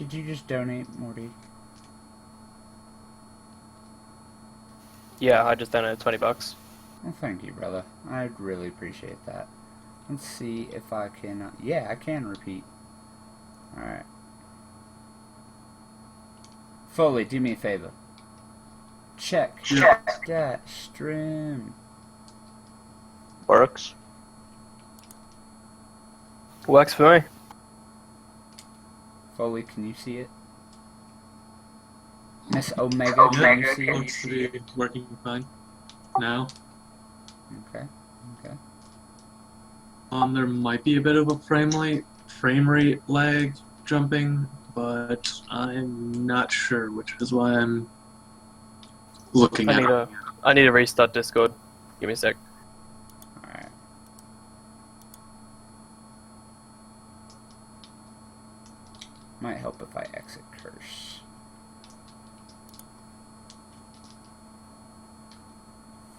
Did you just donate, Morty? Yeah, I just donated $20. Well, thank you, brother. I'd really appreciate that. Let's see if I can... yeah, I can repeat. Alright. Foley, do me a favor. Check that stream. Works. Works for me. Foley, can you see it? Miss Omega, can you see Looks to it? be working fine now. Okay, okay. There might be a bit of a frame rate lag jumping, but I'm not sure, which is why I'm looking at it. I need to restart Discord. Give me a sec. Alright. Might help if I exit curse.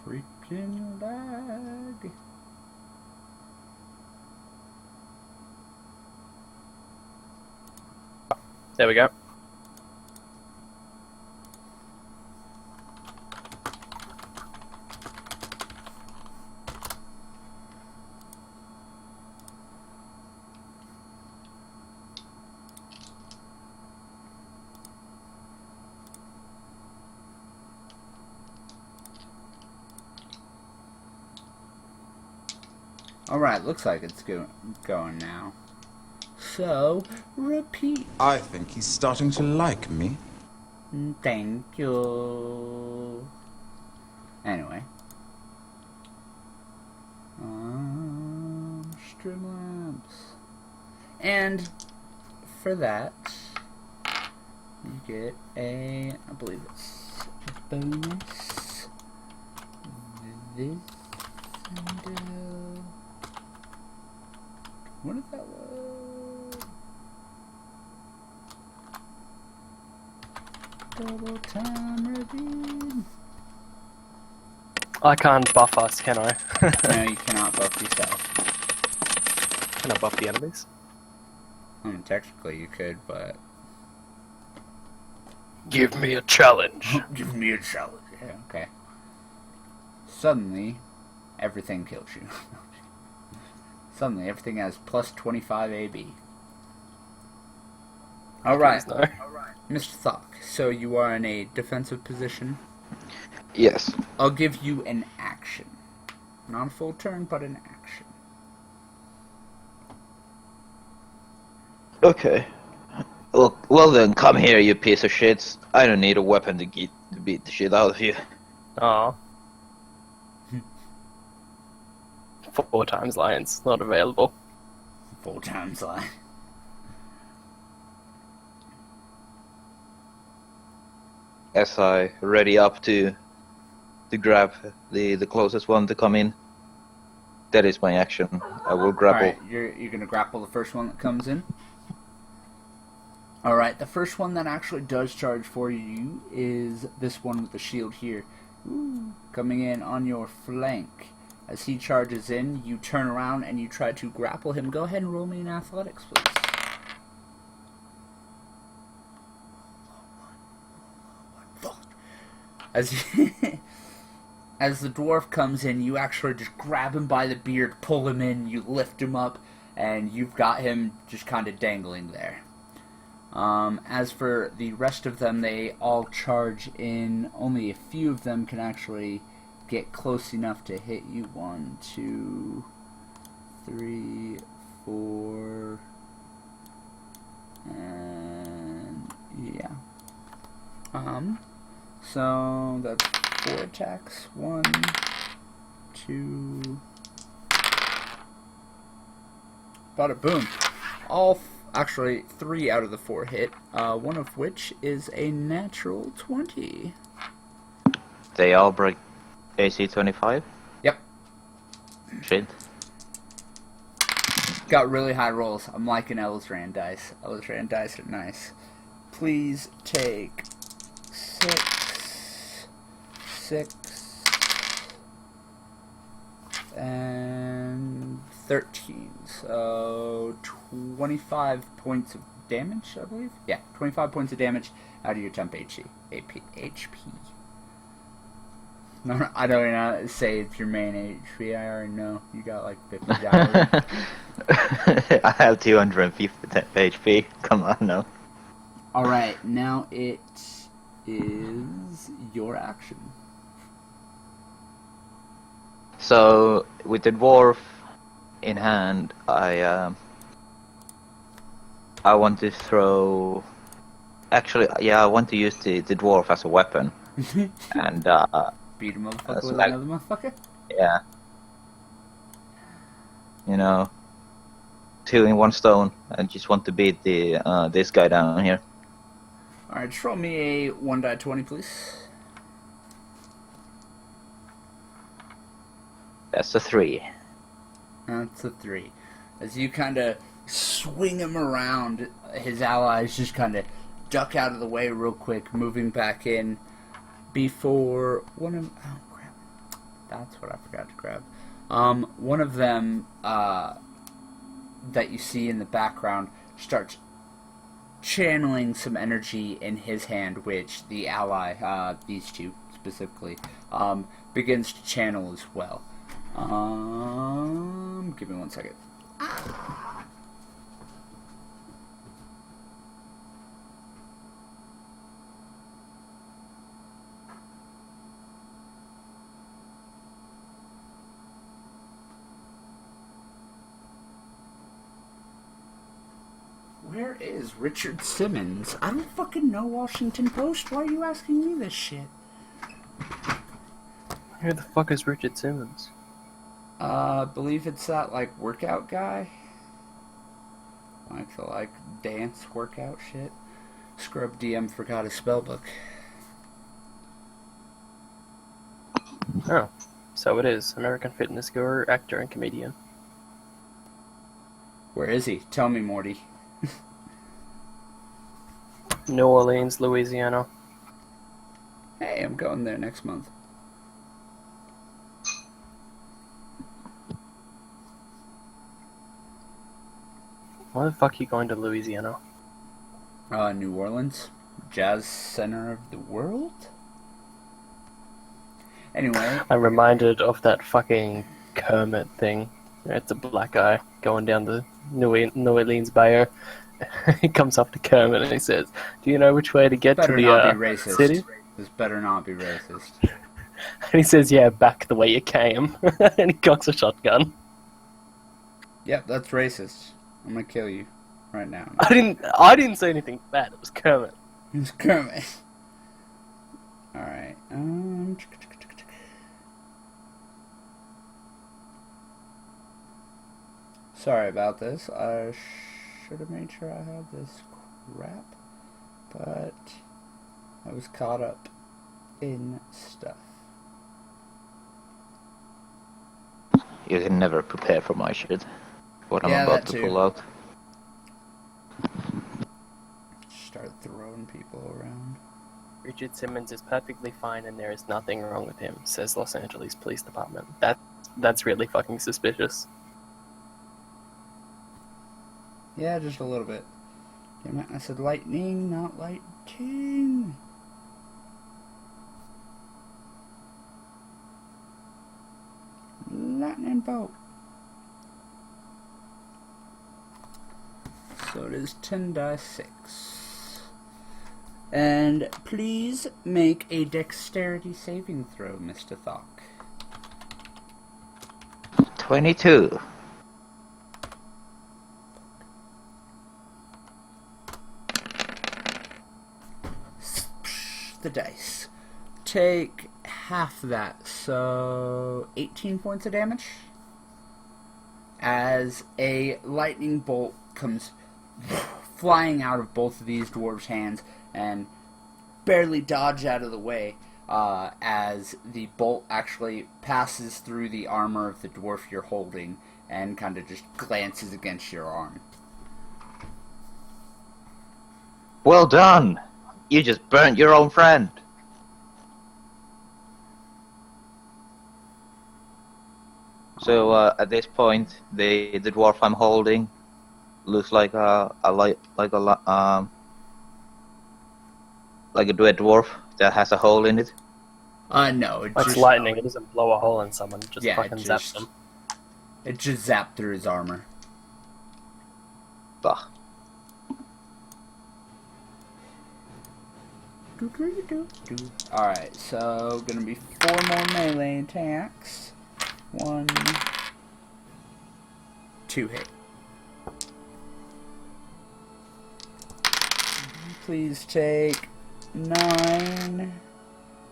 Freaking lag. There we go. Alright, looks like it's going now. So, repeat. I think he's starting to like me. Thank you. Anyway. Streamlabs. And for that, you get I believe it's a bonus. This and what did that load? Double time redeem. I can't buff us, can I? No, you cannot buff yourself. Can I buff the enemies? I mean, technically you could, but... Give me a challenge. Give me a challenge. Yeah, okay. Suddenly, everything kills you. Suddenly, everything has plus 25 AB. Alright. No. Mr. Thock, so you are in a defensive position. Yes. I'll give you an action. Not a full turn, but an action. Okay. Well then, come here, you piece of shit. I don't need a weapon to beat the shit out of you. Aw. 4 times lions, not available. 4 times line. As I ready up to grab the closest one to come in. That is my action. I will grapple. Alright, you're gonna grapple the first one that comes in. Alright, the first one that actually does charge for you is this one with the shield here. Ooh, coming in on your flank. As he charges in, you turn around and you try to grapple him. Go ahead and roll me an athletics, please. As as the dwarf comes in, you actually just grab him by the beard, pull him in, you lift him up, and you've got him just kind of dangling there. As for the rest of them, they all charge in. Only a few of them can actually get close enough to hit you. 1, 2, 3, 4, and yeah. So that's 4 attacks. 1, 2. Bada boom. Actually, 3 out of the 4 hit. One of which is a natural 20. They all break AC 25? Yep. Shit. Got really high rolls. I'm liking Elzran dice. Elzran dice are nice. Please take 6, 6, and 13. So 25 points of damage, I believe. Yeah, 25 points of damage out of your temp HP. No, I don't even say it's your main HP. I already know. You got like 50 dollars. I have 250 HP. Come on, no. Alright, now it is your action. So, with the dwarf in hand, I want to throw... Actually, yeah, I want to use the dwarf as a weapon. And, Beat a motherfucker with like- another motherfucker? yeah. You know, 2 in 1 stone. I just want to beat the this guy down here. Alright, just roll me a 1d20, please. That's a 3. That's a 3. As you kind of swing him around, his allies just kind of duck out of the way real quick, moving back in before one of... Oh, crap. That's what I forgot to grab. One of them that you see in the background starts channeling some energy in his hand, which the ally, these two specifically, begins to channel as well. Give me 1 second. Where is Richard Simmons? I don't fucking know Washington Post. Why are you asking me this shit? Who the fuck is Richard Simmons? I believe it's that, like, workout guy. Like the, like, dance workout shit. Scrub DM forgot his spellbook. Oh, so it is. American fitness guru, actor, and comedian. Where is he? Tell me, Morty. New Orleans, Louisiana. Hey, I'm going there next month. Why the fuck are you going to Louisiana? New Orleans. Jazz center of the world? Anyway. I'm reminded of that fucking Kermit thing. It's a black guy going down the New Orleans Bayou. He comes up to Kermit and he says, "Do you know which way to get to Better the not be racist. city?" This better not be racist. And he says, "Yeah, back the way you came." And he cocks a shotgun. Yep, that's racist. I'm gonna kill you right now. I didn't say anything bad. It was Kermit. It's Kermit. Alright. Sorry about this. I should have made sure I had this crap. But I was caught up in stuff. You can never prepare for my shit. What I'm Yeah, about that to too. pull out. Start throwing people around. Richard Simmons is perfectly fine and there is nothing wrong with him, says Los Angeles Police Department. That's really fucking suspicious. Yeah, just a little bit. Damn it, I said lightning, not lighting. Lightning bolt. So it is 10 dice 6. And please make a dexterity saving throw, Mr. Thok. 22. The dice. Take half that, so 18 points of damage. As a lightning bolt comes flying out of both of these dwarves' hands and barely dodge out of the way as the bolt actually passes through the armor of the dwarf you're holding and kind of just glances against your arm. Well done! You just burnt your own friend. So at this point, the dwarf I'm holding looks like like a dead dwarf that has a hole in it. No, it It's just lightning. It doesn't blow a hole in someone. It just Yeah, it fucking just- zaps them. it just zapped through his armor. Bah. Alright, so gonna be 4 more melee attacks. 1, 2 hit. Please take 9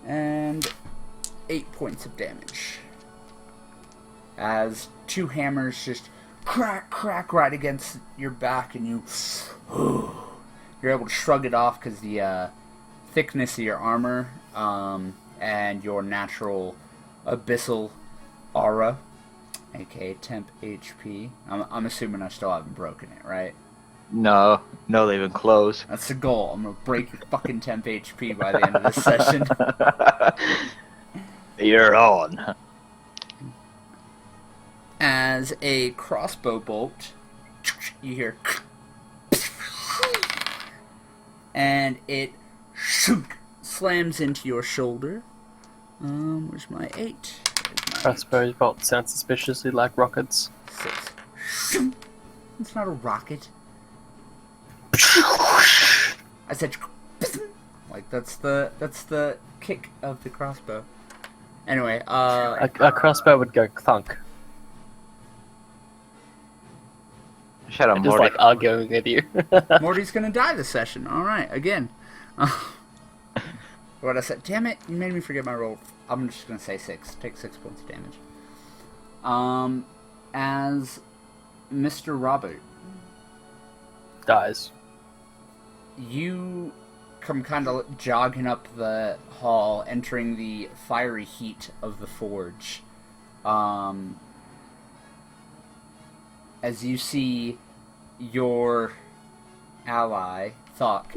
and 8 points of damage. As 2 hammers just crack, crack right against your back, and you're able to shrug it off because the thickness of your armor and your natural abyssal aura, aka temp HP. I'm assuming I still haven't broken it, right? No, not even close. That's the goal. I'm gonna break your fucking temp HP by the end of this session. You're on. As a crossbow bolt, you hear, and it slams into your shoulder. Where's my 8? Crossbow bolt sounds suspiciously like rockets. 6. It's not a rocket. I said, like that's the kick of the crossbow. Anyway, A crossbow would go thunk. Shut up, Just Morty. like arguing with you. Morty's gonna die this session. All right, again. What I said? Damn it! You made me forget my roll. I'm just gonna say 6. Take 6 points of damage. As Mr. Robert, Dies. you come kind of jogging up the hall, entering the fiery heat of the forge. As you see your ally, Thok,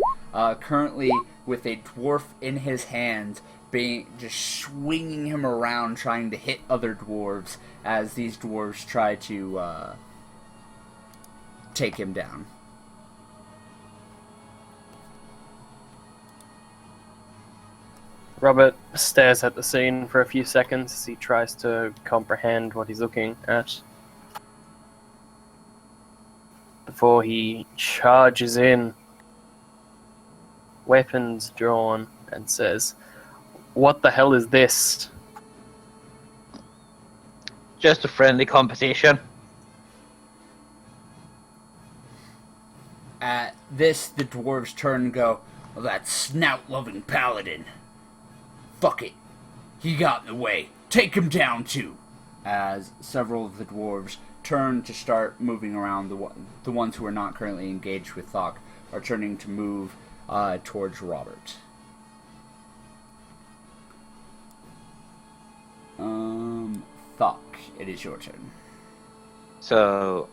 currently with a dwarf in his hands, just swinging him around, trying to hit other dwarves as these dwarves try to take him down. Robert stares at the scene for a few seconds as he tries to comprehend what he's looking at. Before he charges in, weapons drawn, and says, "What the hell is this?" Just a friendly competition. At this, the dwarves turn and go, "Well, that snout-loving paladin. Fuck it. He got in the way. Take him down, too." As several of the dwarves turn to start moving around, the ones who are not currently engaged with Thok are turning to move towards Robert. Thok, it is your turn. So,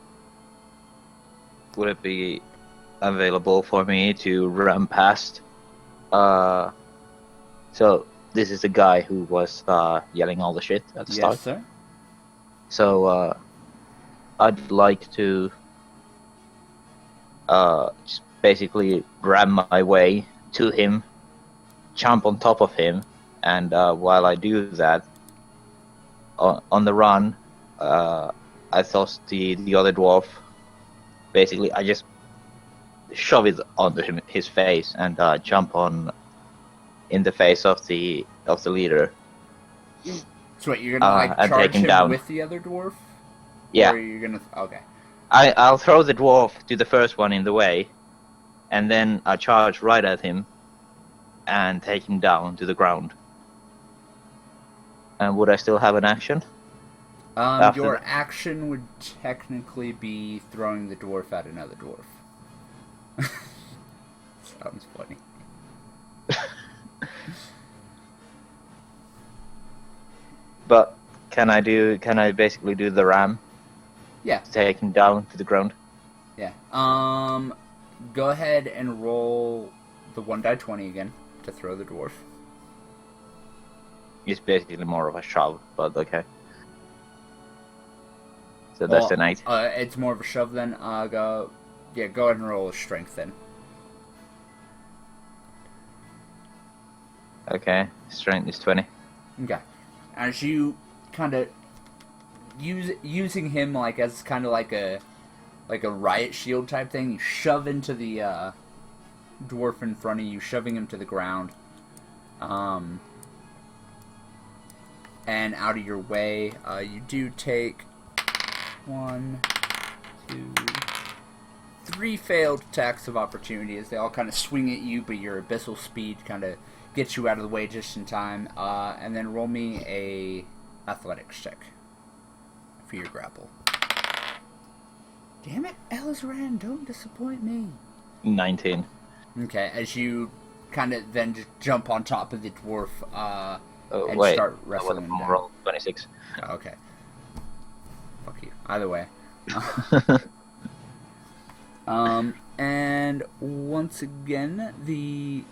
would it be available for me to run past? So, this is the guy who was yelling all the shit at the start. Yes, sir. So, I'd like to just basically ram my way to him, jump on top of him, and while I do that, on the run, I toss the other dwarf. Basically, I just shove it onto his face and jump on in the face of the leader. So what, you're gonna and charge take him him down. with the other dwarf? Yeah, Or you're gonna... Okay. I'll throw the dwarf to the first one in the way, and then I charge right at him and take him down to the ground. And would I still have an action? After Your that? action would technically be throwing the dwarf at another dwarf. Sounds funny. But can I basically do the ram? Yeah. Take him down to the ground. Yeah. Go ahead and roll the 1d20 again to throw the dwarf. It's basically more of a shove, but okay. So that's an 8. It's more of a shove then. Go Yeah, go ahead and roll a strength then. Okay, strength is 20. Okay. As you kind of using him like as kind of like a riot shield type thing, you shove into the dwarf in front of you, shoving him to the ground, and out of your way. You do take 1, 2, 3 failed attacks of opportunity as they all kind of swing at you, but your abyssal speed kind of gets you out of the way just in time. And then roll me a athletics check for your grapple. Damn it, Elizran, don't disappoint me. 19. Okay, as you kind of then just jump on top of the dwarf and Wait, start I wrestling him down. roll 26. Oh, okay. Fuck you. Either way. And once again, the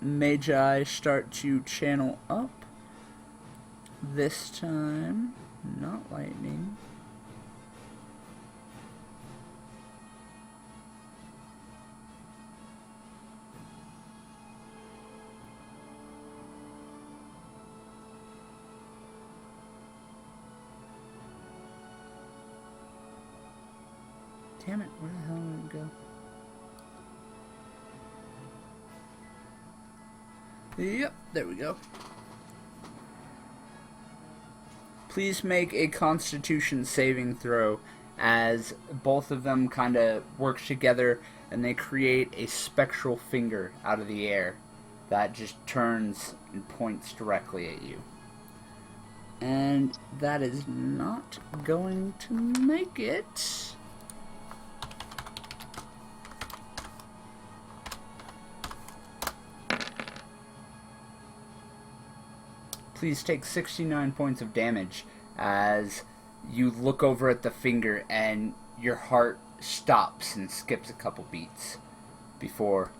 Magi start to channel up. This time, not lightning. Damn it, where the hell did it go? Yep, there we go. Please make a Constitution saving throw as both of them kind of work together and they create a spectral finger out of the air that just turns and points directly at you. And that is not going to make it. Please take 69 points of damage as you look over at the finger and your heart stops and skips a couple beats before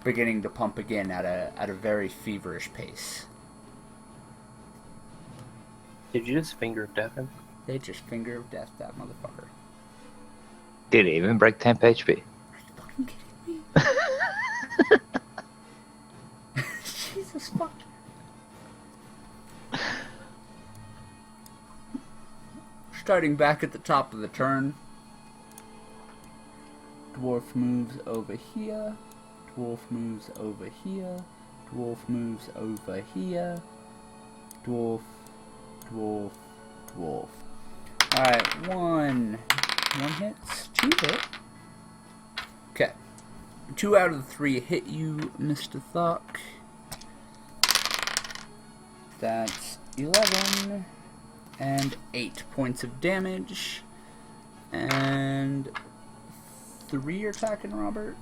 beginning to pump again at a very feverish pace. Did you just finger of death him? They just finger of death that motherfucker. Did it even break 10 HP? Are you fucking kidding me? Jesus fuck. Starting back at the top of the turn, dwarf moves over here, dwarf moves over here, dwarf moves over here, dwarf, dwarf, dwarf. Alright, one hits, 2 hit. Okay. 2 out of the 3 hit you, Mr. Thuck. That's 11 and 8 points of damage. And 3 you're attacking, Robert.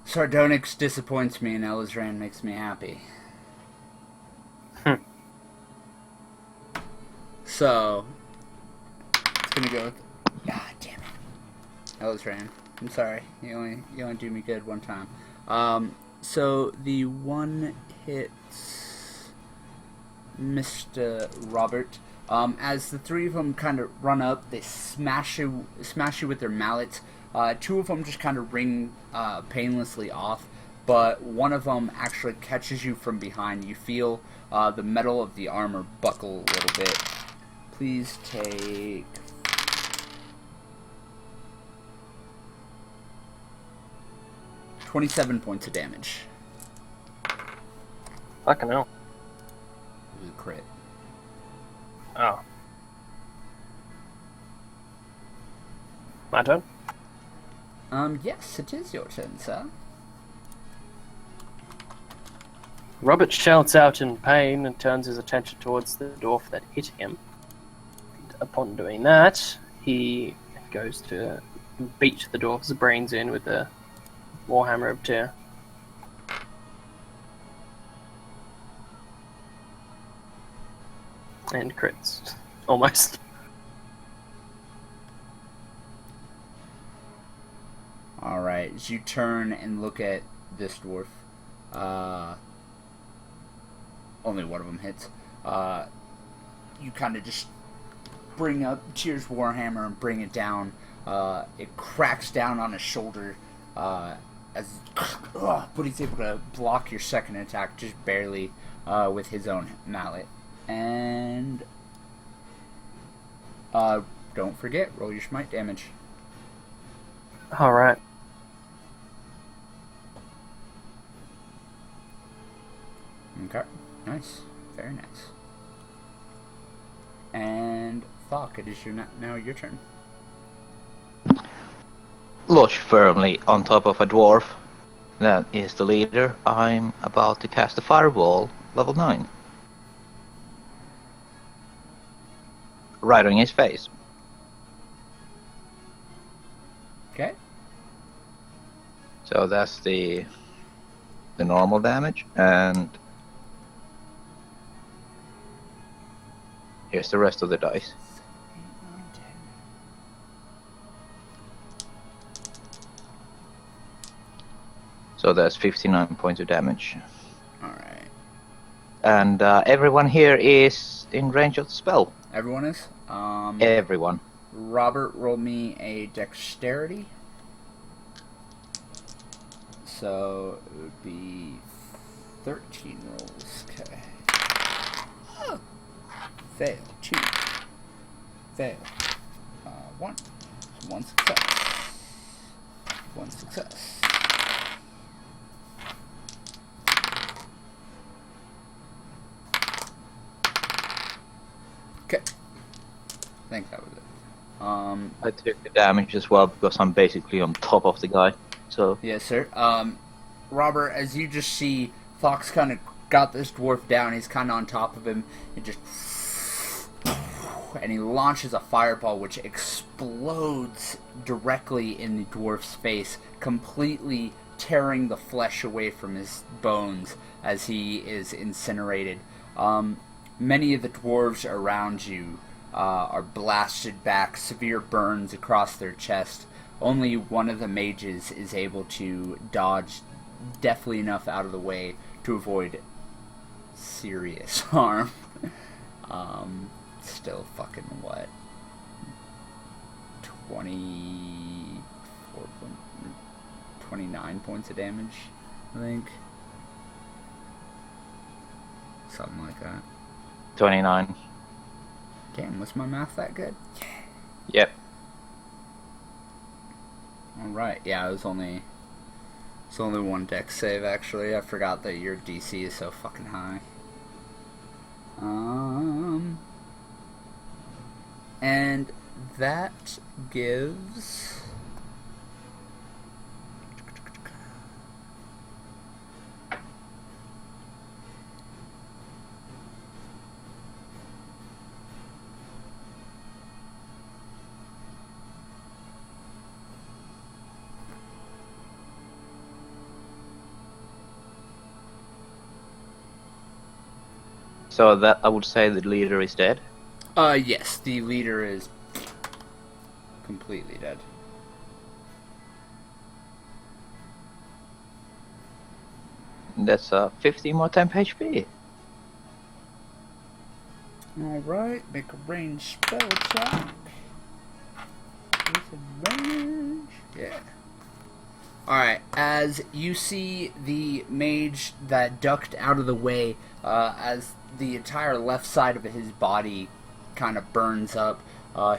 Sardonyx disappoints me and Elizran makes me happy. So, it's gonna go with... Ah, damn it. Elizran, I'm sorry. You only do me good one time. So, the one hits Mr. Robert. As the 3 of them kind of run up, they smash you with their mallets. 2 of them just kind of ring painlessly off, but one of them actually catches you from behind. You feel the metal of the armor buckle a little bit. Please take 27 points of damage. Fucking hell. It was a crit. Oh. My turn? Yes, it is your turn, sir. Robert shouts out in pain and turns his attention towards the dwarf that hit him. And upon doing that, he goes to beat the dwarf's brains in with the Warhammer of Tyr. And crits. Almost. Alright, as you turn and look at this dwarf, only one of them hits. You kind of just bring up Tyr's Warhammer and bring it down. It cracks down on his shoulder, but he's able to block your second attack just barely with his own mallet. And don't forget, roll your smite damage. Alright. Okay, nice, very nice. And Thok, it is now your turn. Lodged firmly on top of a dwarf that is the leader, I'm about to cast a fireball, level 9. Right on his face. Okay. So that's the normal damage, and here's the rest of the dice. So that's 59 points of damage. Alright. And everyone here is in range of the spell. Everyone is? Everyone. Robert, roll me a dexterity. So it would be 13 rolls. Okay. Fail. 2. Fail. 1. 1 success. 1 success. Okay. I think that was it. I took the damage as well because I'm basically on top of the guy. So Yes, sir. Robert, as you just see, Fox kind of got this dwarf down. He's kind of on top of him, and just, and he launches a fireball, which explodes directly in the dwarf's face, completely tearing the flesh away from his bones as he is incinerated. Many of the dwarves around you are blasted back, severe burns across their chest. Only one of the mages is able to dodge deftly enough out of the way to avoid serious harm. Still fucking what? 29 points of damage, I think. Something like that. 29. Damn, was my math that good? Yep. Alright, yeah, it's only one dex save, actually. I forgot that your DC is so fucking high. And that gives... So that I would say the leader is dead. Yes, the leader is completely dead. That's 50 more temp HP. Alright, make a ranged spell check. With advantage. Yeah. Alright, as you see the mage that ducked out of the way, as the entire left side of his body kind of burns up,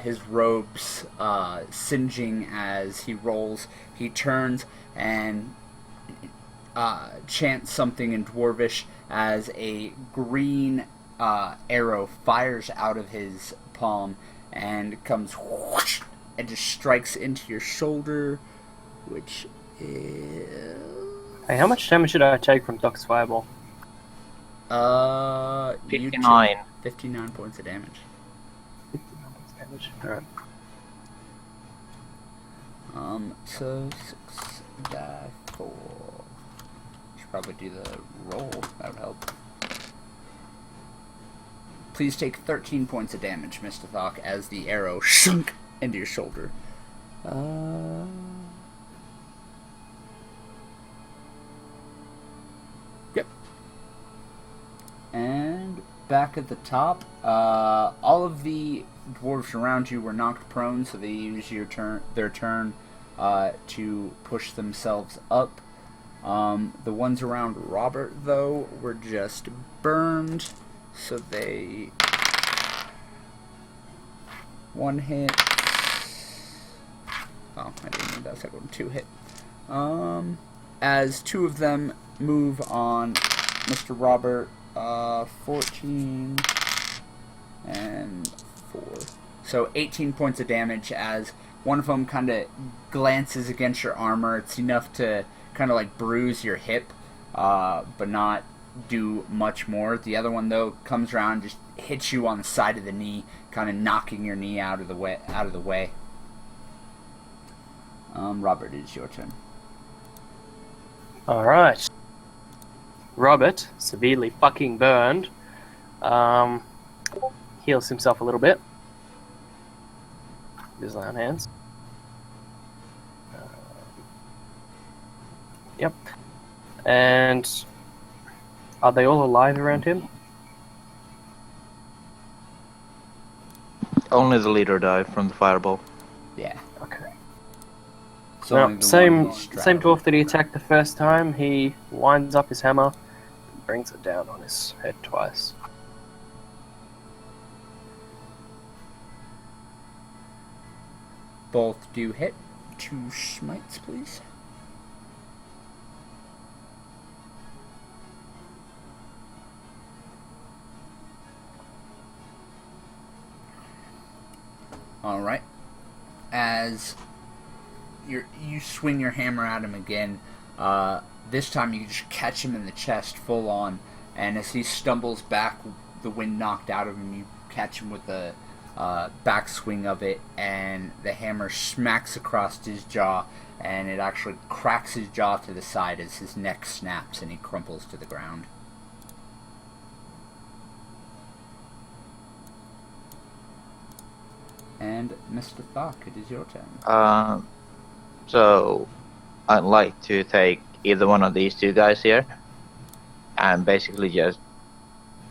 his robes singeing as he rolls, he turns and chants something in Dwarvish as a green arrow fires out of his palm and comes whoosh, and just strikes into your shoulder, which is... Hey, how much damage did I take from Doc's fireball? 59. 59 points of damage. 59 points of damage. Alright. So 6 die 4. Should probably do the roll. That would help. Please take 13 points of damage, Mr. Thok, as the arrow shunk into your shoulder. Yep. And back at the top, all of the dwarves around you were knocked prone, so they use their turn to push themselves up. The ones around Robert, though, were just burned, so they... One hit. Oh, I didn't need that second one. 2 hit. As 2 of them move on Mr. Robert, 14 and 4. So 18 points of damage as one of them kind of glances against your armor. It's enough to kind of like bruise your hip, but not do much more. The other one, though, comes around, just hits you on the side of the knee, kind of knocking your knee out of the way. Robert, it is your turn. Alright. Robert, severely fucking burned, heals himself a little bit with his iron hands. Yep. And are they all alive around him? Only the leader died from the fireball. Yeah. Okay. So Well, only the same one he's same straddling. dwarf that he attacked the first time. He winds up his hammer and brings it down on his head twice. Both do hit. 2 smites, please. Alright. As you swing your hammer at him again, this time you just catch him in the chest full on, and as he stumbles back, the wind knocked out of him, you catch him with the backswing of it, and the hammer smacks across his jaw, and it actually cracks his jaw to the side as his neck snaps and he crumples to the ground. And Mr. Thok, it is your turn. So I'd like to take either one of these 2 guys here and basically just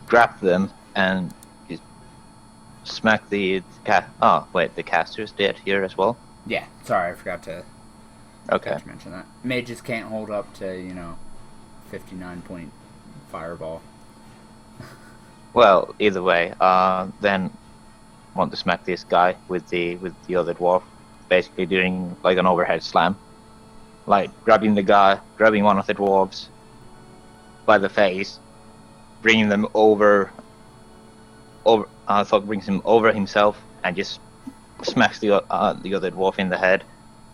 grab them and just smack the cat. Oh wait, the caster's dead here as well. Yeah, sorry, I forgot to Okay. mention that. Mages can't hold up to, 59-point fireball. Well, either way, then want to smack this guy with the other dwarf, basically doing like an overhead slam, like grabbing one of the dwarves by the face, bringing them over. Thok brings him over himself and just smacks the other dwarf in the head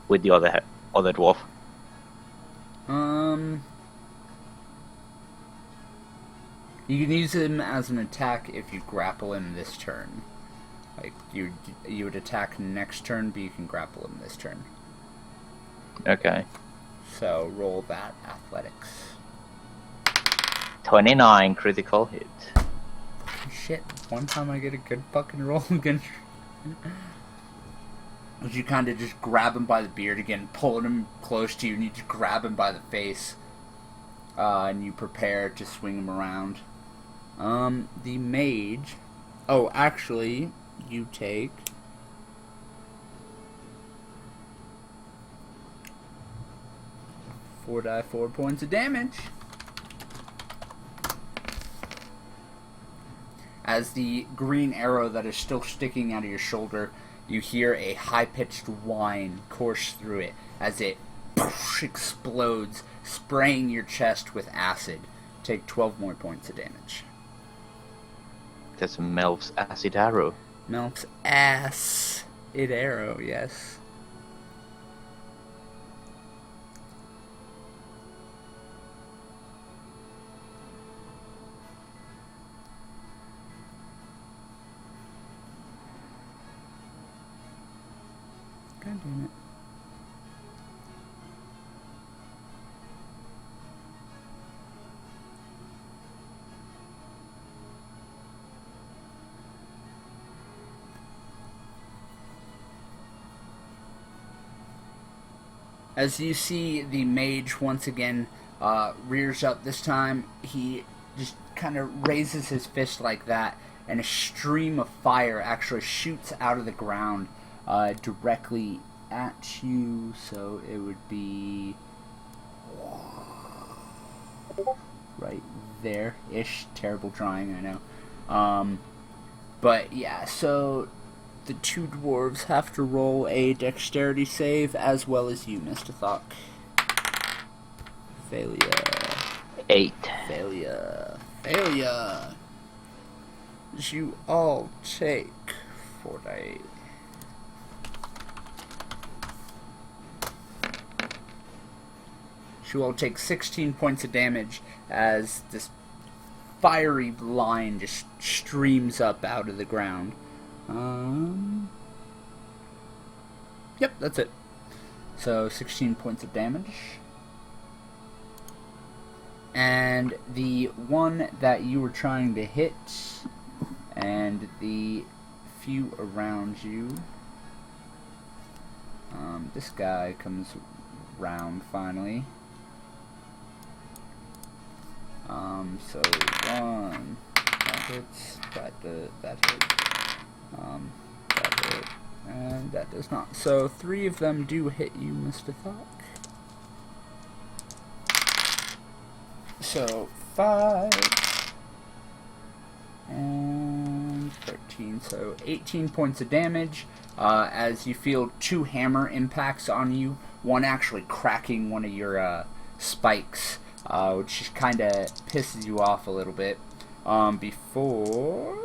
with the other dwarf. You can use him as an attack if you grapple him this turn. Like, you would attack next turn, but you can grapple him this turn. Okay. So, roll that athletics. 29 critical hit. Shit, one time I get a good fucking roll against as you kind of just grab him by the beard again, pulling him close to you, and you just grab him by the face. And you prepare to swing him around. The mage... Oh, actually, you take... 4 points of damage. As the green arrow that is still sticking out of your shoulder, you hear a high-pitched whine course through it as it explodes, spraying your chest with acid. Take 12 more points of damage. That's a Melf's acid arrow. Melts ass. It arrow, yes. God damn it. As you see the mage once again rears up, this time he just kind of raises his fist like that, and a stream of fire actually shoots out of the ground directly at you. So it would be right there-ish. Terrible drawing, I know. But yeah, so the two dwarves have to roll a dexterity save, as well as you, Mr. Thok. Failure. 8. Failure. Failure. You all take 4 You all take 16 points of damage as this fiery line just streams up out of the ground. Yep, that's it. So 16 points of damage. And the one that you were trying to hit, and the few around you, this guy comes round finally. So 1, that hits, that hit, that hit, and that does not. So 3 of them do hit you, Mr. Thok. So 5 and 13, so 18 points of damage as you feel 2 hammer impacts on you, one actually cracking one of your spikes, which just kind of pisses you off a little bit. Before...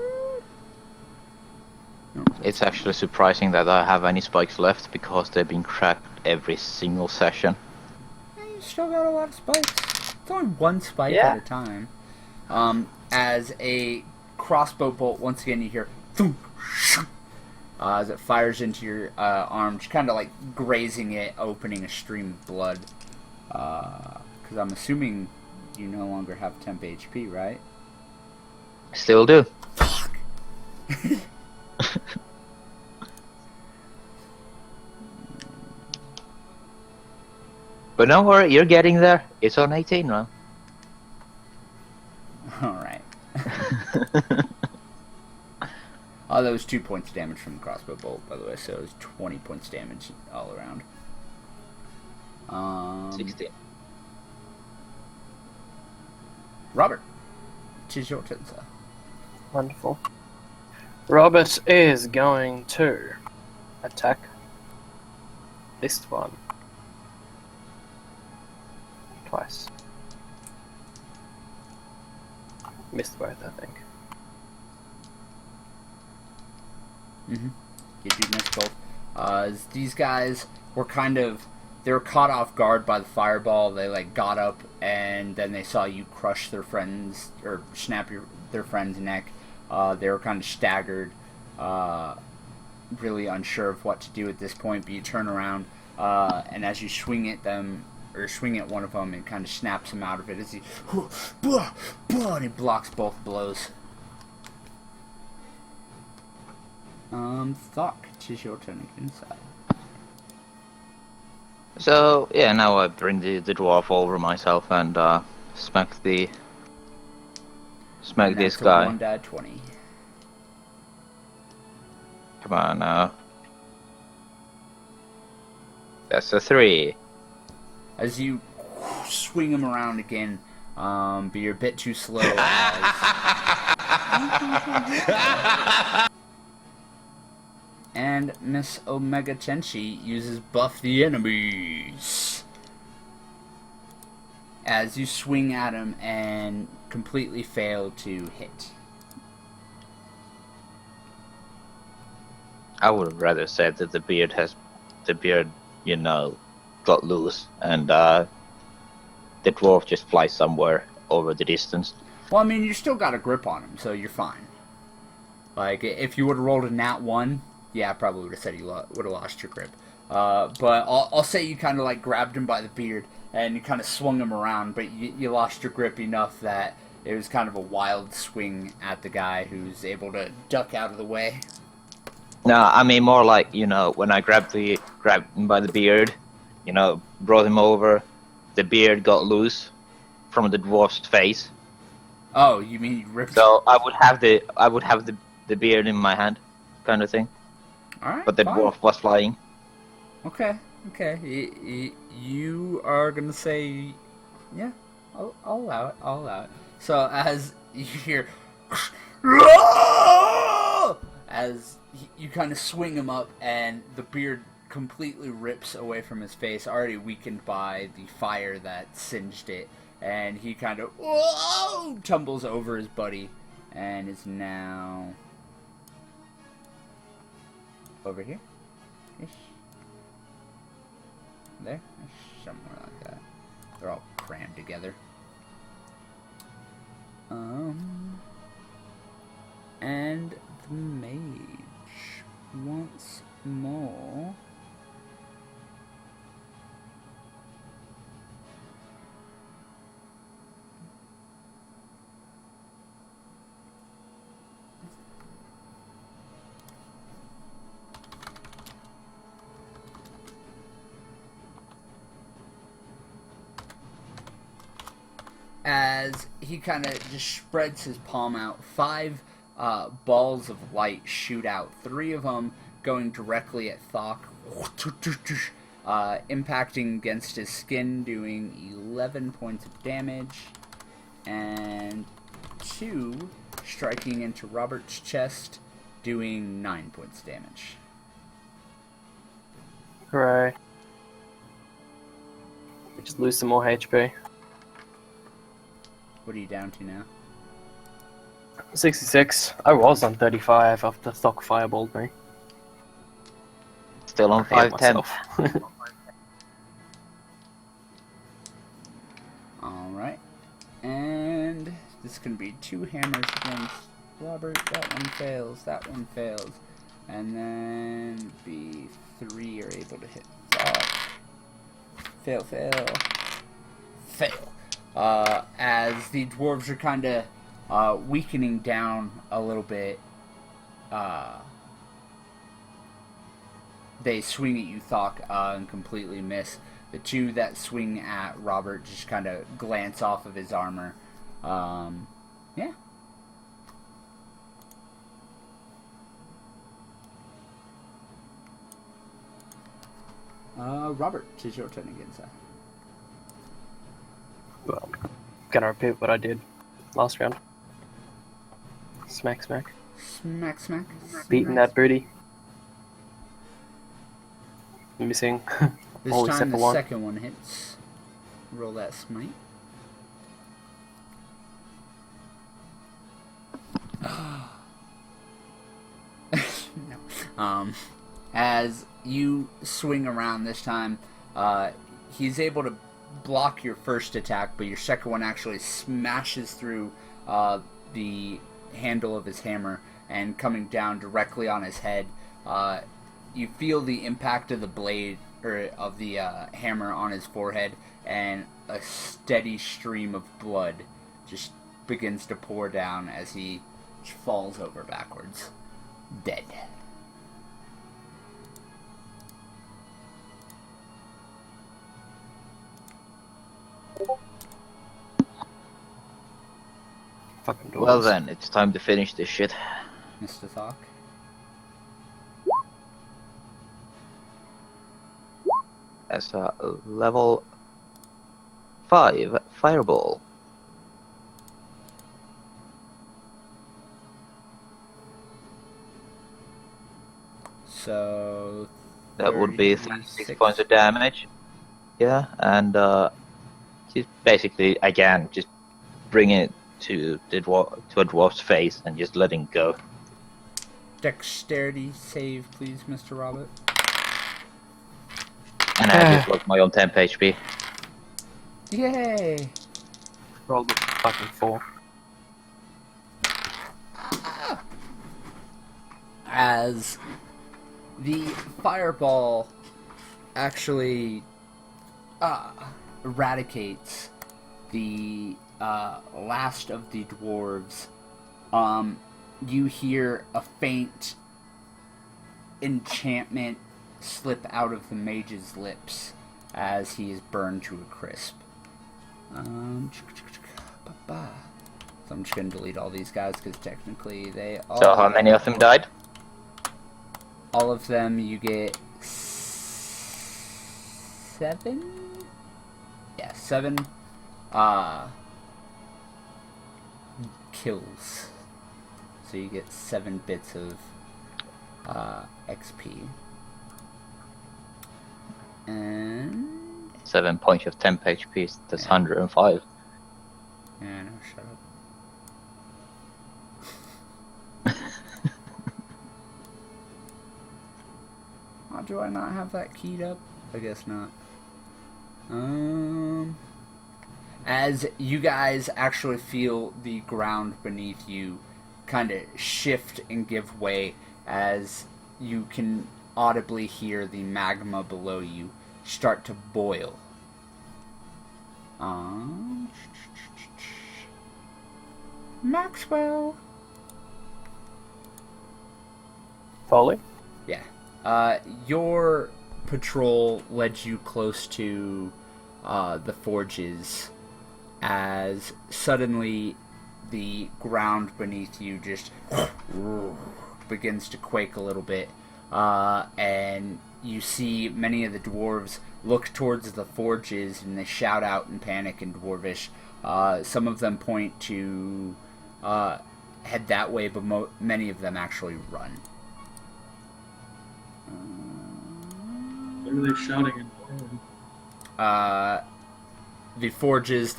It's actually surprising that I have any spikes left, because they've been cracked every single session. You still got a lot of spikes. It's only one spike Yeah. at a time. As a crossbow bolt, once again you hear thump, shoo, as it fires into your arm, just kind of like grazing it, opening a stream of blood. Because I'm assuming you no longer have temp HP, right? Still do. Fuck! But don't worry, you're getting there. It's on 18 now. Alright. Oh, that was 2 points damage from the crossbow bolt, by the way, so it was 20 points damage all around. 16. Robert, tis your turn, sir. Wonderful. Robert is going to attack this one. Twice. Missed both, I think. Get you missed both. As these guys were they were caught off guard by the fireball. They got up, and then they saw you crush their friends, or snap their friend's neck. They were kind of staggered, really unsure of what to do at this point. But you turn around, and as you swing at them, or swing at one of them, it kind of snaps him out of it as he, and he blocks both blows. Thok, tis your turn again, sir. So, yeah, now I bring the dwarf over myself and smack this guy. 1 die 20. Come on now. That's a 3. As you swing him around again, but you're a bit too slow as... And Miss Omega Tenchi uses Buff the Enemies. As you swing at him and completely fail to hit. I would have rather said that the beard, got loose, and the dwarf just flies somewhere over the distance. Well, I mean, you still got a grip on him, so you're fine. Like, if you would have rolled a nat 1, yeah, I probably would have said you would have lost your grip. But I'll say you kind of grabbed him by the beard and you kind of swung him around, but you lost your grip enough that it was kind of a wild swing at the guy who's able to duck out of the way. No, I mean more like, when I grabbed him by the beard, brought him over. The beard got loose from the dwarf's face. Oh, you mean you ripped? So I would have the beard in my hand, kind of thing. All right. But the fine. dwarf was flying. Okay. You are gonna say, yeah, I'll allow it. I'll allow it. So as you hear, as you kind of swing him up, and the beard completely rips away from his face, already weakened by the fire that singed it, and he kind of tumbles over his buddy, and is now over here. Ish. There? Somewhere like that. They're all crammed together. And the mage once more. As he kind of just spreads his palm out, 5 balls of light shoot out. 3 of them going directly at Thok, impacting against his skin, doing 11 points of damage, and 2 striking into Robert's chest, doing 9 points of damage. Hooray. We just lose some more HP. What are you down to now? 66. I was on 35 after Thok fireballed me. Still on I hate 510. myself. Alright. And this can be 2 hammers against Robert. That one fails. That one fails. And then the 3 are able to hit Thok. Fail, fail. Fail. As the dwarves are kind of weakening down a little bit, they swing at you, Thok, and completely miss. The 2 that swing at Robert just kind of glance off of his armor. Yeah. Robert, it's your turn again, sir. Well, gonna repeat what I did last round. Smack, smack. Smack, smack. Beating that booty. Missing. This all time except the for one. second one hits. Roll that smite. No. As you swing around this time, he's able to block your first attack, but your second one actually smashes through the handle of his hammer and coming down directly on his head. You feel the impact of the blade or of the hammer on his forehead, and a steady stream of blood just begins to pour down as he falls over backwards, dead. Fucking doors. Well then, it's time to finish this shit. Mr. Thok. As a level 5 fireball. So That would be 36 36 points of damage. Yeah, and just basically again just bring it to a dwarf's face and just letting go. Dexterity save, please, Mr. Robert. And I just lost my own temp HP. Yay! Rolled a fucking 4. As the fireball actually eradicates the last of the dwarves, you hear a faint enchantment slip out of the mage's lips as he is burned to a crisp. So I'm just going to delete all these guys because technically they all... So how many of them died? All of them, you get 7? Yeah, 7 kills. So you get 7 bits of XP. And... 7 points of temp HP, that's 105. Yeah, no, shut up. Oh, do I not have that keyed up? I guess not. As you guys actually feel the ground beneath you kind of shift and give way, as you can audibly hear the magma below you start to boil. Maxwell. Foley? Yeah. Your patrol led you close to the forges, as suddenly the ground beneath you just begins to quake a little bit, and you see many of the dwarves look towards the forges and they shout out in panic in Dwarvish. Some of them point to head that way, but many of them actually run. What are they shouting in? The forges,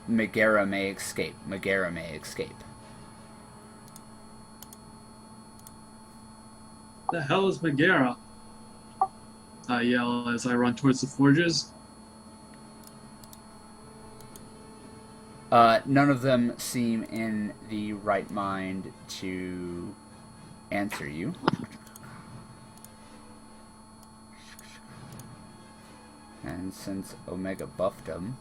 Megara may escape. Megara may escape. The hell is Megara? I yell as I run towards the forges. None of them seem in the right mind to answer you. And since Omega buffed them,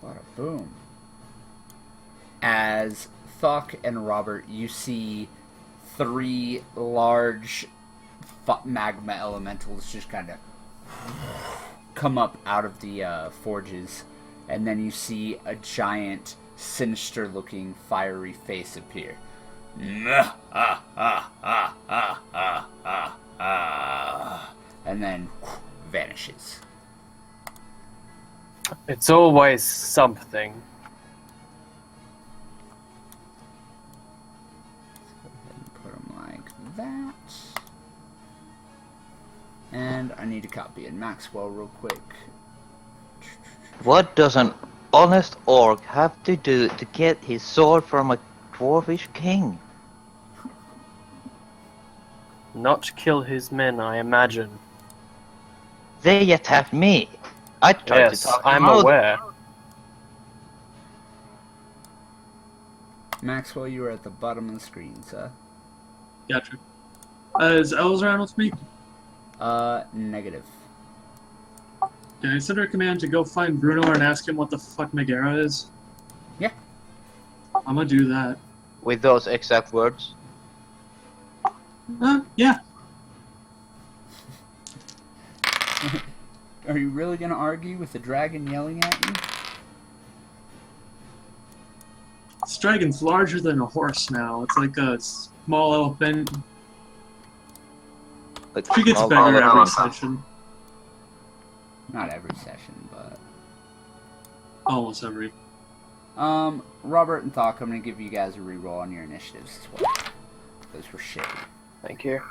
bada boom. As Thok and Robert, you see 3 large magma elementals just kind of come up out of the forges, and then you see a giant, sinister-looking, fiery face appear. And then vanishes. It's always something. Put them like that. And I need to copy in Maxwell real quick. What does an honest orc have to do to get his sword from a dwarvish king? Not kill his men, I imagine. They attacked me. I tried Yes, to talk I'm them out. aware. Maxwell, you are at the bottom of the screen, sir. Gotcha. Is Elzran with me? Negative. Can I send her a command to go find Bruno and ask him what the fuck Megara is? Yeah. I'm gonna do that. With those exact words. Yeah. Are you really gonna argue with the dragon yelling at you? This dragon's larger than a horse now. It's like a small elephant. Like She gets small better every elephant. session. Not every session, but... Almost every. Robert and Thok, I'm gonna give you guys a reroll on your initiatives as well. Those were shitty. Thank you.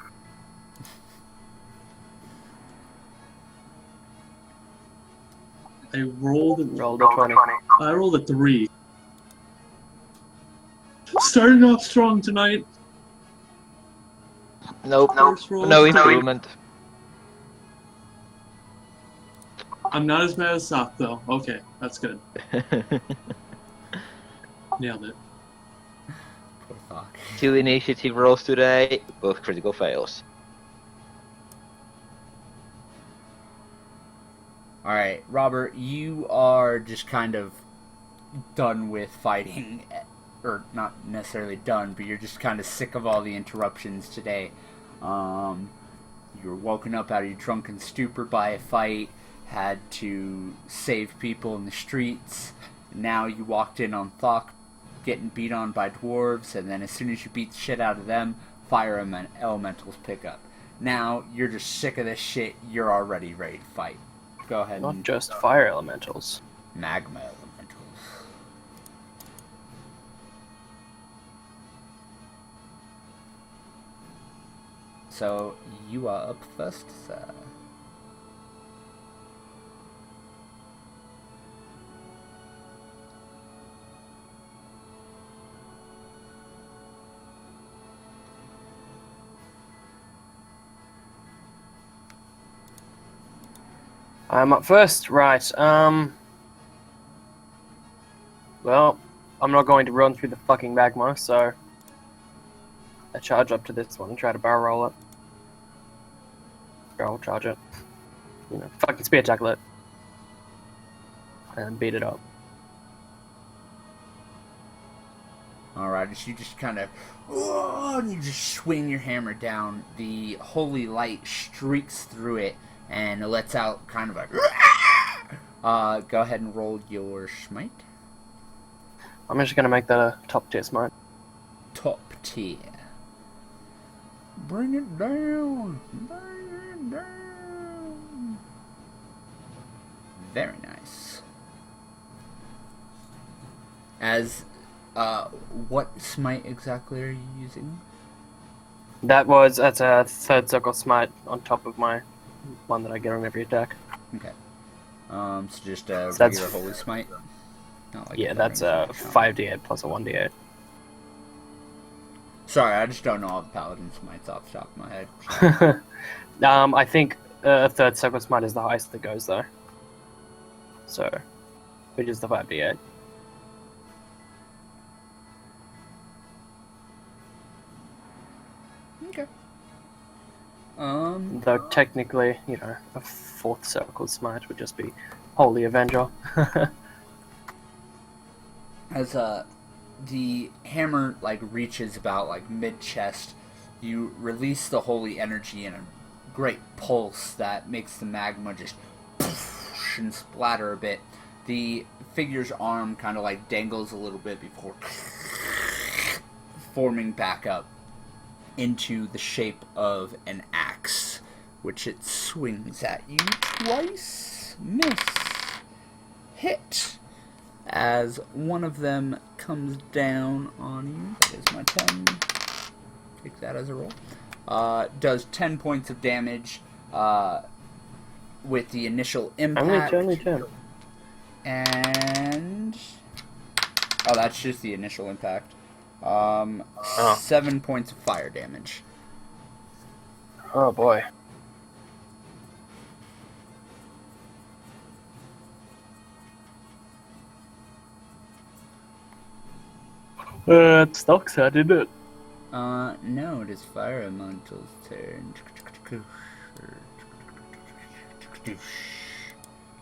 I rolled a 20. I rolled a 3. Starting off strong tonight. Nope. First roll, No 3. improvement. I'm not as bad as Sock though. Okay, that's good. Nailed it. Poor Thok. 2 initiative rolls today, both critical fails. Alright, Robert, you are just kind of done with fighting or not necessarily done, but you're just kind of sick of all the interruptions today. You were woken up out of your drunken stupor by a fight, had to save people in the streets. Now you walked in on Thok getting beat on by dwarves, and then as soon as you beat the shit out of them, fire elementals pick up. Now you're just sick of this shit. You're already ready to fight. Go ahead. Not and just fire elementals. magma elementals. So you are up first, sir. I'm up first, right. Well, I'm not going to run through the fucking magma, so I charge up to this one and try to barrel roll it. Barrel charge it. You know, fucking spear tackle it. And beat it up. Alright, as you just kind of, and you just swing your hammer down, the holy light streaks through it, and it lets out kind of a, go ahead and roll your smite. I'm just gonna make that a top tier smite. Top tier. Bring it down. Bring it down. Very nice. As, what smite exactly are you using? That's a third circle smite on top of my one that I get on every attack. Okay. So just a So that's- regular holy smite? Not like Yeah, a that's burning a smite. 5d8 plus a 1d8. Sorry, I just don't know all the paladin smites off the top of my head. I think a third circle smite is the highest that goes though. So, which is the 5d8. Okay. Though technically, you know, a fourth circle smite would just be Holy Avenger. As the hammer like reaches about like mid chest, you release the holy energy in a great pulse that makes the magma just and splatter a bit. The figure's arm kind of like dangles a little bit before forming back up into the shape of an axe, which it swings at you twice. Miss. Hit. As one of them comes down on you. That is my 10. Take that as a roll. Does 10 points of damage with the initial impact. Only 10. And... oh, that's just the initial impact. 7 points of fire damage. Oh boy. It sucks, didn't it? No, it is Fire Elemental's turn.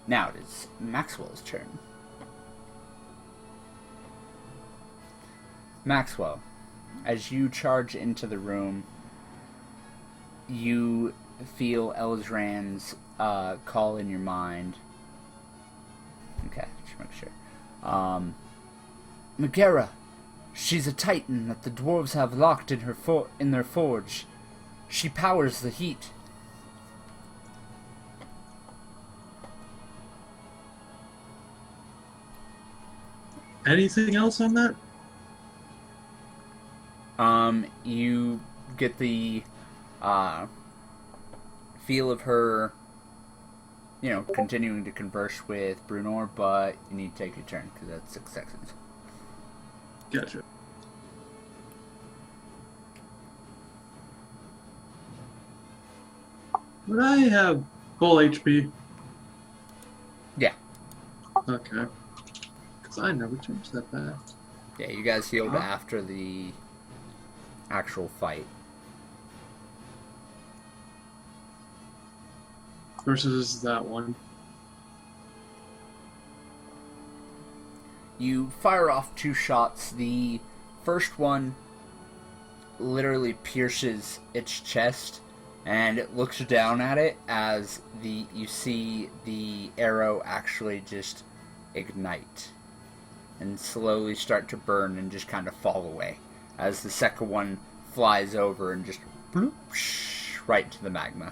Now it is Maxwell's turn. Maxwell, as you charge into the room, you feel Elzran's call in your mind. Okay, just make sure. Megara, she's a titan that the dwarves have locked in their forge. She powers the heat. Anything else on that? You get the feel of her, continuing to converse with Brunor, but you need to take your turn because that's 6 seconds. Gotcha. Would I have full HP? Yeah. Okay. Because I never changed that back. Yeah, you guys healed after the actual fight. Versus that one. You fire off 2 shots. The first one literally pierces its chest, and it looks down at it as you see the arrow actually just ignite and slowly start to burn and just kind of fall away as the second one flies over and just bloop, right into the magma.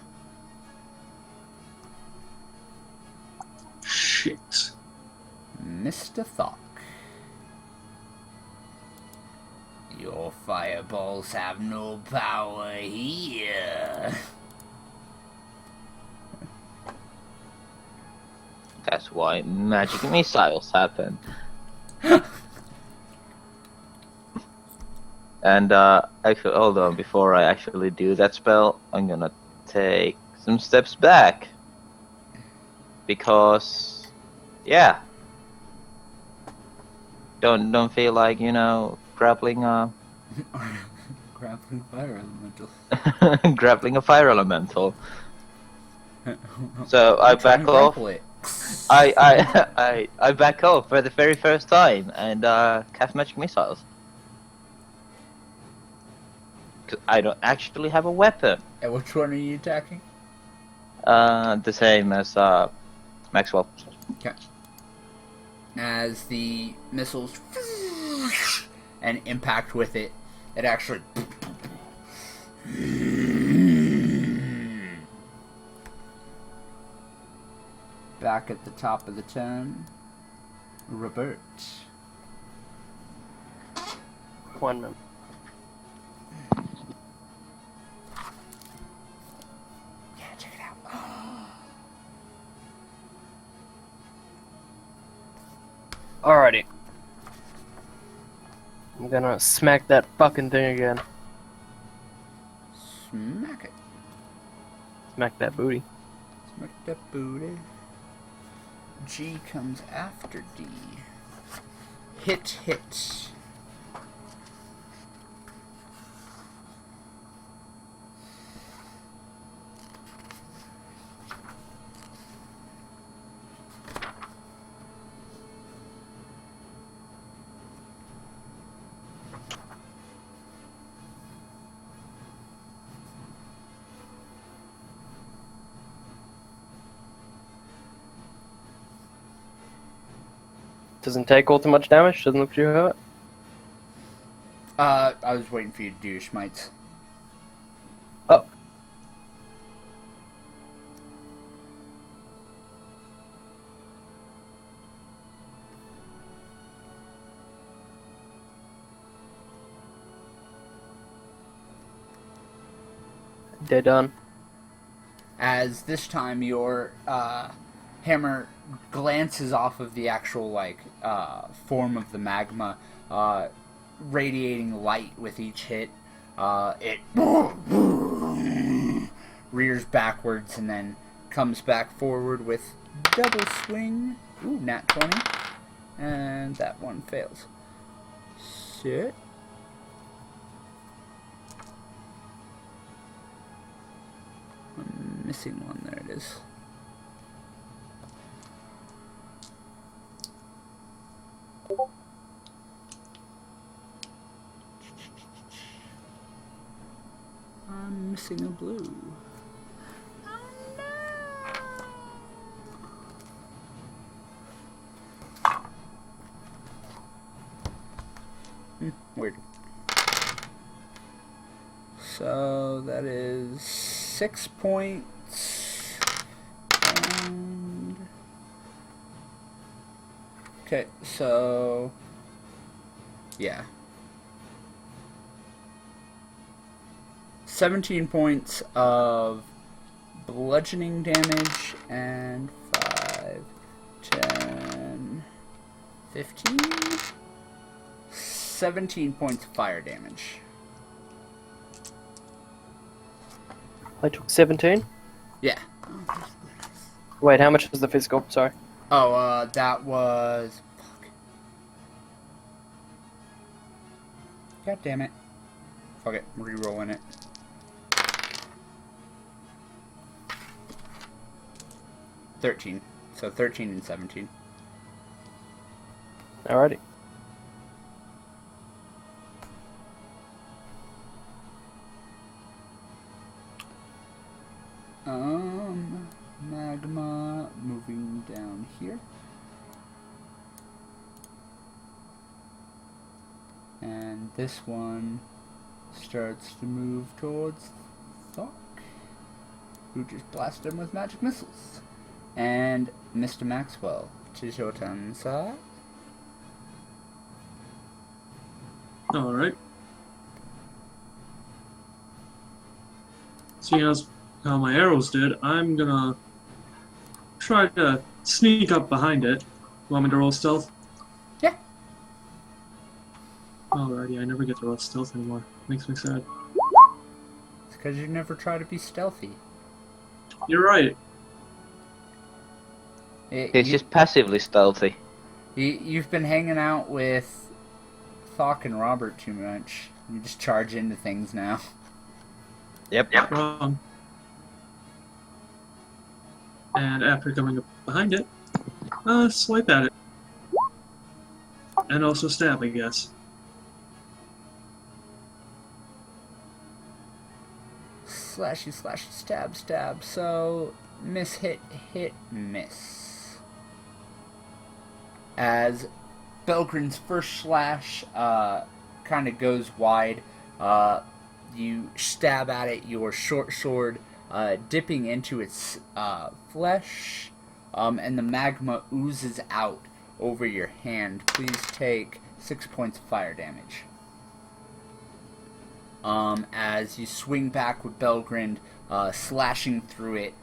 Shit. Mr. Thok, your fireballs have no power here. That's why magic missiles happen. And actually, hold on. Before I actually do that spell, I'm gonna take some steps back because, yeah, don't feel like grappling Grappling fire elemental. grappling a fire elemental. So I back off. It. I back off for the very first time and cast magic missiles. 'Cause I don't actually have a weapon. And which one are you attacking? The same as Maxwell. Okay. As the missiles and impact with it, it actually back at the top of the turn. Robert. 1 minute. Yeah, check it out. Alrighty. I'm gonna smack that fucking thing again. Smack it. Smack that booty. Smack that booty. G comes after D. Hit, hit. Doesn't take all too much damage, doesn't look too hurt. I was waiting for you to do your smites. Oh. They're done. As this time your hammer glances off of the actual form of the magma, radiating light with each hit. It rears backwards and then comes back forward with double swing. Ooh, nat 20. And that one fails. Sit. I'm missing one. There it is. I'm missing a blue. Weird. So that is 6 points. And okay, so yeah. 17 points of bludgeoning damage and 5, 10, 15, 17 points of fire damage. I took 17. Yeah. Wait, how much was the physical? Sorry. Oh, that was... Fuck. God damn it. Fuck it, I'm re-rolling it. $13. So 13 and 17. Alrighty. this one starts to move towards Thok, who just blasted him with magic missiles. And Mr. Maxwell, it is your turn, sir. Alright. Seeing as how my arrows did, I'm gonna try to sneak up behind it. Want me to roll stealth? Yeah. Alrighty, I never get to roll stealth anymore. Makes me sad. It's because you never try to be stealthy. You're right. It's just passively stealthy. You've been hanging out with Thok and Robert too much. You just charge into things now. Yep. Wrong. And after coming up behind it, swipe at it. And also stab, I guess. Slashy, slashy, stab, stab. So, miss, hit, hit, miss. As Belgren's first slash kind of goes wide, you stab at it, your short sword dipping into its flesh, and the magma oozes out over your hand. Please take 6 points of fire damage. As you swing back with Belgrind, slashing through it,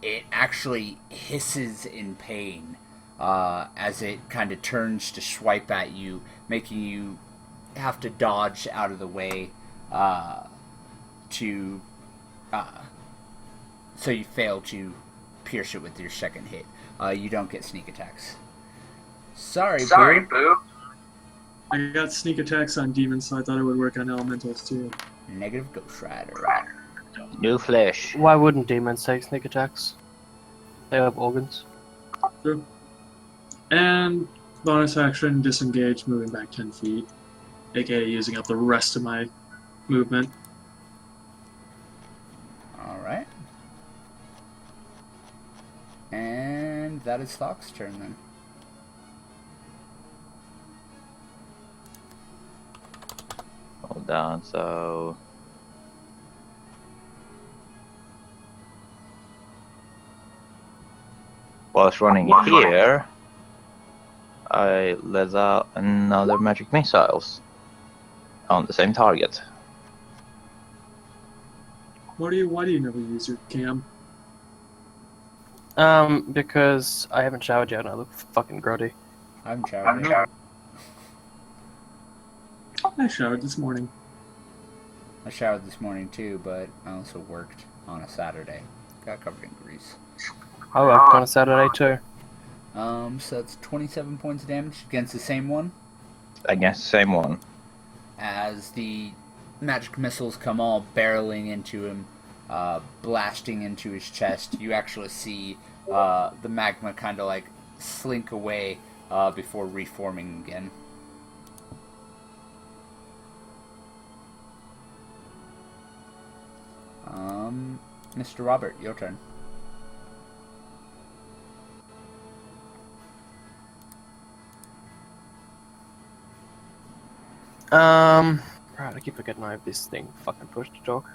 it actually hisses in pain as it kind of turns to swipe at you, making you have to dodge out of the way so you fail to pierce it with your second hit. You don't get sneak attacks. Sorry, Boo. I got sneak attacks on demons, so I thought it would work on elementals too. Negative Ghost Rider. New flesh. Why wouldn't demons take sneak attacks? They have organs. True. And bonus action, disengage, moving back 10 feet. AKA using up the rest of my movement. Alright. And that is Thok's turn then. Hold on, so... Whilst running here, I let out another magic missiles on the same target. Why do you never use your cam? Because I haven't showered yet and I look fucking grody. I'm showered. I showered this morning. I showered this morning too, but I also worked on a Saturday. Got covered in grease. I worked on a Saturday too. So that's 27 points of damage against the same one. Against the same one. As the magic missiles come all barreling into him, blasting into his chest, you actually see the magma kind of like slink away before reforming again. Mr. Robert, your turn. Right, I keep forgetting I have this thing fucking push to talk.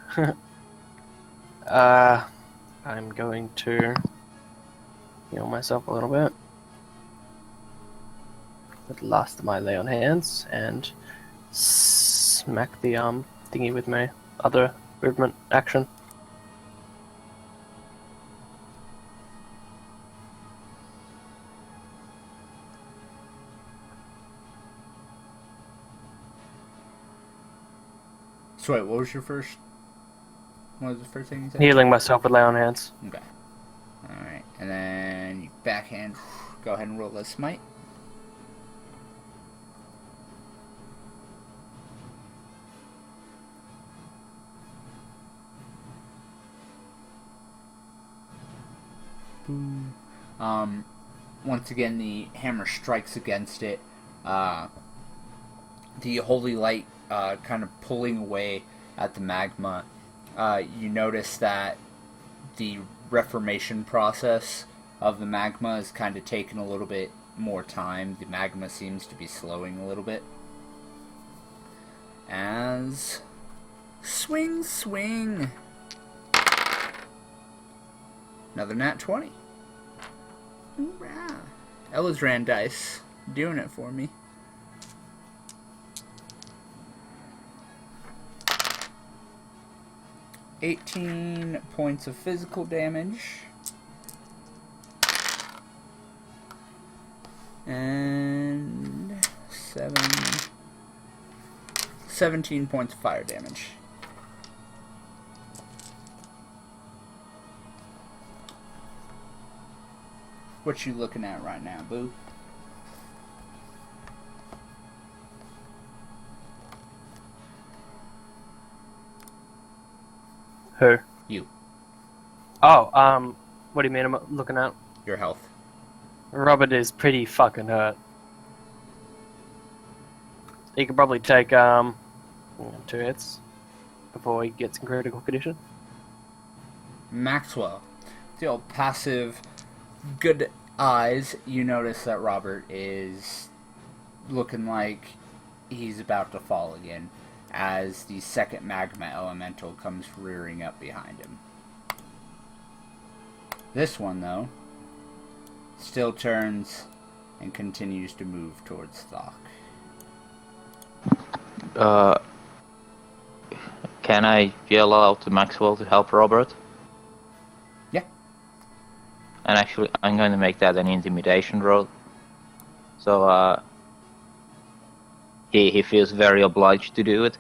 I'm going to heal myself a little bit with the last of my lay on hands and smack the thingy with my other movement action. So wait, what was the first thing you said? Healing myself with lay on hands. Okay. Alright, and then you backhand, go ahead and roll a smite. Boom. Once again, the hammer strikes against it. The holy light kind of pulling away at the magma. You notice that the reformation process of the magma is kind of taking a little bit more time. The magma seems to be slowing a little bit. as swing, swing. Another nat 20. Hoorah. Ella's ran dice, doing it for me. $18 points of physical damage. And 17 points of fire damage. What you looking at right now, Boo? Who? You. Oh, what do you mean I'm looking at? Your health. Robert is pretty fucking hurt. He could probably take 2 hits before he gets in critical condition. Maxwell. The old passive good eyes. You notice that Robert is looking like he's about to fall again as the second magma elemental comes rearing up behind him. This one, though, still turns and continues to move towards Thok. Can I yell out to Maxwell to help Robert? Yeah. And actually, I'm going to make that an intimidation roll. So, he feels very obliged to do it.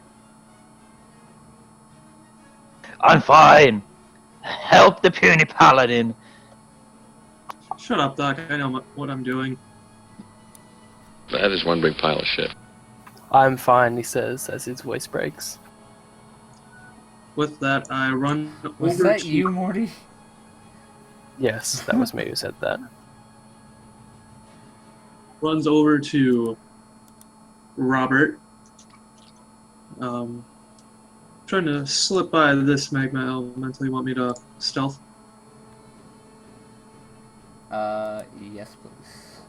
I'm fine! Help the puny paladin! Shut up, Doc. I know what I'm doing. That is one big pile of shit. I'm fine, he says as his voice breaks. With that, I run Was over that to you, Morty? Yes, that was me who said that. runs over to Robert. Trying to slip by this magma elemental. You want me to stealth? Yes, please.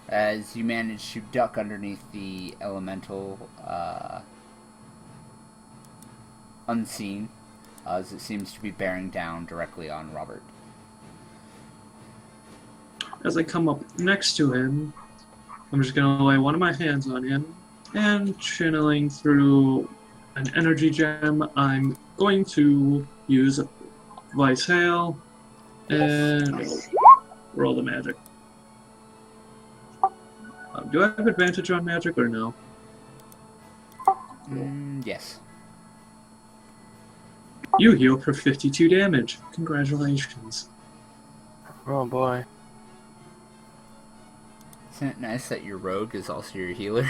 As you manage to duck underneath the elemental, unseen, as it seems to be bearing down directly on Robert. As I come up next to him, I'm just going to lay one of my hands on him, and channeling through an energy gem, I'm going to use Vice Hail and roll the magic. Do I have advantage on magic or no? Yes. You heal for 52 damage. Congratulations. Oh boy. Isn't it nice that your rogue is also your healer?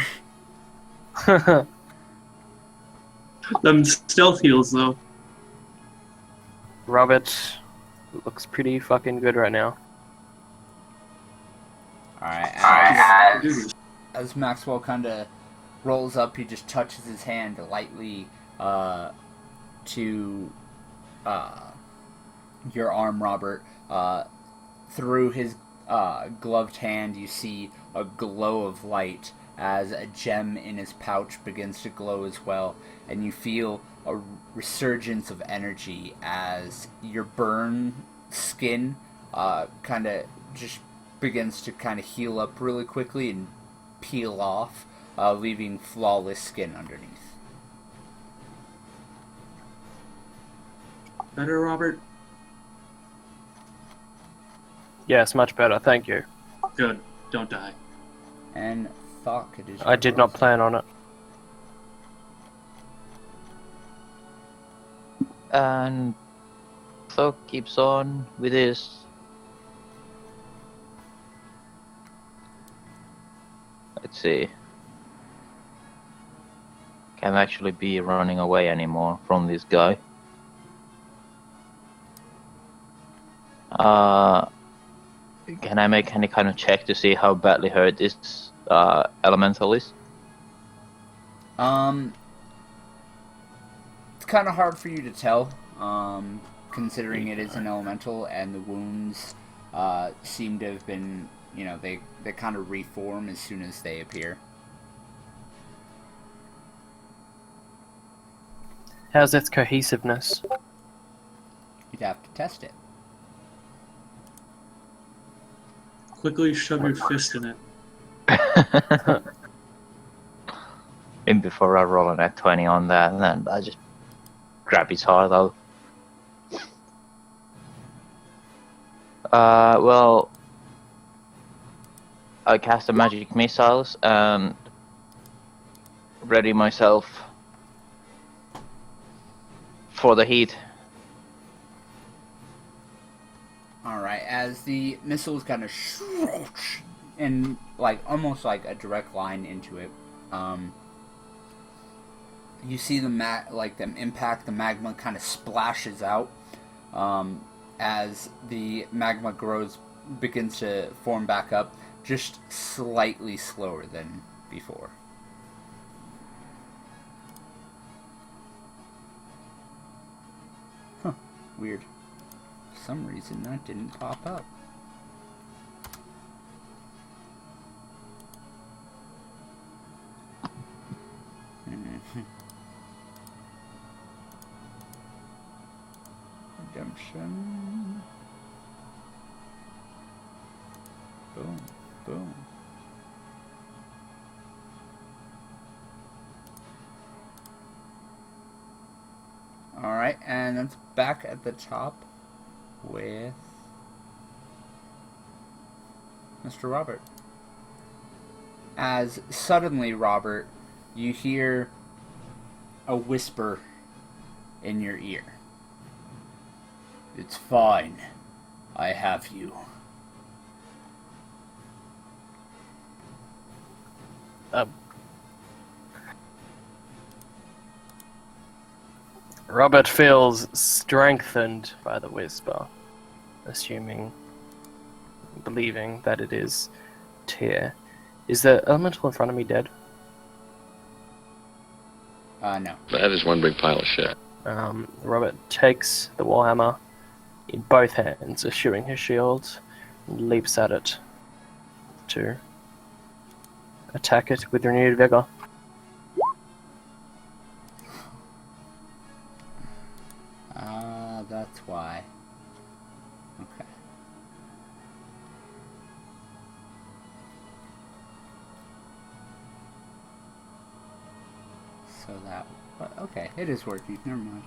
Them stealth heals, though. Robert looks pretty fucking good right now. Alright, as Maxwell kind of rolls up, he just touches his hand lightly to your arm, Robert. Through his gloved hand, you see a glow of light as a gem in his pouch begins to glow as well, and you feel a resurgence of energy as your burn skin kind of just begins to kind of heal up really quickly and peel off, leaving flawless skin underneath. Better, Robert? Yes, much better, thank you. Good. Don't die. And Thok, it is I did not plan on it. And Thok keeps on with his... Let's see. Can't actually be running away anymore from this guy. Can I make any kind of check to see how badly hurt this elemental is? It's kind of hard for you to tell, considering it is an elemental and the wounds seem to have been, they kind of reform as soon as they appear. How's its cohesiveness? You'd have to test it. Quickly shove your fist in it. And before I roll an at 20 on that, and then I just grab his heart out. Well, I cast the magic missiles and ready myself for the heat. Alright, as the missiles kind of and almost like a direct line into it, you see them impact. The magma kind of splashes out as the magma begins to form back up, just slightly slower than before. Huh, weird. For some reason that didn't pop up. Redemption. Boom, boom. Alright, and it's back at the top with Mr. Robert. As suddenly, Robert, you hear a whisper in your ear. It's fine. I have you. Robert feels strengthened by the whisper, believing that it is Tyr. Is the elemental in front of me dead? No. That is one big pile of shit. Robert takes the warhammer in both hands, eschewing his shield, and leaps at it to attack it with renewed vigor. That's why. Okay. So that... Okay, it is working. Never mind.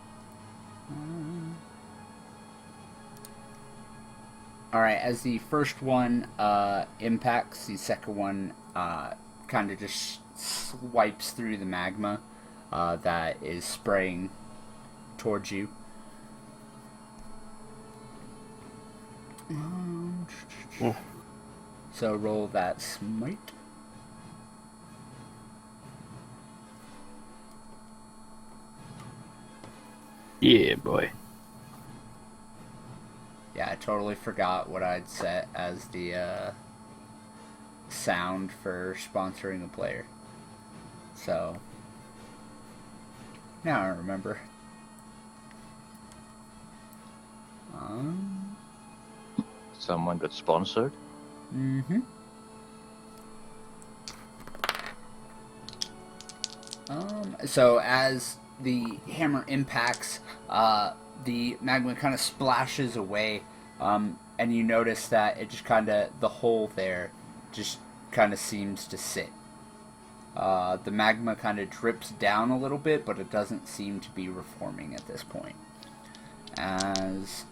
Alright, as the first one impacts, the second one kind of just swipes through the magma that is spraying towards you. So roll that smite. Yeah, boy. Yeah, I totally forgot what I'd set as the sound for sponsoring a player. So now I remember. Someone got sponsored. Mm-hmm. So as the hammer impacts, the magma kind of splashes away, and you notice that it just kind of, the hole there just kind of seems to sit. The magma kind of drips down a little bit, but it doesn't seem to be reforming at this point. As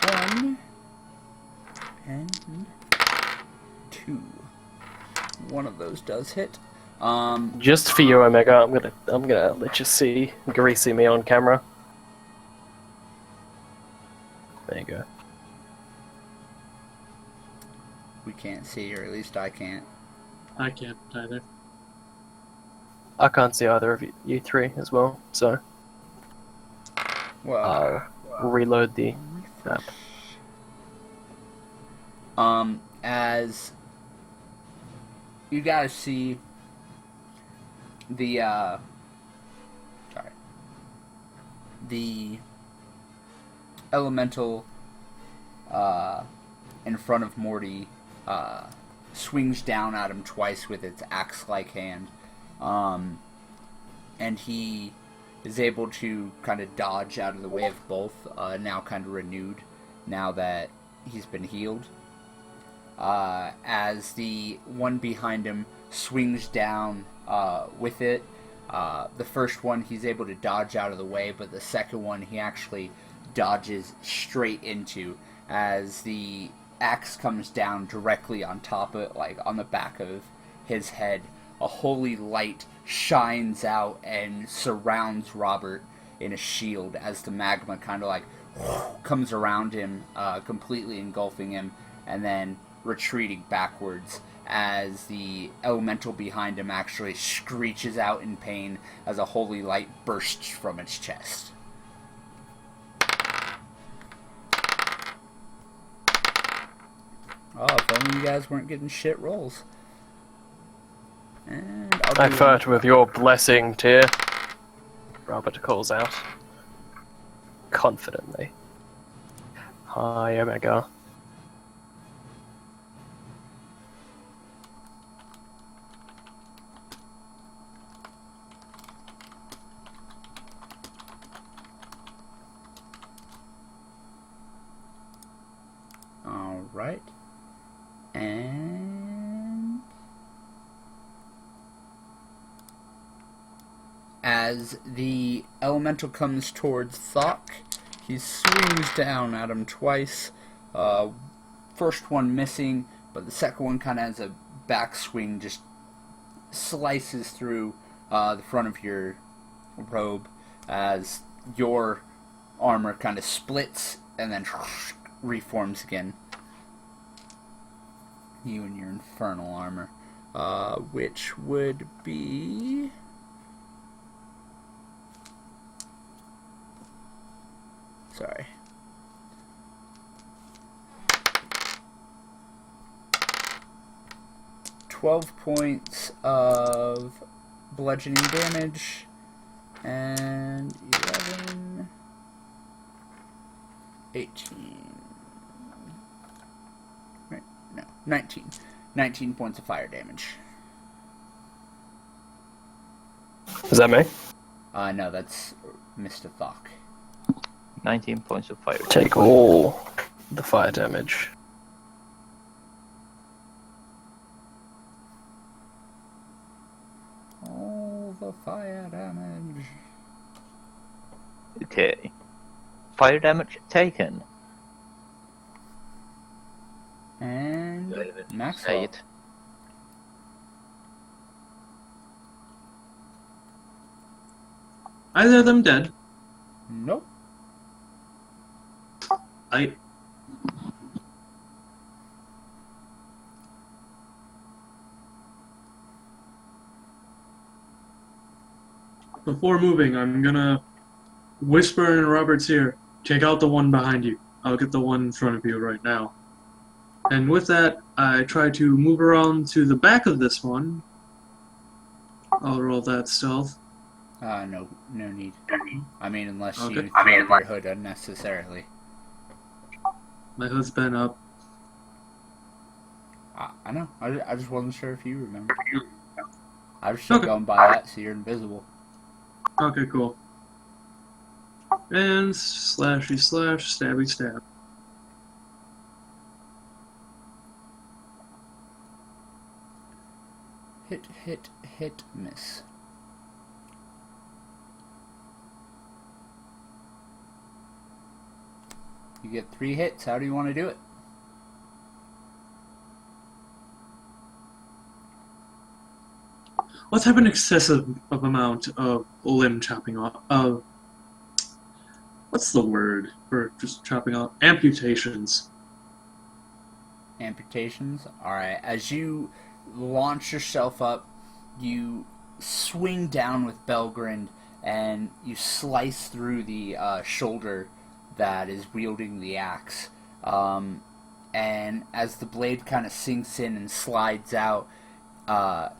1 and 2. One of those does hit. Just for you, Omega, I'm gonna let you see greasy me on camera. There you go. We can't see, or at least I can't. I can't either. I can't see either of you three as well, so Well, I'll reload the map. As you guys see the the elemental in front of Morty swings down at him twice with its axe-like hand. And he is able to kind of dodge out of the way of both, now kind of renewed, now that he's been healed. As the one behind him swings down with it, the first one he's able to dodge out of the way, but the second one he actually dodges straight into as the axe comes down directly on top of, like, on the back of his head. A holy light shines out and surrounds Robert in a shield as the magma kind of like comes around him, completely engulfing him, and then retreating backwards as the elemental behind him actually screeches out in pain as a holy light bursts from its chest. Oh, if only you guys weren't getting shit rolls. And I flirt with your blessing, Tyr. Robert calls out. Confidently. Hi, Omega. Alright. And as the elemental comes towards Thok, he swings down at him twice. First one missing, but the second one kind of has a backswing, just slices through the front of your robe as your armor kind of splits and then reforms again. You and your infernal armor, which would be... Sorry. $12 points of bludgeoning damage and 11, 18. Right? No, 19. 19 points of fire damage. Is that me? No, that's Mr. Thok. 19 points of fire. Take all the fire damage. All the fire damage. Okay. Fire damage taken. And Do I even say Maxwell. it? Either of them dead. Nope. Before moving, I'm gonna whisper in Robert's ear, take out the one behind you. I'll get the one in front of you right now. And with that, I try to move around to the back of this one. I'll roll that stealth. No need. I mean, unless Okay. you throw up your hood unnecessarily. My hood's been up. I know. I just wasn't sure if you remember. I was still Okay. going by that, so you're invisible. Okay, cool. And slashy slash, stabby stab. Hit, miss. You get 3 hits. How do you want to do it? Let's have an excessive amount of limb chopping off. What's the word for just chopping off? Amputations. Amputations. Alright, as you launch yourself up, you swing down with Belgrind, and you slice through the shoulder that is wielding the axe. And as the blade kind of sinks in and slides out,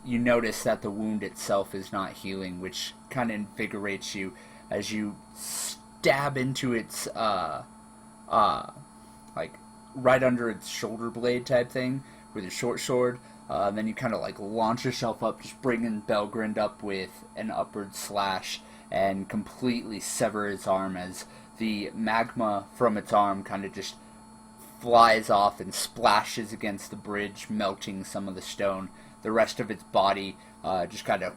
you notice that the wound itself is not healing, which kind of invigorates you as you stab into its like right under its shoulder blade type thing with your short sword. Then you kind of like launch yourself up, just bringing Belgrind up with an upward slash and completely sever its arm as the magma from its arm kind of just flies off and splashes against the bridge, melting some of the stone. The rest of its body just kind of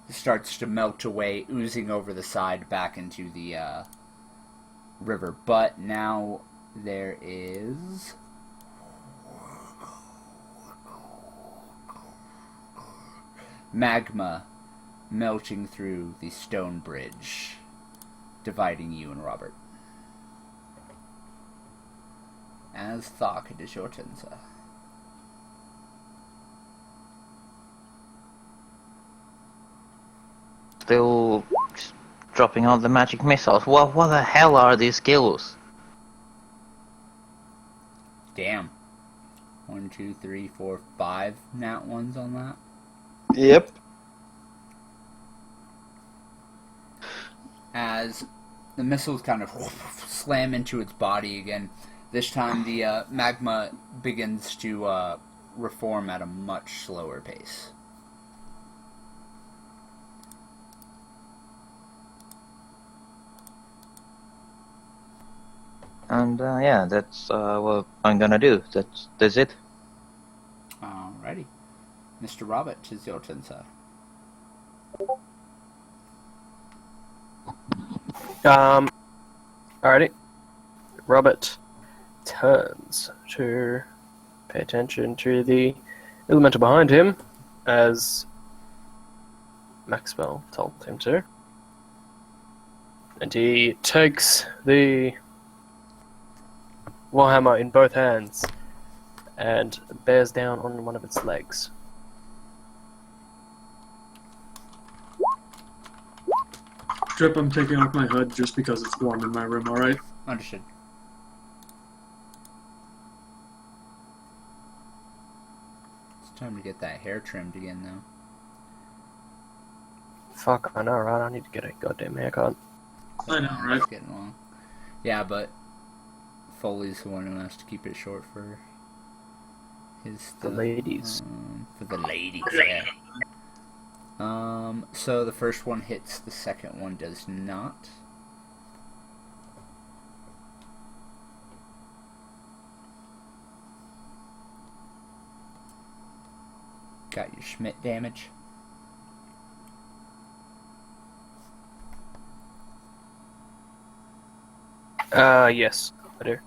starts to melt away, oozing over the side back into the river. But now there is magma melting through the stone bridge, dividing you and Robert. As Thok, it is your turn, sir. Still dropping out the magic missiles. What the hell are these skills? Damn. 1, 2, 3, 4, 5 nat ones on that. Yep. As the missiles kind of slam into its body again, this time the magma begins to reform at a much slower pace. And yeah, that's what I'm gonna do. That's it. Alrighty. Mr. Robert, it's your turn, sir. Alrighty. Robert turns to pay attention to the elemental behind him, as Maxwell told him to. And he takes the warhammer in both hands and bears down on one of its legs. Strip, I'm taking off my hood just because it's warm in my room, alright? Understood. It's time to get that hair trimmed again, though. Fuck, I know, right? I need to get a goddamn haircut. I know, right? It's getting long. Yeah, but Foley's the one who has to keep it short for his stuff. The ladies. For the ladies, yeah. So the first one hits, the second one does not. Got your Schmidt damage. Yes, I do.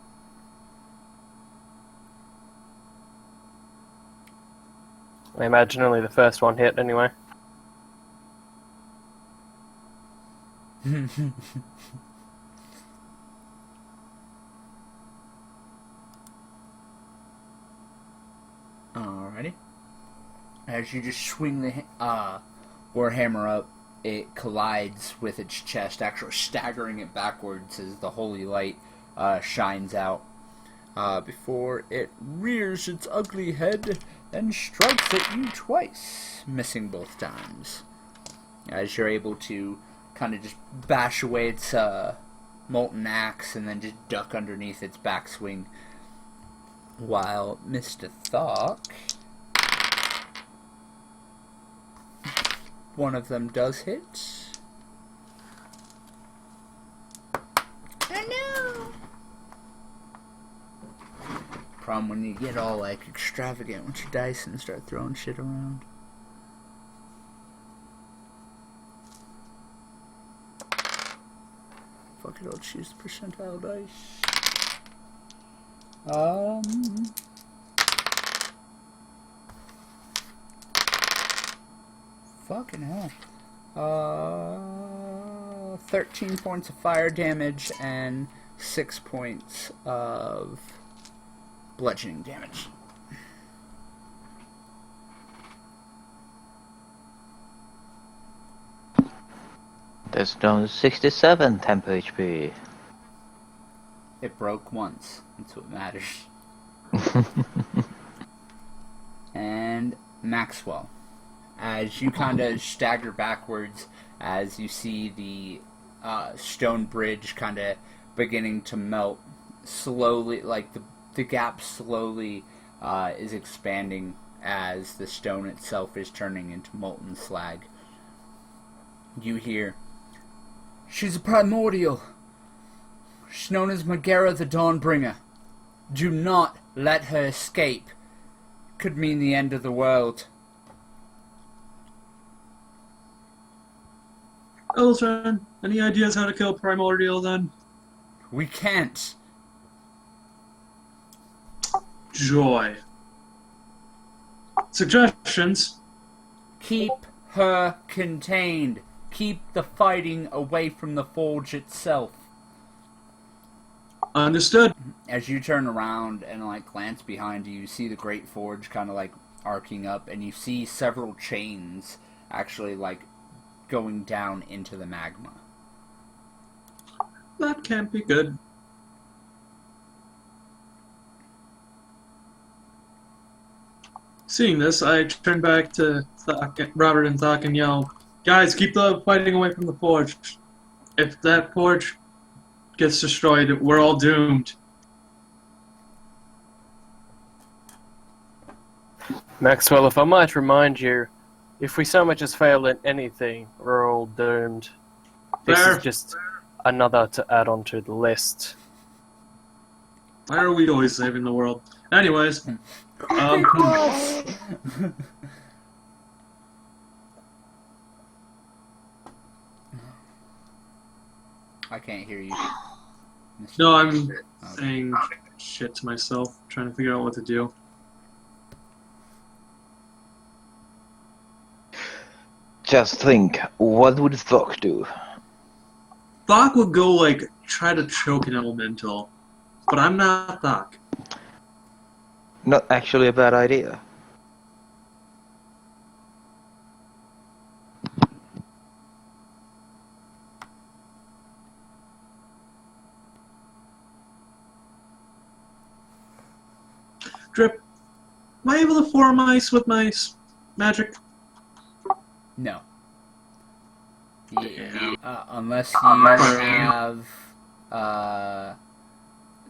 I imagine only the first one hit anyway. Alrighty. As you just swing the warhammer up, it collides with its chest, actually staggering it backwards as the holy light shines out, before it rears its ugly head and strikes at you twice, missing both times. As you're able to kind of just bash away its molten axe and then just duck underneath its backswing, while Mr. Thok, one of them does hit. Oh no! Problem when you get all like extravagant with your dice and start throwing shit around. Fuck it, I'll choose the percentile dice. Fucking hell. 13 points of fire damage and 6 points of bludgeoning damage. That's down to 67 temp HP. It broke once. That's what matters. And Maxwell, as you kind of stagger backwards, as you see the stone bridge kind of beginning to melt, slowly, like the gap slowly is expanding as the stone itself is turning into molten slag. You hear, "She's a primordial. She's known as Megara the Dawnbringer. Do not let her escape. Could mean the end of the world." Eltron, any ideas how to kill Primordial then? We can't. Joy. Suggestions? Keep her contained. Keep the fighting away from the forge itself. Understood. As you turn around and glance behind you, you see the great forge kind of arcing up, and you see several chains actually going down into the magma. That can't be good. Seeing this, I turn back to Robert and Thok and yell, "Guys, keep the fighting away from the forge. If that forge gets destroyed, we're all doomed." Maxwell, if I might remind you, if we so much as fail at anything, we're all doomed. This Fair. is just another to add on to the list. Why are we always saving the world? Anyways, I can't hear you. no, I'm saying shit to myself, trying to figure out what to do. Just think, what would Thok do? Thok would go, try to choke an elemental. But I'm not Thok. Not actually a bad idea. Drip, am I able to form ice with my magic? No. Yeah, unless you have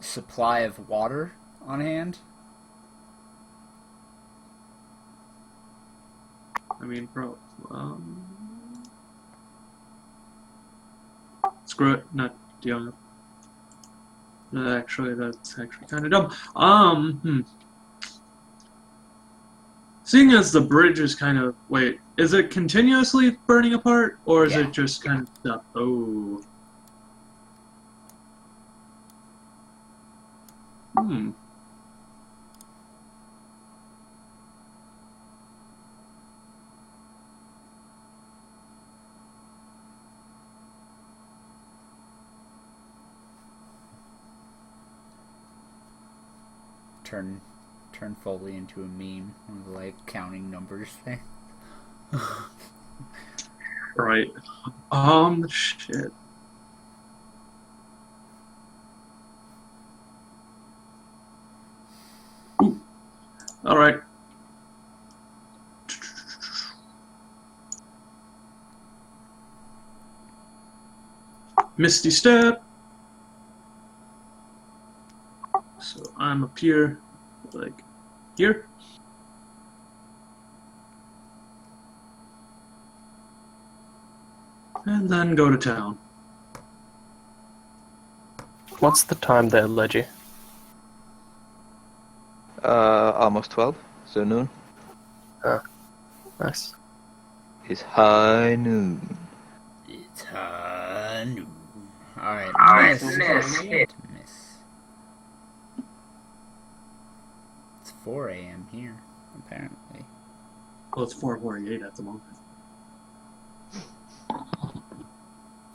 supply of water on hand. I mean, screw it, not dealing with. No, actually, that's actually kind of dumb. Seeing as the bridge is kind of... Wait, is it continuously burning apart? Or is it just kind of stuck? Oh. Turn Foley into a meme, one of the counting numbers thing. Right. Shit. Ooh. All right. Misty Step. So I'm up here, here. And then go to town. What's the time there, Leggy? Almost 12, so noon. Nice. It's high noon. It's high noon. Alright, miss. It's 4 a.m. here, apparently. Well, it's 4:48 at the moment.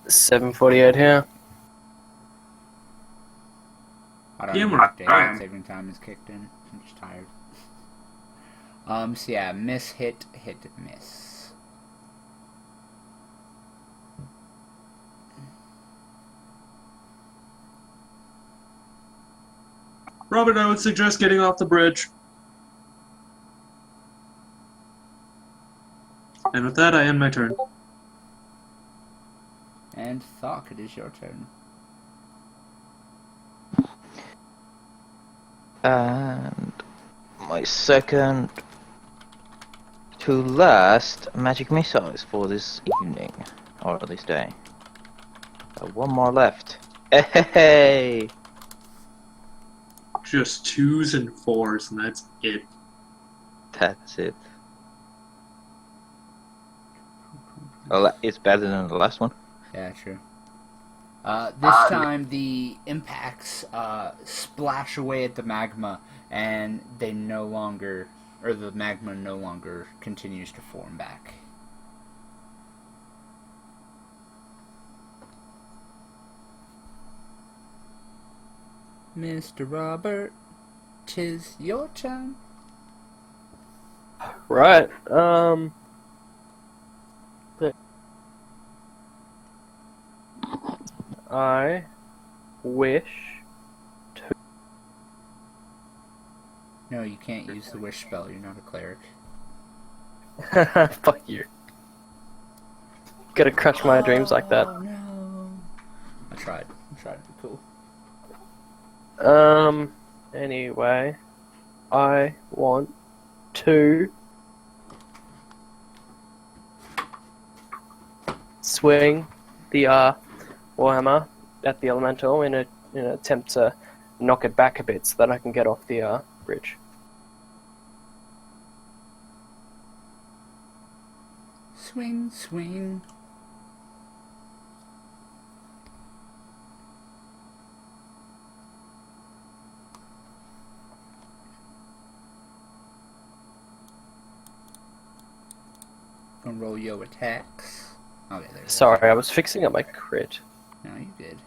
7:48 here. I don't Yeah, know we're if daylight saving time is kicked in. I'm just tired. So yeah, miss, hit, miss. Robert, I would suggest getting off the bridge. And with that, I end my turn. And Thok, it is your turn. And my second to last magic missiles for this evening, or this day. One more left. Hey! Just 2s and 4s, and that's it. That's it. Well, it's better than the last one. Yeah, true. This time the impacts splash away at the magma, and the magma no longer continues to form back. Mr. Robert, 'tis your turn. Right. I wish No, you can't use the wish spell. You're not a cleric. to. Fuck you. Gotta crush my dreams like that. Oh, no. I tried to be cool. Anyway, I want to swing the warhammer at the elemental in an attempt to knock it back a bit so that I can get off the bridge. Swing, swing. Gonna roll your attacks. Okay, there's. Sorry, I was fixing up my crit. No, you did.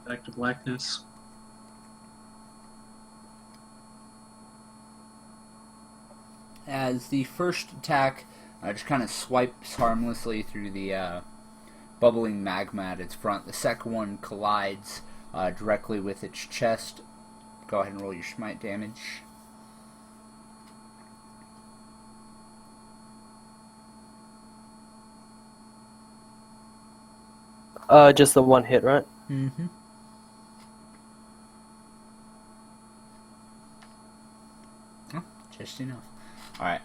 Back to blackness. As the first attack just kind of swipes harmlessly through the bubbling magma at its front, the second one collides directly with its chest. Go ahead and roll your smite damage. Just the one hit, right? Mm-hmm. Oh, just enough. Alright.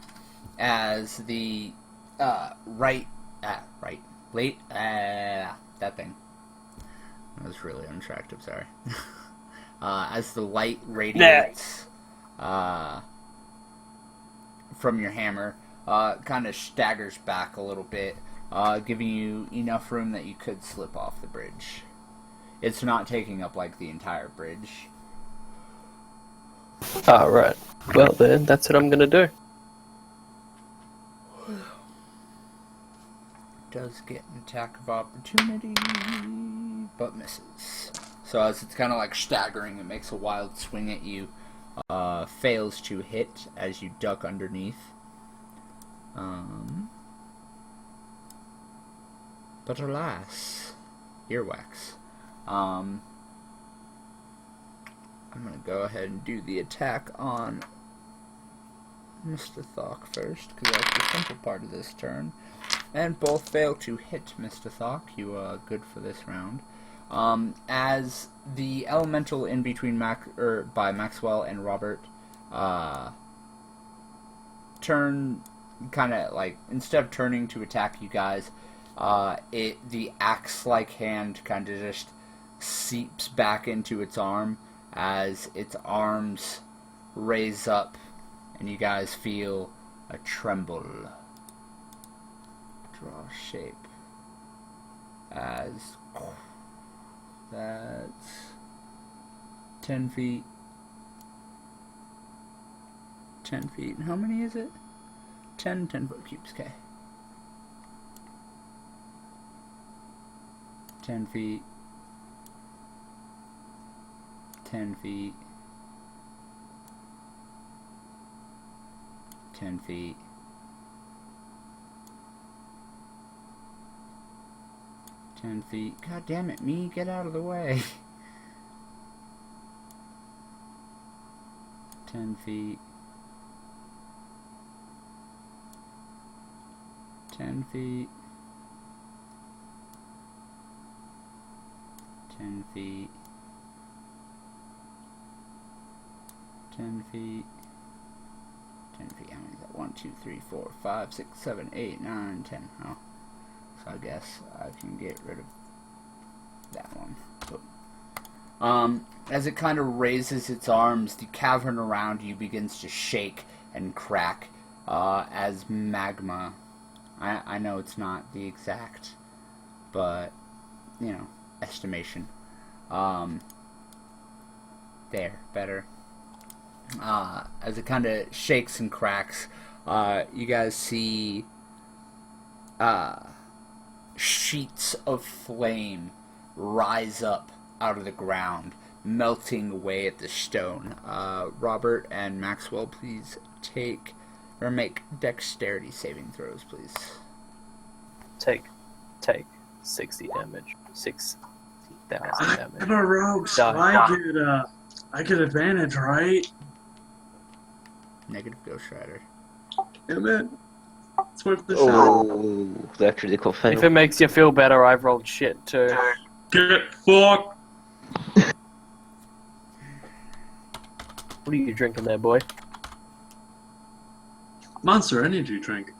As the that thing. That was really unattractive, sorry. As the light radiates from your hammer, kind of staggers back a little bit, giving you enough room that you could slip off the bridge. It's not taking up like the entire bridge. Right. Well then, that's what I'm gonna do. Does get an attack of opportunity, but misses. So as it's kind of like staggering, it makes a wild swing at you. Fails to hit as you duck underneath. But alas, earwax. I'm gonna go ahead and do the attack on Mr. Thok first, because that's the simple part of this turn. And both fail to hit, Mr. Thok. You are good for this round. As the elemental in between by Maxwell and Robert turn, kind of like, instead of turning to attack you guys, the axe-like hand kind of just seeps back into its arm as its arms raise up, and you guys feel a tremble. Draw shape as that's 10 feet. 10 feet. How many is it? 10 10-foot cubes. Okay. 10 feet. 10 feet. 10 feet. 10 feet. God damn it, me, get out of the way. 10 feet. 10 feet. 10 feet. 10 feet. 10 feet. How many is that? 1, 2, 3, 4, 5, 6, 7, 8, 9, 10. Oh. So I guess I can get rid of that one. So, as it kind of raises its arms, the cavern around you begins to shake and crack as magma. I know it's not the exact, but, you know, estimation. There, better. As it kind of shakes and cracks, you guys see sheets of flame rise up out of the ground, melting away at the stone. Robert and Maxwell, please make dexterity saving throws, please. Take 60 damage. 60,000 damage. I'm a rogue, so I get advantage, right? Negative Ghost Rider. Damn it. It's worth the shot. Oh, that critical fail. If it makes you feel better, I've rolled shit too. Get fucked. What are you drinking there, boy? Monster energy drink.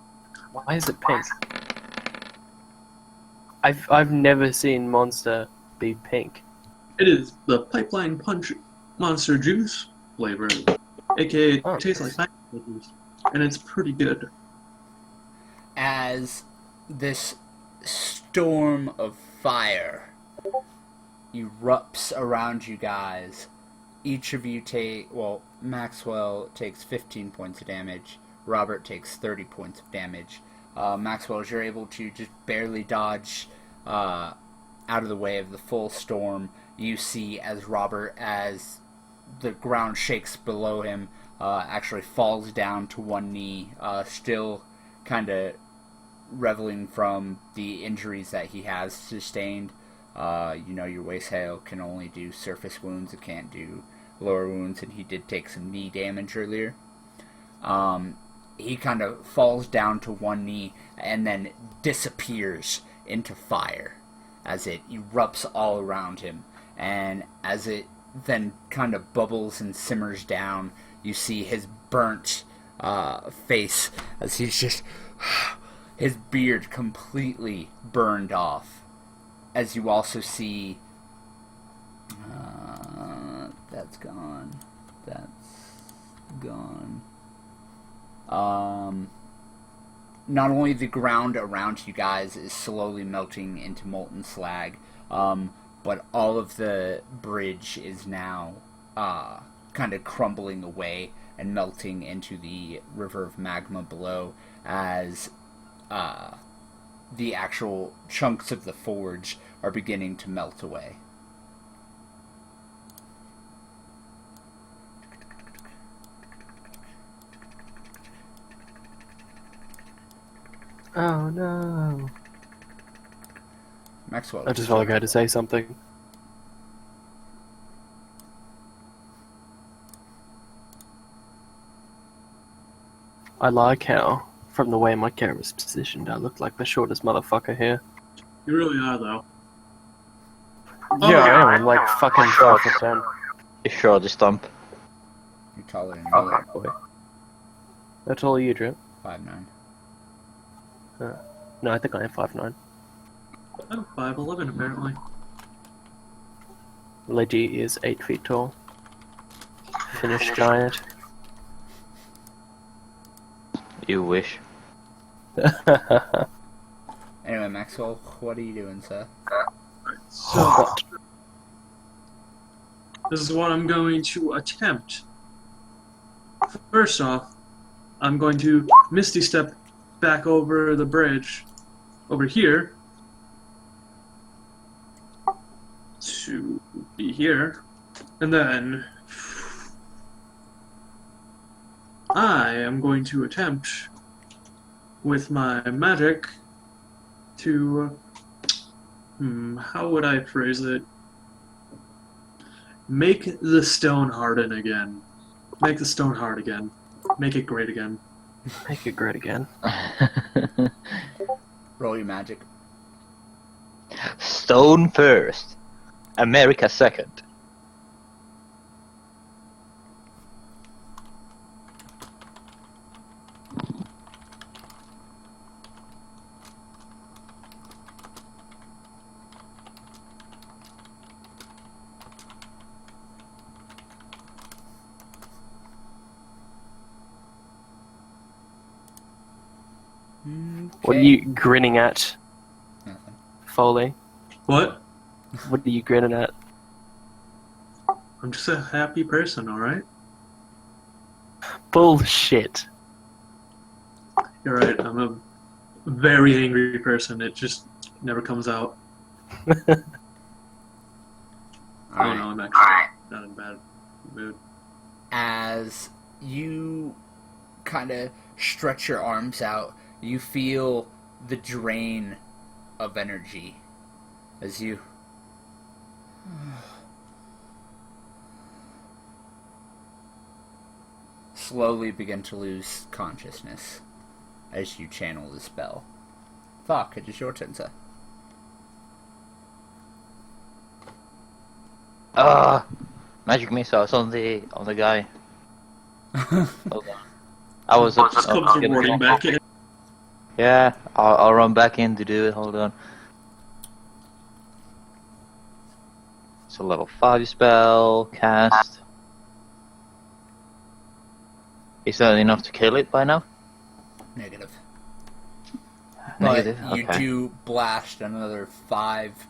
Why is it pink? I've never seen Monster be pink. It is the Pipeline Punch Monster Juice flavor, aka Oh, it tastes like pineapple juice, and it's pretty good. As this storm of fire erupts around you guys, each of you Maxwell takes 15 points of damage, Robert takes 30 points of damage. Maxwell, as you're able to just barely dodge out of the way of the full storm, you see as Robert, as the ground shakes below him, actually falls down to one knee, still kind of reveling from the injuries that he has sustained. Your waist hail can only do surface wounds, it can't do lower wounds, and he did take some knee damage earlier. He kind of falls down to one knee and then disappears into fire as it erupts all around him. And as it then kind of bubbles and simmers down, you see his burnt face as he's just... his beard completely burned off. As you also see... that's gone. That's gone. Not only the ground around you guys is slowly melting into molten slag, but all of the bridge is now kind of crumbling away and melting into the river of magma below, as the actual chunks of the forge are beginning to melt away. Oh no. Maxwell. I just felt like I had to say something. I like how, from the way my camera's positioned, I look like the shortest motherfucker here. You really are, though. Yeah, I am. I'm like fucking 5'10". You sure the stump? You're taller than me. Okay, boy. How tall are you, Drew? 5'9". No, I think I am 5'9". I'm 5'11", apparently. Leggy is 8 feet tall. Finnish giant. You wish. Anyway, Maxwell, what are you doing, sir? So, What? this is what I'm going to attempt. First off, I'm going to Misty Step back over the bridge, over here, to be here, and then I am going to attempt with my magic to, how would I phrase it? Make the stone harden again. Make the stone hard again. Make it great again. Make it great again. Roll your magic. Stone first. America second. What are you grinning at, Nothing. Foley? What? What are you grinning at? I'm just a happy person, alright? Bullshit. You're right, I'm a very angry person. It just never comes out. All Oh right. no, I'm actually not in a bad mood. As you kind of stretch your arms out, you feel the drain of energy as you slowly begin to lose consciousness as you channel the spell. Fuck, it is your turn, sir. Magic missiles on the guy. Hold on. I was Just comes running back in. Yeah, I'll run back in to do it. Hold on. It's a level 5 spell cast. Is that enough to kill it by now? Negative. Negative. But you Okay. do blast another 5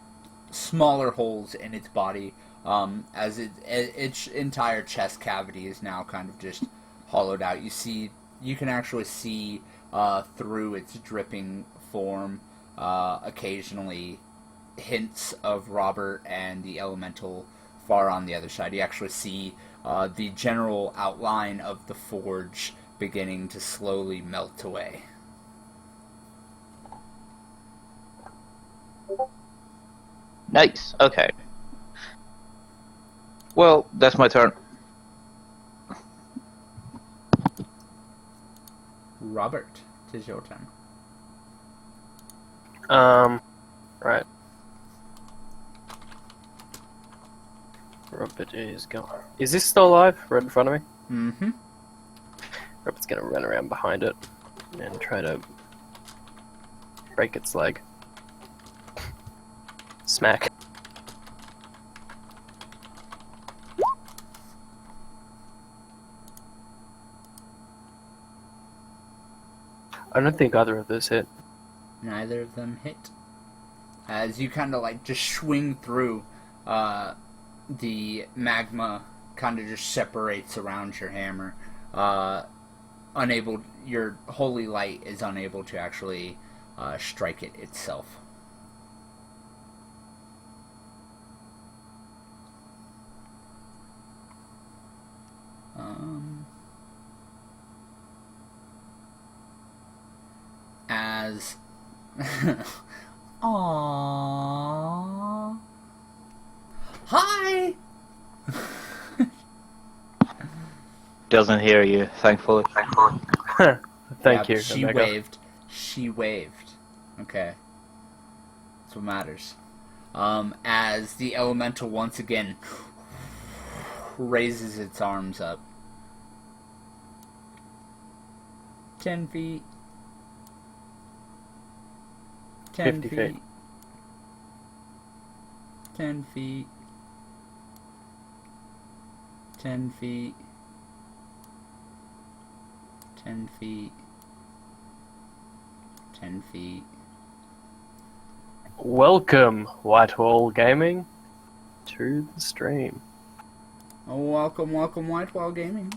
smaller holes in its body, as its entire chest cavity is now kind of just hollowed out. You can actually see through its dripping form, occasionally hints of Robert and the elemental far on the other side. You actually see the general outline of the forge beginning to slowly melt away. Nice. Okay. Well, that's my turn. Robert, it is your turn. Right. Robert is gone. Is this still alive? Right in front of me? Mm-hmm. Robert's gonna run around behind it and try to break its leg. Smack. I don't think either of those hit. Neither of them hit. As you kind of like just swing through, the magma kind of just separates around your hammer. Your holy light is unable to actually strike it itself. As aww. Hi! Doesn't hear you, thankfully. Thank Yeah, you. She Omega. waved. She waved. Okay. That's what matters. As the elemental once again raises its arms up. 10 feet. 10 50 feet. feet. 10 feet. 10 feet. 10 feet. 10 feet. Welcome, Whitewall Gaming, to the stream. Oh, welcome, Whitewall Gaming.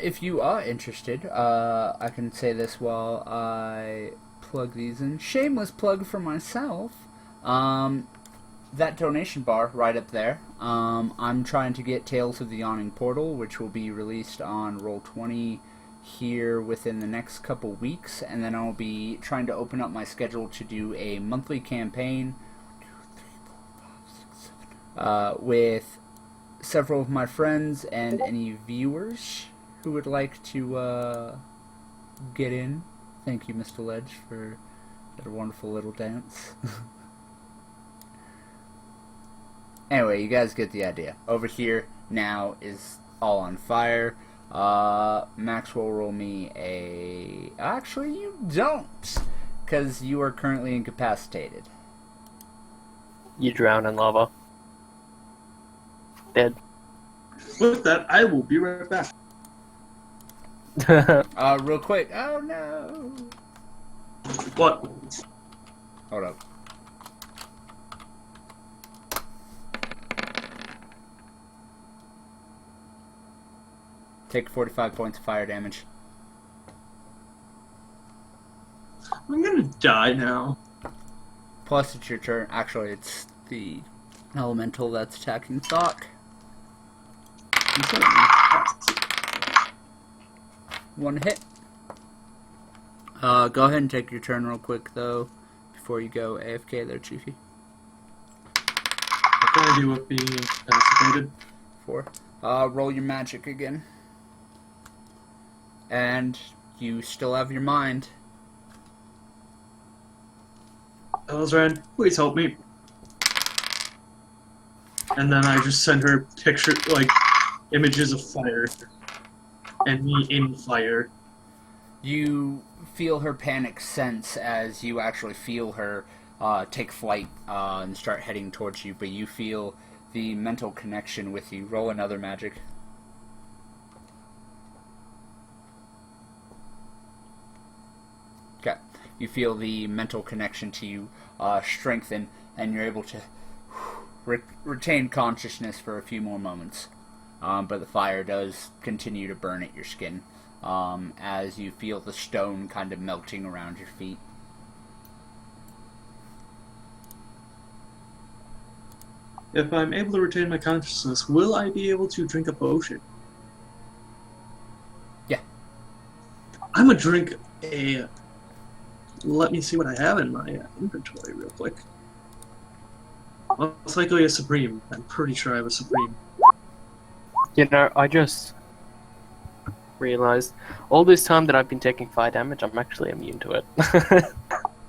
If you are interested, I can say this while I plug these in. Shameless plug for myself. That donation bar right up there. I'm trying to get Tales of the Yawning Portal, which will be released on Roll20 here within the next couple weeks, and then I'll be trying to open up my schedule to do a monthly campaign with several of my friends and any viewers who would like to get in. Thank you, Mr. Ledge, for that wonderful little dance. Anyway, you guys get the idea. Over here now is all on fire. Max will roll me a... Actually, you don't, because you are currently incapacitated. You drown in lava. Dead. With that, I will be right back. Real quick. Oh no. What? Hold up. Take 45 points of fire damage. I'm gonna die now. Plus, it's your turn. Actually, it's the elemental that's attacking Thok. One hit. Go ahead and take your turn real quick, though, before you go AFK there, Chiefy. What can I do with being incapacitated? 4. Roll your magic again. And you still have your mind. Elzran, please help me. And then I just send her picture, like, images of fire. And me in fire. You feel her panic sense as you actually feel her take flight and start heading towards you, but you feel the mental connection with you. Roll another magic. Okay. You feel the mental connection to you strengthen, and you're able to retain consciousness for a few more moments. But the fire does continue to burn at your skin as you feel the stone kind of melting around your feet. If I'm able to retain my consciousness, will I be able to drink a potion? Yeah. I'm gonna drink a... Let me see what I have in my inventory real quick. Most likely a Supreme. I'm pretty sure I have a Supreme. You know, I just realized all this time that I've been taking fire damage, I'm actually immune to it.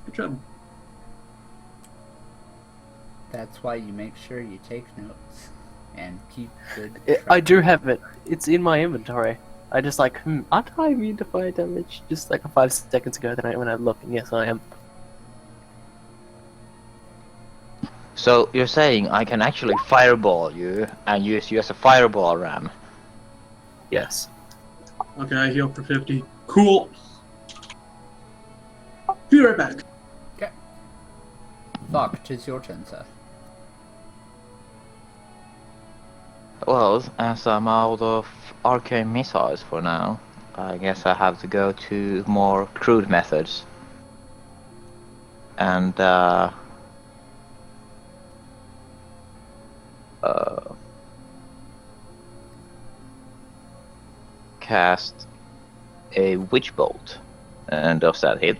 Good job. That's why you make sure you take notes and keep good I track. do have it. It's in my inventory. I just like, aren't I immune to fire damage? Just like 5 seconds ago, then when I look, and yes, I am. So you're saying I can actually fireball you and use you as a fireball ram? Yes. Okay, I heal for 50. Cool. Be right back. Okay. Fuck, 'tis your turn, sir. Well, as I'm out of arcane missiles for now, I guess I have to go to more crude methods. And cast a witch bolt. And does that hit?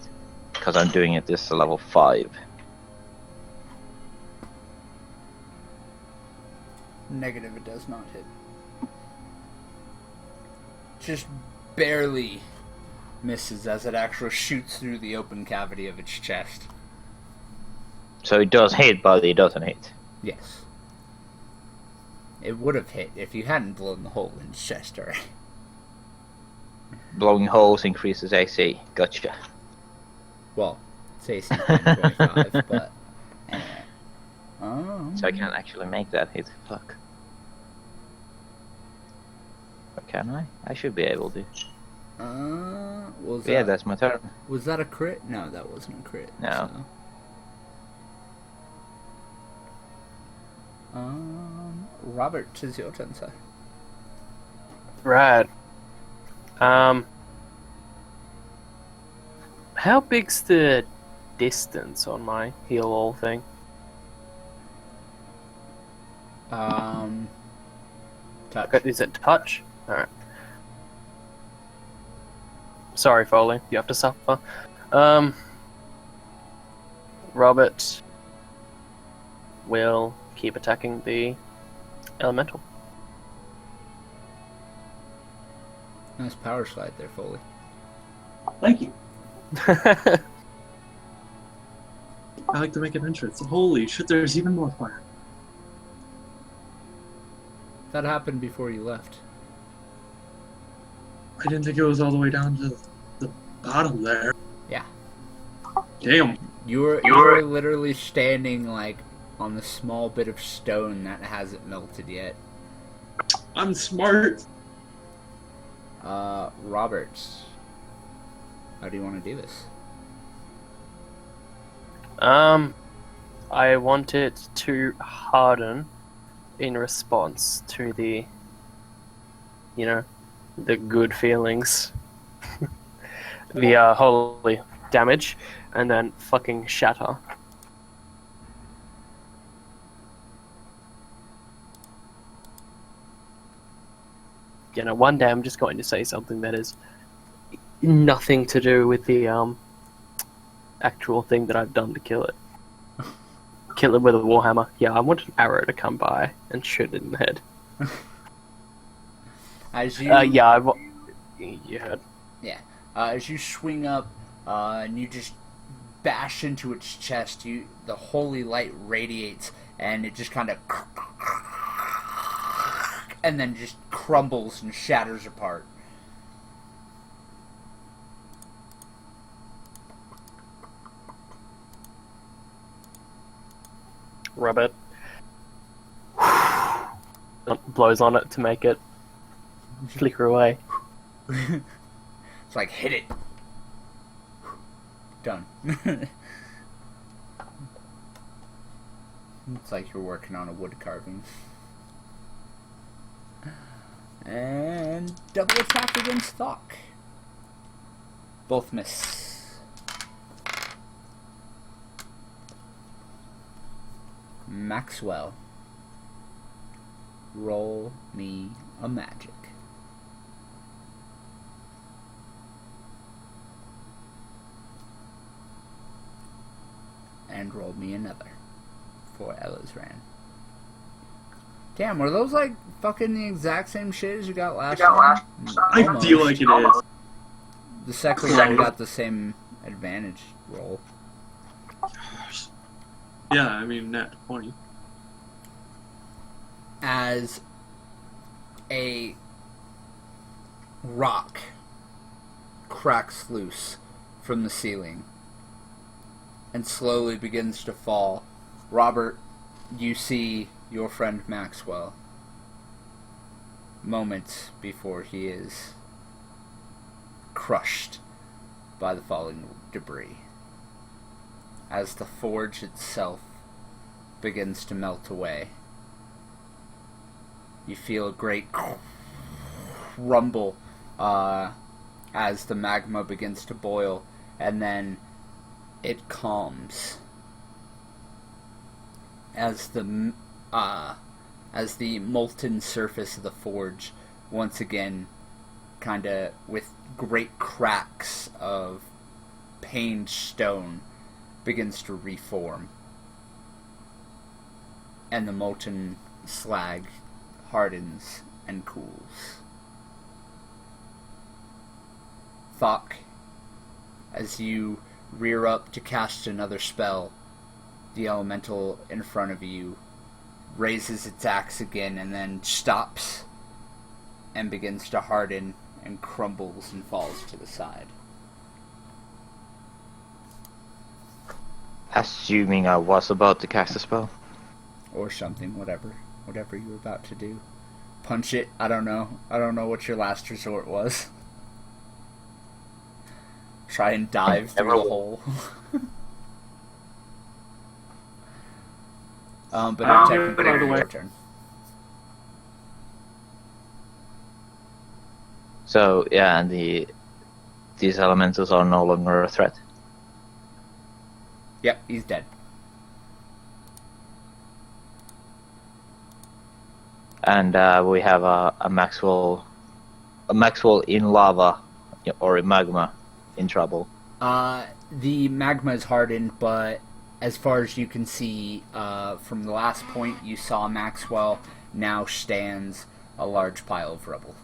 Because I'm doing it this level 5. Negative, it does not hit. Just barely misses as it actually shoots through the open cavity of its chest. So it does hit, but it doesn't hit. Yes. It would have hit if you hadn't blown the hole in its chest, alright? Blowing holes increases AC. Gotcha. Well, it's AC 25, but anyway. So I can't actually make that hit. Fuck. Or can I? I should be able to. Yeah, that's my turn. Was that a crit? No, that wasn't a crit. No. So. Robert, 'tis your turn, sir. Right. How big's the distance on my heal all thing? Touch. Is it touch? Alright. Sorry, Foley. You have to suffer. Robert will keep attacking the elemental. Nice power slide there, Foley. Thank you. I like to make an entrance. Holy shit, there's even more fire. That happened before you left. I didn't think it was all the way down to the bottom there. Yeah. Damn. You were literally standing, like, on the small bit of stone that hasn't melted yet. I'm smart. Robert, how do you want to do this? I want it to harden in response to the, the good feelings, the holy damage, and then fucking shatter. One day I'm just going to say something that is nothing to do with the actual thing that I've done to kill it. Kill it with a warhammer. Yeah, I want an arrow to come by and shoot it in the head. As you, you heard. Yeah. As you swing up, and you just bash into its chest, the holy light radiates, and it just kind of, and then just crumbles and shatters apart. Robert blows on it to make it flicker away. It's like, hit it. Done. It's like you're working on a wood carving. And double attack against Thok. Both miss. Maxwell, roll me a magic. And roll me another for Elizran. Damn, were those like fucking the exact same shit as you got last time? I feel like it is. The second one got the same advantage roll. Yeah, I mean, nat 20. As a rock cracks loose from the ceiling and slowly begins to fall, Robert, you see your friend Maxwell moments before he is crushed by the falling debris. As the forge itself begins to melt away, you feel a great rumble as the magma begins to boil, and then it calms as the molten surface of the forge once again, kind of with great cracks of paned stone, begins to reform, and the molten slag hardens and cools. Thok, as you rear up to cast another spell, the elemental in front of you raises its axe again and then stops and begins to harden and crumbles and falls to the side. Assuming I was about to cast a spell. Or something, whatever you were about to do. Punch it, I don't know what your last resort was. Try and dive through the hole. But no, technically it's your turn. So yeah, and these elementals are no longer a threat. Yep, he's dead. And we have a Maxwell in lava or in magma in trouble. The magma is hardened, but as far as you can see, from the last point you saw Maxwell, now stands a large pile of rubble.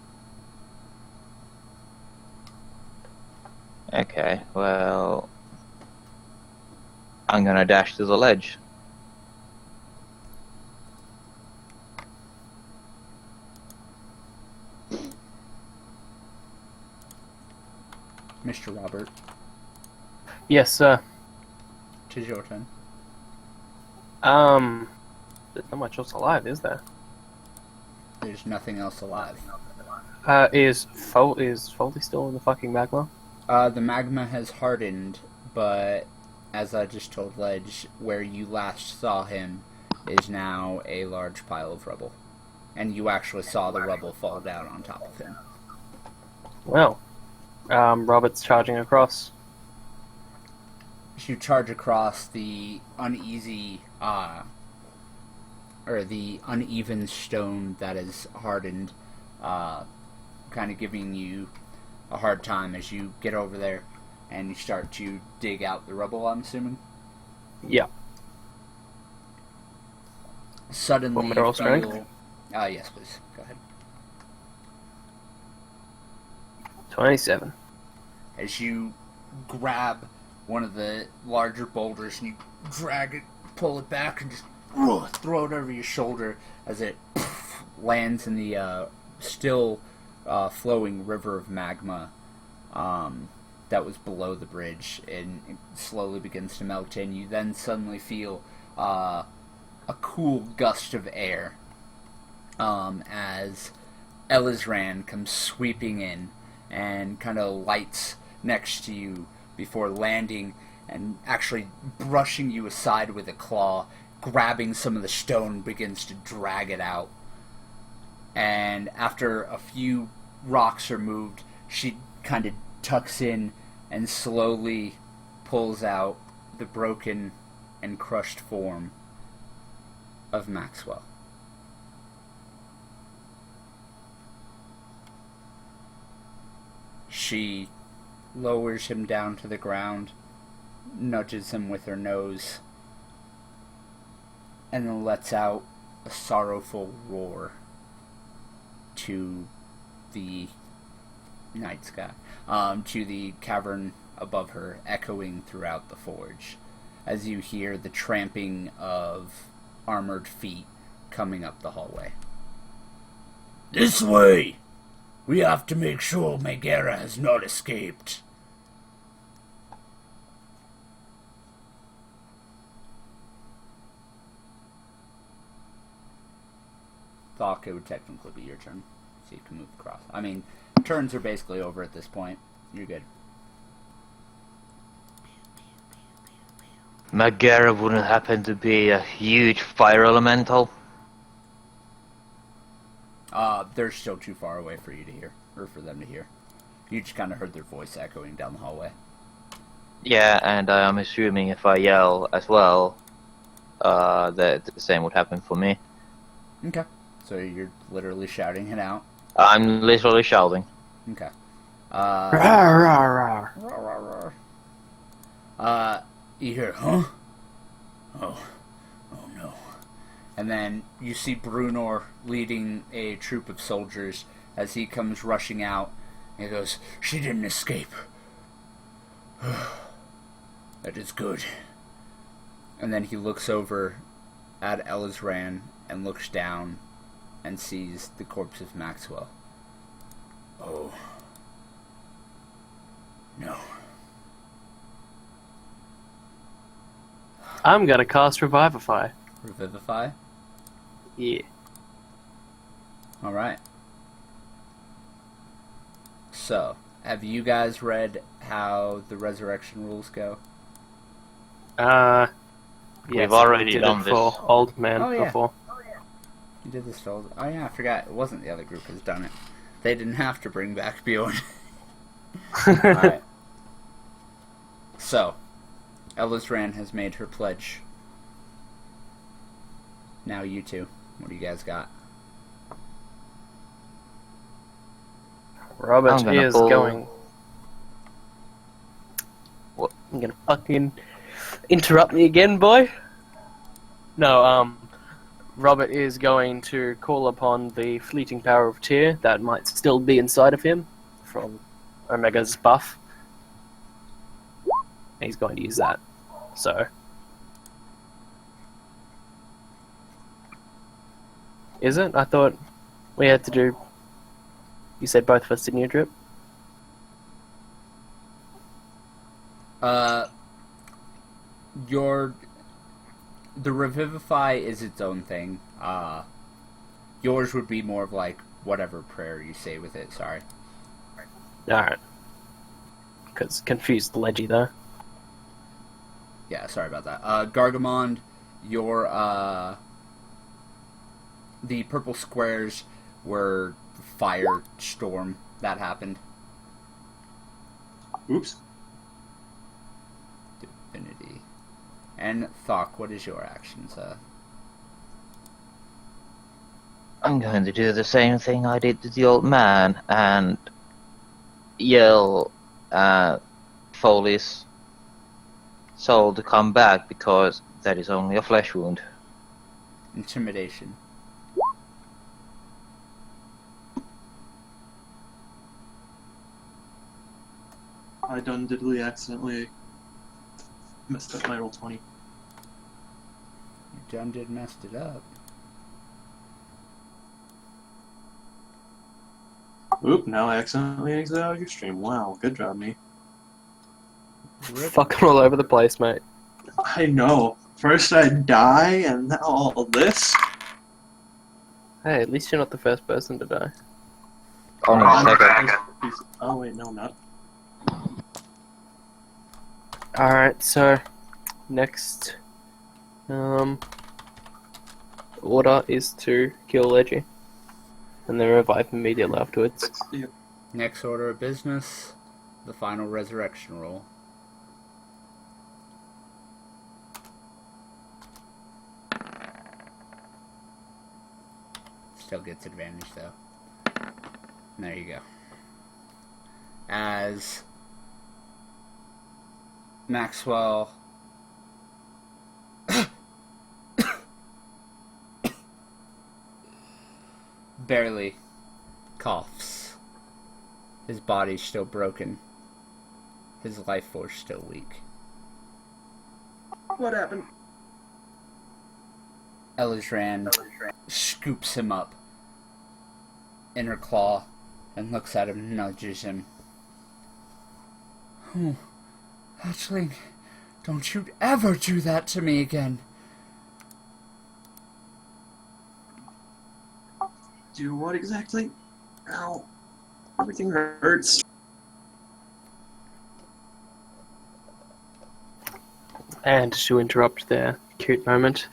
Okay, well, I'm gonna dash to the ledge. Mr. Robert, Yes, sir. 'tis your turn. There's not much else alive, is there? There's nothing else alive. Is Foley still in the fucking magma? The magma has hardened, but as I just told Ledge, where you last saw him is now a large pile of rubble. And you actually saw the rubble fall down on top of him. Well, Robert's charging across. As you charge across the uneven stone that is hardened, kind of giving you a hard time as you get over there and you start to dig out the rubble, I'm assuming? Yeah. Suddenly, Want me to roll strength? Yes, please. Go ahead. 27. As you grab one of the larger boulders and you drag it, pull it back, and just throw it over your shoulder as it lands in the still flowing river of magma that was below the bridge, and it slowly begins to melt in. You then suddenly feel a cool gust of air as Elizran comes sweeping in and kind of lights next to you before landing and actually brushing you aside with a claw, grabbing some of the stone, begins to drag it out. And after a few rocks are moved, she kind of tucks in and slowly pulls out the broken and crushed form of Maxwell. She lowers him down to the ground, nudges him with her nose, and then lets out a sorrowful roar to the night sky, to the cavern above her, echoing throughout the forge, as you hear the tramping of armored feet coming up the hallway. This way! We have to make sure Megara has not escaped. Thought it would technically be your turn, so you can move across. I mean, turns are basically over at this point. You're good. Megara wouldn't happen to be a huge fire elemental? They're still too far away for you to hear, or for them to hear. You just kind of heard their voice echoing down the hallway. Yeah, and I'm assuming if I yell as well, that the same would happen for me. Okay. So you're literally shouting it out. I'm literally shouting. Okay. Rawr, rawr, rawr. Rawr, rawr. You hear, huh? Oh no. And then you see Brunor leading a troop of soldiers as he comes rushing out. And he goes, "She didn't escape. That is good." And then he looks over at Elizran and looks down and sees the corpse of Maxwell. Oh. No. I'm gonna cast Revivify. Revivify? Yeah. Alright. So, have you guys read how the resurrection rules go? Yes, We've already did done it for this. Old Man Oh, yeah. before. You did this to all... Oh yeah, I forgot. It wasn't the other group has done it. They didn't have to bring back Bjorn. Alright. So, Elizran has made her pledge. Now you two. What do you guys got? Robert I'm gonna is pull- going. What? I'm gonna fucking interrupt me again, boy. No, Robert is going to call upon the fleeting power of Tyr that might still be inside of him from Omega's buff. He's going to use that. So. Is it? I thought we had to do... You said both of us, didn't you, Drip? The Revivify is its own thing. Yours would be more of like whatever prayer you say with it. Sorry. Alright. Because confused Leggy there. Yeah, sorry about that. Gargamond, your the purple squares were firestorm that happened. Oops. Divinity. And Thok, what is your action, sir? I'm going to do the same thing I did to the old man and yell at Foley's soul to come back because that is only a flesh wound. Intimidation. I done accidentally messed up my roll 20. You done did messed it up. Oop, now I accidentally exited out of your stream. Wow, good job, me. Rip. Fucking all over the place, mate. I know. First I die, and now all this? Hey, at least you're not the first person to die. Only the second. Oh wait, no, I'm not. Alright, so next order is to kill Leggy. And then revive immediately afterwards. Yeah. Next order of business, the final resurrection roll. Still gets advantage though. There you go. As Maxwell barely coughs. His body's still broken. His life force still weak. What happened? Elizran scoops him up in her claw and looks at him, nudges him. Oh, Hatchling, don't you ever do that to me again. Do what exactly? Ow. Everything hurts. And to interrupt their cute moment,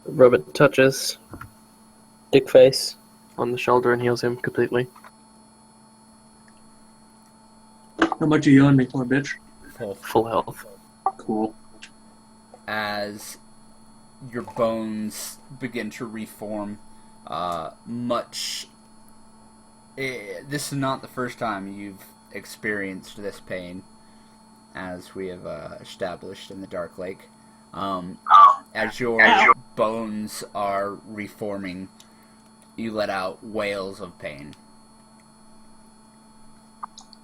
Robert touches Dickface on the shoulder and heals him completely. How much are you on me for, bitch? Full health. Cool. As your bones begin to reform, this is not the first time you've experienced this pain, as we have established in the Dark Lake. As your bones are reforming, you let out wails of pain.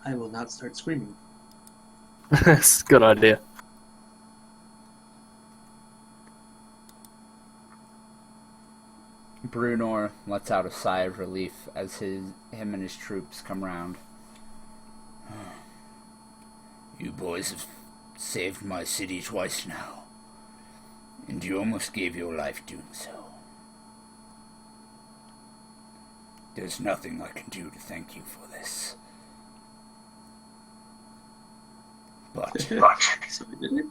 I will not start screaming. That's a good idea. Brunor lets out a sigh of relief as him and his troops come round. You boys have saved my city twice now, and you almost gave your life doing so. There's nothing I can do to thank you for this. But So we did it.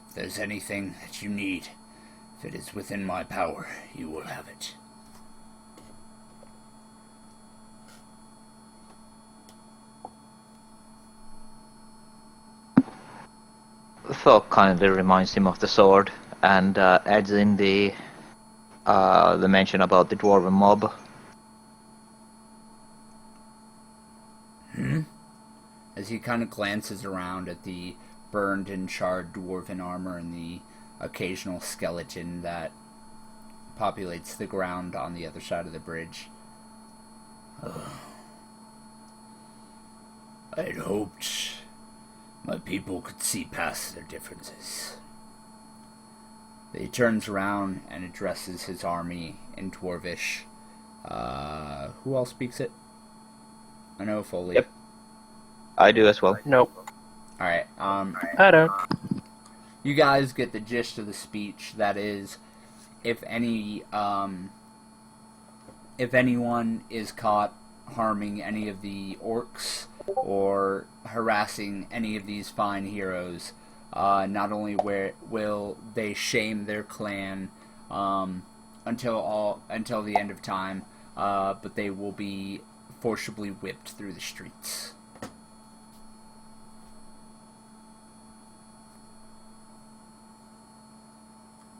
if there's anything that you need, if it is within my power, you will have it. Thought kindly reminds him of the sword and adds in the mention about the dwarven mob. As he kind of glances around at the burned and charred dwarven armor and the occasional skeleton that populates the ground on the other side of the bridge. I'd hoped my people could see past their differences. He turns around and addresses his army in Dwarvish. Who else speaks it? I know Foley. Yep. I do as well. Nope. Alright, I don't. you guys get the gist of the speech. That is, if any if anyone is caught harming any of the orcs or harassing any of these fine heroes, not only will they shame their clan until the end of time, but they will be forcibly whipped through the streets.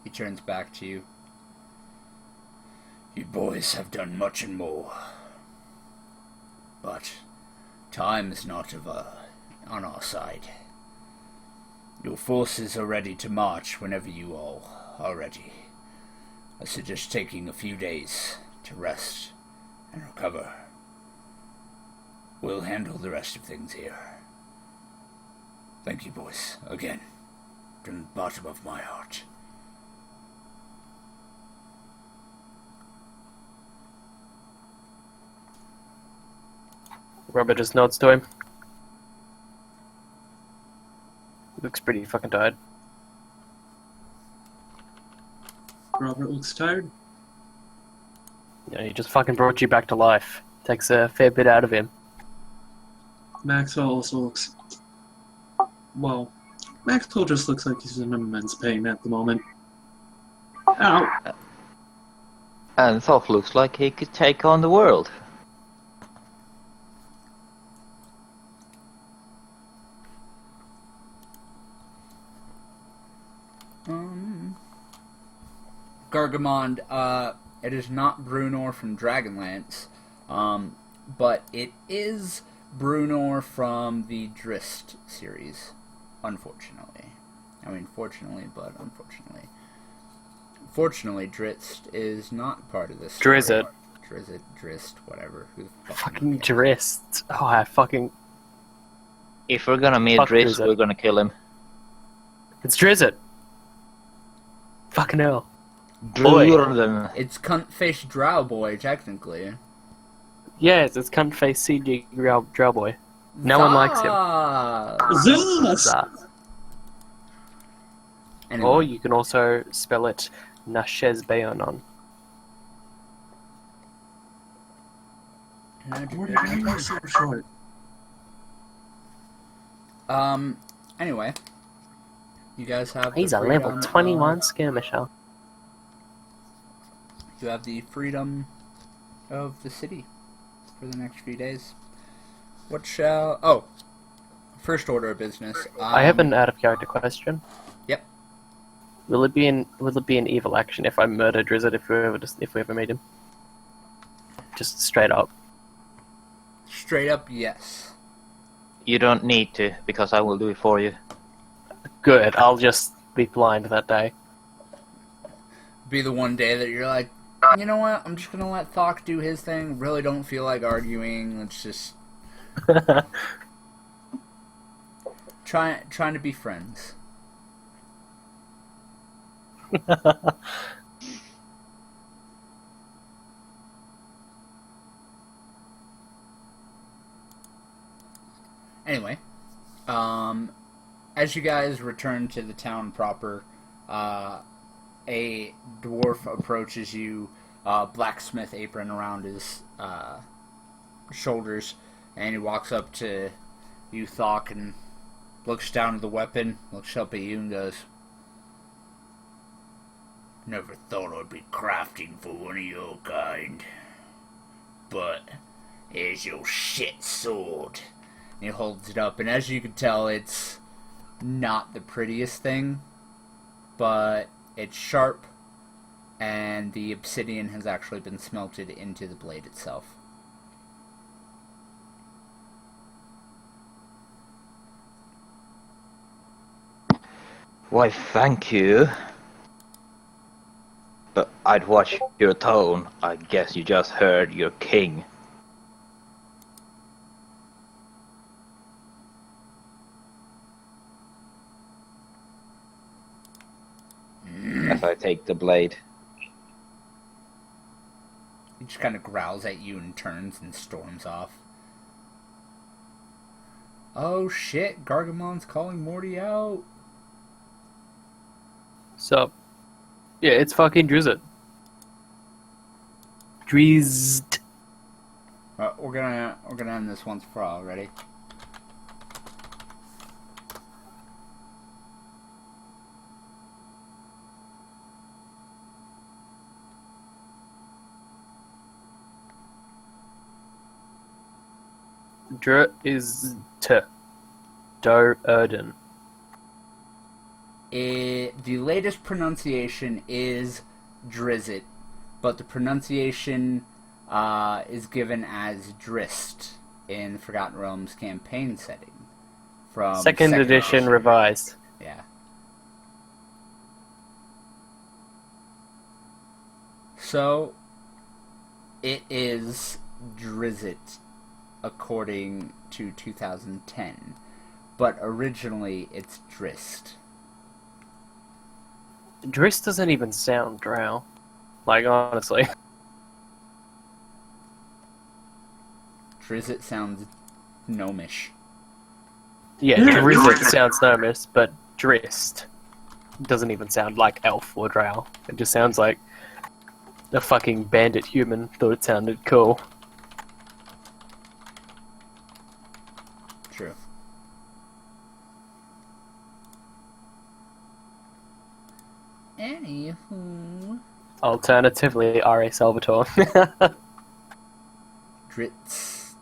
He turns back to you. You boys have done much and more, but time is not on our side. Your forces are ready to march whenever you all are ready. I suggest taking a few days to rest and recover. We'll handle the rest of things here. Thank you, boys, again, from the bottom of my heart. Robert just nods to him. Looks pretty fucking tired. Robert looks tired. Yeah, he just fucking brought you back to life. Takes a fair bit out of him. Maxwell also looks... Well, Maxwell just looks like he's in immense pain at the moment. Ow! And Thoth looks like he could take on the world. Gargamond, it is not Brunor from Dragonlance, but it is Brunor from the Drist series, unfortunately. I mean, fortunately, but unfortunately. Fortunately, Drist is not part of this story. Drist, whatever. Who the Fucking Drist. Oh, I fucking... If we're gonna meet Fuck Driz, Drizzt. we're gonna kill him. It's Drizzt! Fucking hell. Boy. Drurden. It's cunt-faced drow boy, technically. Yes, it's cunt-face CG drow boy. No one likes him. Zealous! Anyway. Or you can also spell it Nashez Bayonon. Where did I go so short? Anyway. You guys have He's the a level freedom 21 of- skirmisher. You have the freedom of the city for the next few days. What shall... Oh. First order of business. I have an out-of-character question. Yep. Will it be an evil action if I murder Drizzt if we ever meet him? Just straight up. Straight up, yes. You don't need to, because I will do it for you. Good, I'll just be blind that day. Be the one day that you're like, you know what, I'm just gonna let Thok do his thing. Really don't feel like arguing. Let's just... trying to be friends. Anyway, as you guys return to the town proper, a dwarf approaches you, blacksmith apron around his shoulders, and he walks up to you, Thok, and looks down at the weapon, looks up at you, and goes, "Never thought I'd be crafting for one of your kind, but here's your shit sword." And he holds it up, and as you can tell, it's not the prettiest thing, but it's sharp, and the obsidian has actually been smelted into the blade itself. Why, thank you. But I'd watch your tone. I guess you just heard your king. As I take the blade. He just kind of growls at you and turns and storms off. Oh shit, Gargamon's calling Morty out. So, yeah, it's fucking Drizzt. Drizzed. We're gonna end this once for all. Ready? Drizzed. Do Erden. The latest pronunciation is Drizzit, but the pronunciation is given as Drist in Forgotten Realms campaign setting. From Second edition revised. Yeah. So, it is Drizzit according to 2010, but originally it's Drist. Drist doesn't even sound drow. Like, honestly. Drizzit sounds gnomish. Yeah, Drizzit sounds gnomish, but Drist doesn't even sound like elf or drow. It just sounds like a fucking bandit human thought it sounded cool. True. Anywho. Alternatively, R.A. Salvatore. Dritz.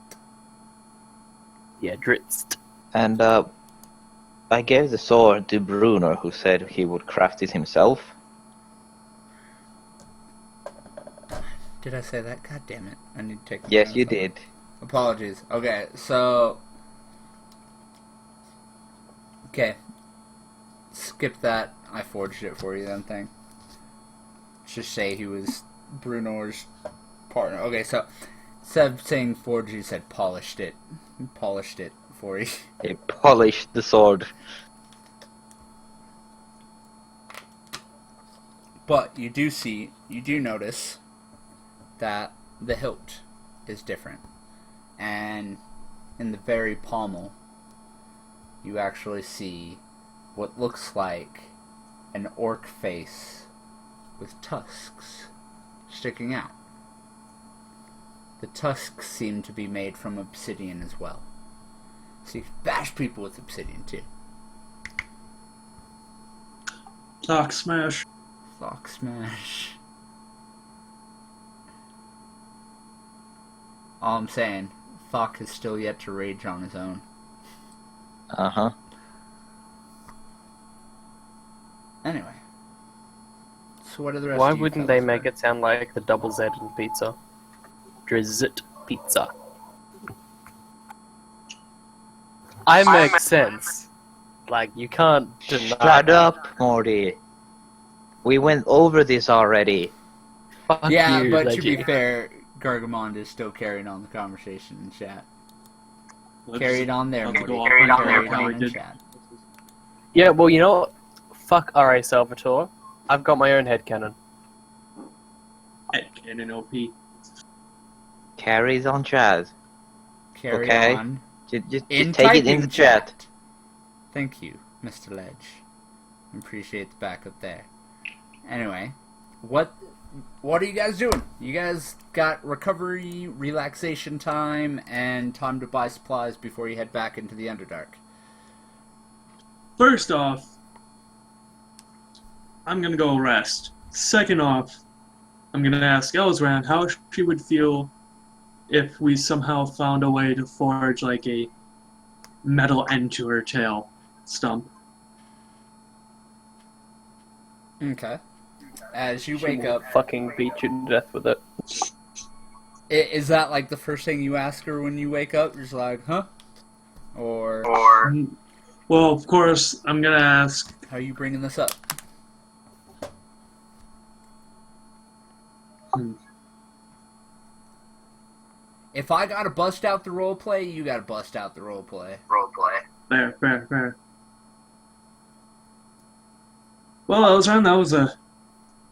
Yeah, Dritzt. And I gave the sword to Bruno, who said he would craft it himself. Did I say that? God damn it. I need to take my Yes, notes you off. did. Apologies. Okay, so... Okay. Skip that. I forged it for you then thing. Just say he was Bruno's partner. Okay, so instead of saying forged, you said polished it. He polished it for you. He polished the sword. But you do notice that the hilt is different. And in the very pommel, you actually see what looks like an orc face with tusks sticking out. The tusks seem to be made from obsidian as well. So you can bash people with obsidian too. Talk smash. Flock smash. All I'm saying, Thok has still yet to rage on his own. Uh-huh. Anyway. So what are the rest Why of you wouldn't they fellas make doing? it sound like the double Z in pizza? Drizzit pizza. I make sense. Like, you can't deny Shut that. up, Morty. We went over this already. Fuck Yeah, you, but to be Leggy. fair, Gargamond is still carrying on the conversation in chat. Let's Carried on there, I'll Morty. go off Carried on on, how we in did. chat. Yeah, well, you know what? Fuck R.A. Salvatore. I've got my own headcanon. Headcanon OP. Carries on chat. Carry Okay. on. Just In take it in typing the chat. Thank you, Mr. Ledge. Appreciate the backup there. Anyway, what are you guys doing? You guys got recovery, relaxation time, and time to buy supplies before you head back into the Underdark. First off, I'm gonna go rest. Second off, I'm gonna ask Elzran how she would feel if we somehow found a way to forge like a metal end to her tail stump. Okay. As you She wake will up, fucking beat you to death with it. is that like the first thing you ask her when you wake up? You're just like, huh? Or Well, of course, I'm gonna ask. how are you bringing this up? If I gotta bust out the roleplay, you gotta bust out the roleplay. Fair. Well, Elzran, that was a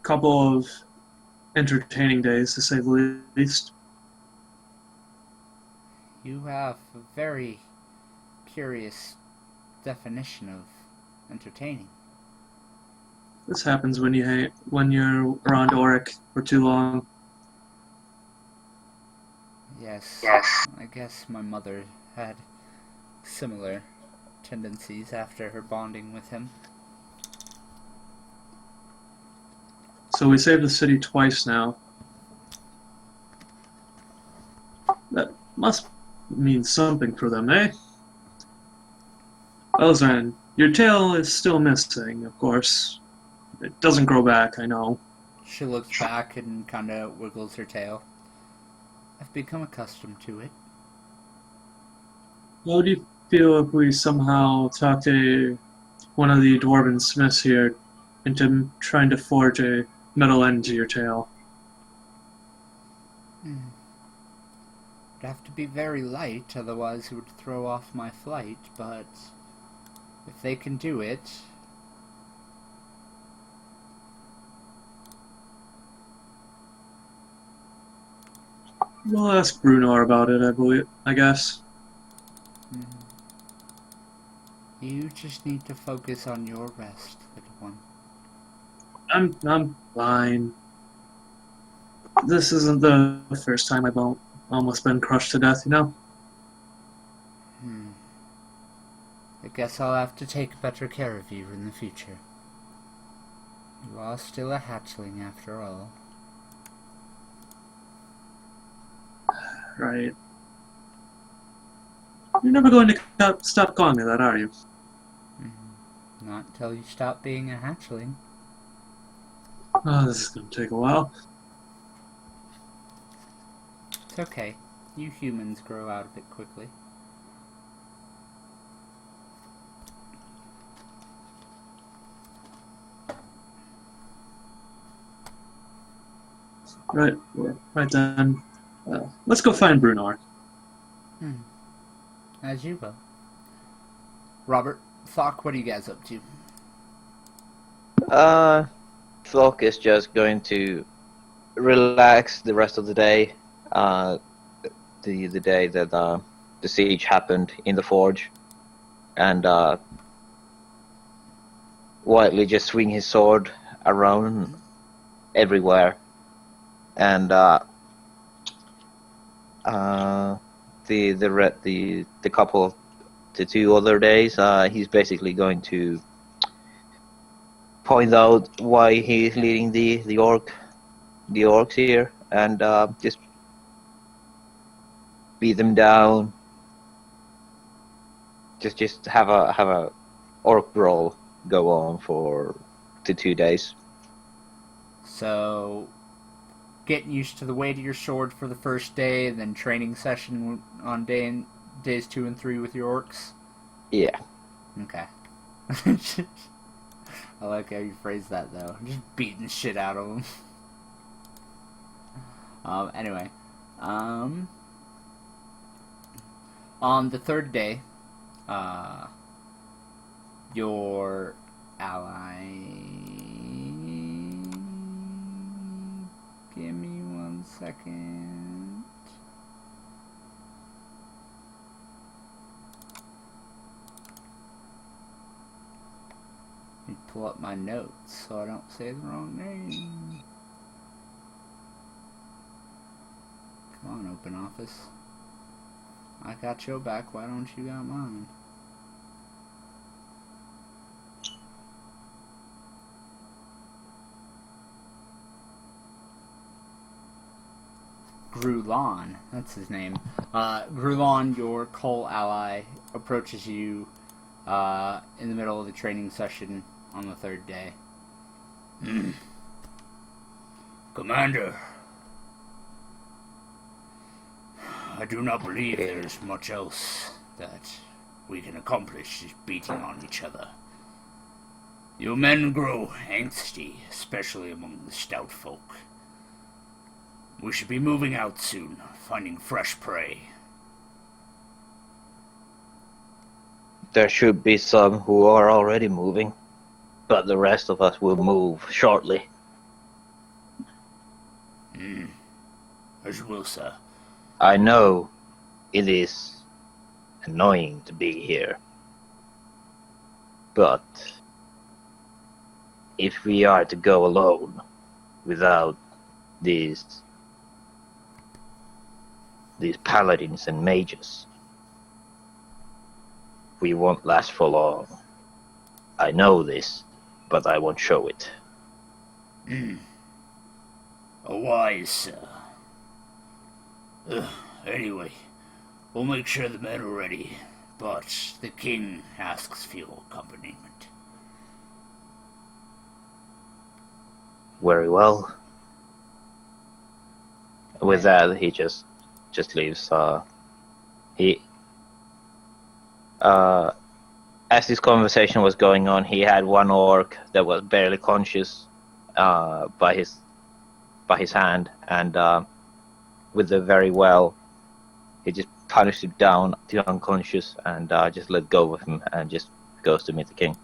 couple of entertaining days, to say the least. You have a very curious definition of entertaining. This happens when you're around Auric for too long. Yes. I guess my mother had similar tendencies after her bonding with him. So we saved the city twice now. That must mean something for them, eh? Elzran, your tail is still missing, of course. It doesn't grow back, I know. She looks back and kind of wiggles her tail. I've become accustomed to it. How do you feel if we somehow talk to one of the dwarven smiths here into trying to forge a metal end to your tail? It'd have to be very light, otherwise it would throw off my flight, but if they can do it... We'll ask Brunor about it, I guess. You just need to focus on your rest, little one. I'm fine. This isn't the first time I've almost been crushed to death, you know? I guess I'll have to take better care of you in the future. You are still a hatchling after all. Right. You're never going to stop calling me that, are you? Not until you stop being a hatchling. Oh, this is going to take a while. It's okay. You humans grow out of it quickly. Right then. Let's go find Brunor. As you will. Robert, Thok, what are you guys up to? Flock is just going to relax the rest of the day. The day that the siege happened in the forge, and widely just swing his sword around everywhere, and the two other days, he's basically going to point out why he's leading the orcs here, and just beat them down. Just have a orc brawl go on for the 2 days. So, getting used to the weight of your sword for the first day, and then training session on days 2 and 3 with your orcs? Yeah. Okay. I like how you phrase that, though. Just beating shit out of them. Anyway. On the third day, your ally... Give me 1 second. Let me pull up my notes so I don't say the wrong name. Come on, open office. I got your back, why don't you got mine? Grulon, that's his name. Grulon, your Cole ally, approaches you in the middle of the training session on the third day. Commander, I do not believe there is much else that we can accomplish just beating on each other. You men grow angsty, especially among the stout folk. We should be moving out soon, finding fresh prey. There should be some who are already moving, but the rest of us will move shortly. As you will, sir. I know it is annoying to be here, but if we are to go alone without these these paladins and mages. We won't last for long. I know this, but I won't show it. A wise, sir. Anyway, we'll make sure the men are ready, but the king asks for your accompaniment. Very well. With that, he just leaves. As this conversation was going on, he had one orc that was barely conscious by his hand, and with the very well, he just punished him down to unconscious and just let go of him and just goes to meet the king.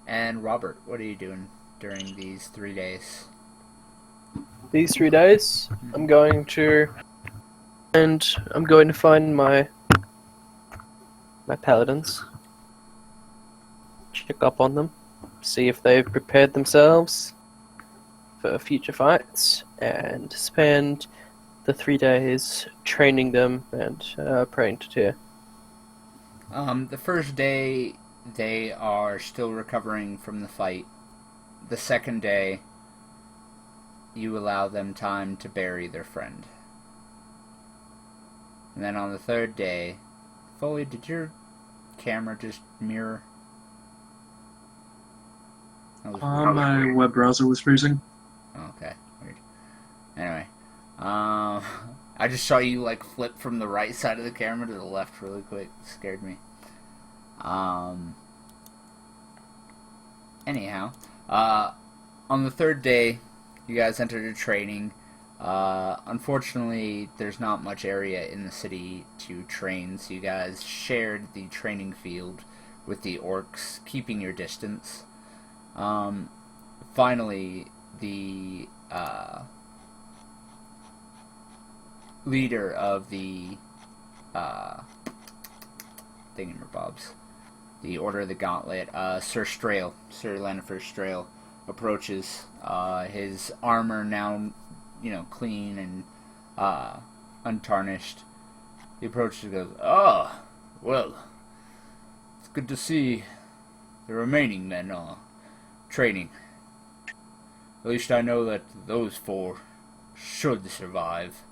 And Robert, what are you doing during these 3 days? These 3 days, I'm going to find my paladins, check up on them, see if they've prepared themselves for future fights, and spend the 3 days training them and praying to Tyr. The first day, they are still recovering from the fight. The second day, you allow them time to bury their friend. And then on the third day, Foley, did your camera just mirror? My web browser was freezing. Oh, okay, weird. Anyway, I just saw you like flip from the right side of the camera to the left really quick. It scared me. Anyhow, on the third day, you guys entered a training. Unfortunately, there's not much area in the city to train, so you guys shared the training field with the orcs, keeping your distance. Finally, the leader of the thingamabobs, the Order of the Gauntlet, Sir Lennifer Strail, approaches. His armor now, clean and untarnished. He approaches and goes, "Ah, well, it's good to see the remaining men are training. At least I know that those 4 should survive,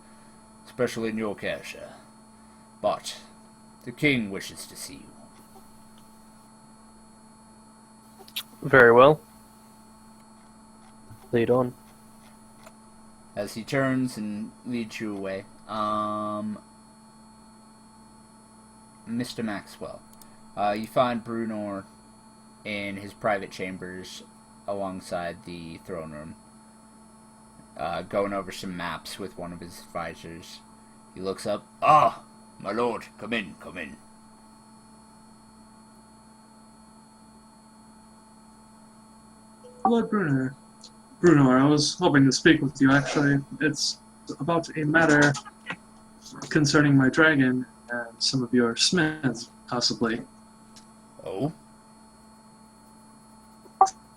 especially in your care, sir. But the king wishes to see you." Very well. Lead on. As he turns and leads you away, Mr. Maxwell, you find Brunor in his private chambers alongside the throne room, going over some maps with one of his advisors. He looks up. "Ah, my lord, come in, come in." Lord Bruno, I was hoping to speak with you, actually. It's about a matter concerning my dragon and some of your smiths, possibly. Oh?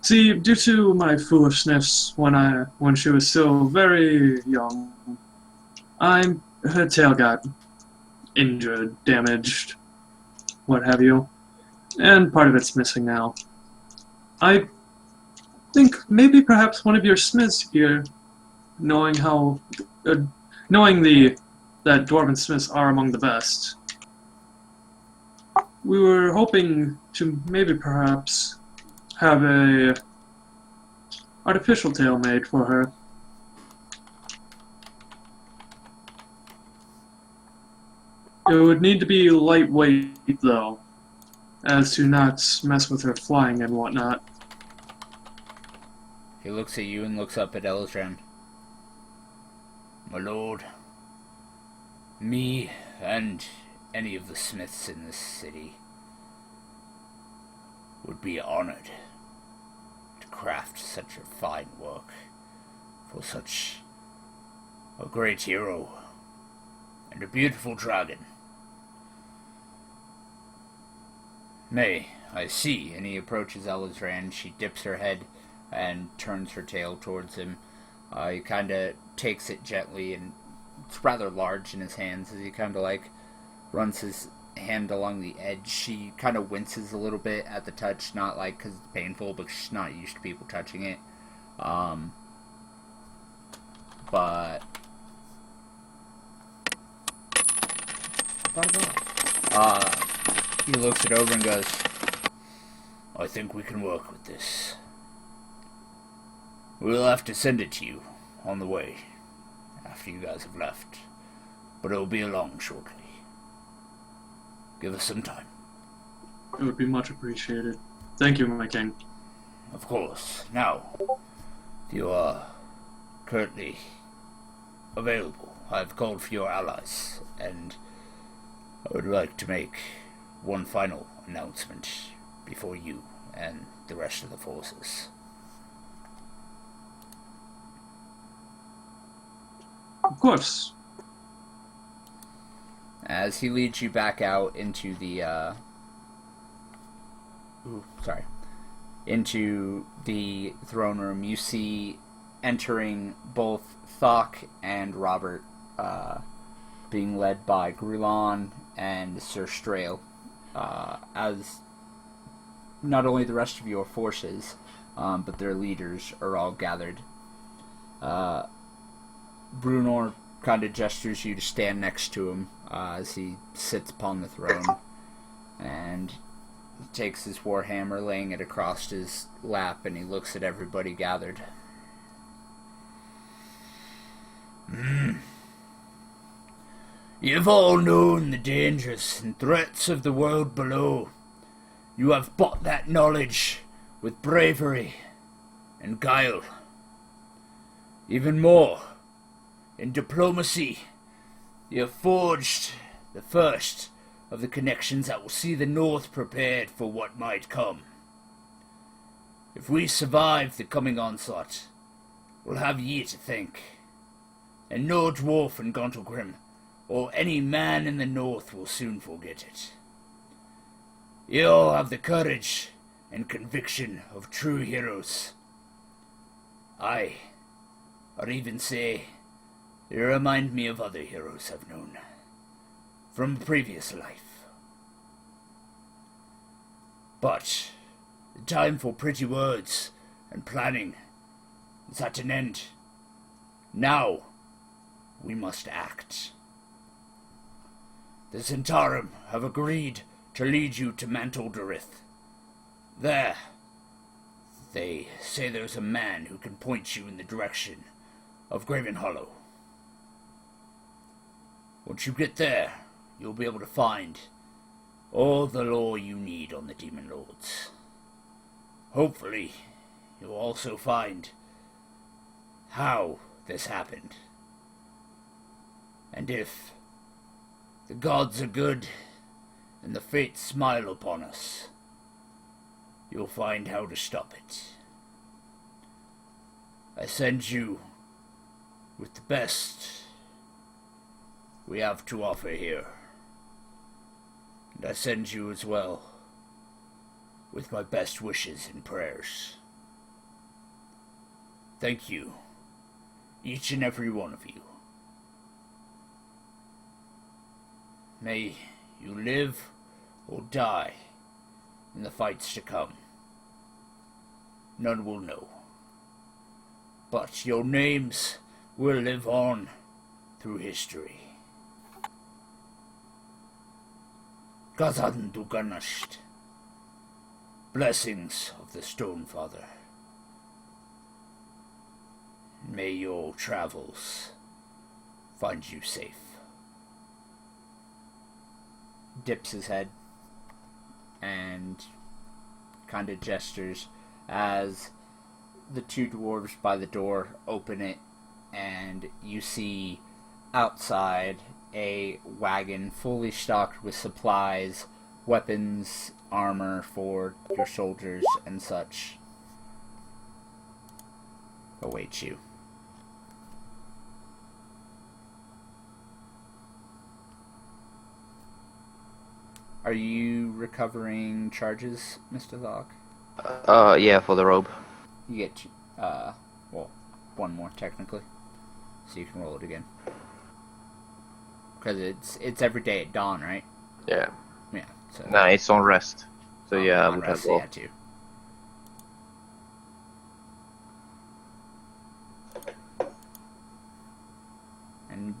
See, due to my foolish sniffs when she was still very young, her tail got injured, damaged, what have you, and part of it's missing now. I think maybe perhaps one of your smiths here, knowing that dwarven smiths are among the best, we were hoping to maybe perhaps have a artificial tail made for her. It would need to be lightweight, though, as to not mess with her flying and whatnot. He looks at you and looks up at Elzran. "My lord, me and any of the smiths in this city would be honored to craft such a fine work for such a great hero and a beautiful dragon. May I see?" And he approaches Elizran. She dips her head and turns her tail towards him. He kind of takes it gently and it's rather large in his hands as he kind of like runs his hand along the edge. She kind of winces a little bit at the touch, not like because it's painful, but she's not used to people touching it. But he looks it over and goes, I think we can work with this. We'll have to send it to you on the way after you guys have left, but it'll be along shortly. Give us some time. It would be much appreciated. Thank you, my king. Of course. Now, if you are currently available, I've called for your allies, and I would like to make one final announcement before you and the rest of the forces. Of course. As he leads you back out into the, into the throne room, you see entering both Thok and Robert, being led by Grulon and Sir Strail, as not only the rest of your forces, but their leaders are all gathered. Brunor kind of gestures you to stand next to him as he sits upon the throne, and takes his warhammer, laying it across his lap, and he looks at everybody gathered. You've all known the dangers and threats of the world below. You have bought that knowledge with bravery and guile. Even more, in diplomacy, you have forged the first of the connections that will see the North prepared for what might come. If we survive the coming onslaught, we'll have ye to thank. And no dwarf in Gauntlgrim, or any man in the North, will soon forget it. You all have the courage and conviction of true heroes. I'd even say you remind me of other heroes I've known from a previous life. But the time for pretty words and planning is at an end. Now we must act. The Zentarum have agreed to lead you to Manteldorith. There, they say there's a man who can point you in the direction of Graven Hollow. Once you get there, you'll be able to find all the lore you need on the Demon Lords. Hopefully, you'll also find how this happened. And if the gods are good and the fates smile upon us, you'll find how to stop it. I send you with the best we have to offer here. And I send you as well with my best wishes and prayers. Thank you, each and every one of you. May you live or die in the fights to come. None will know. But your names will live on through history. Gazan Duganasht. Blessings of the Stone Father. May your travels find you safe. Dips his head and kind of gestures as the two dwarves by the door open it, and you see outside a wagon fully stocked with supplies, weapons, armor for your soldiers and such awaits you. Are you recovering charges, Mr. Thok? Yeah, for the robe. You get, one more technically, so you can roll it again. Because it's every day at dawn, right? Yeah. Yeah. So No, it's on rest. So yeah, I on would rest, have yeah, off. too. And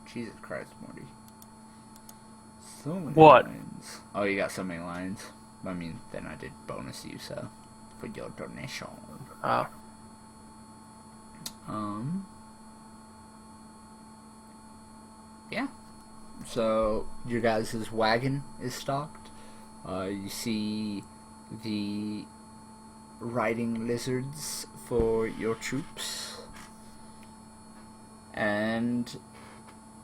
Jesus Christ, Morty. So many What? lines. Oh, you got so many lines. I mean, then I did bonus you, so for your donation. Ah. Yeah. So your guys' wagon is stocked. You see the riding lizards for your troops, and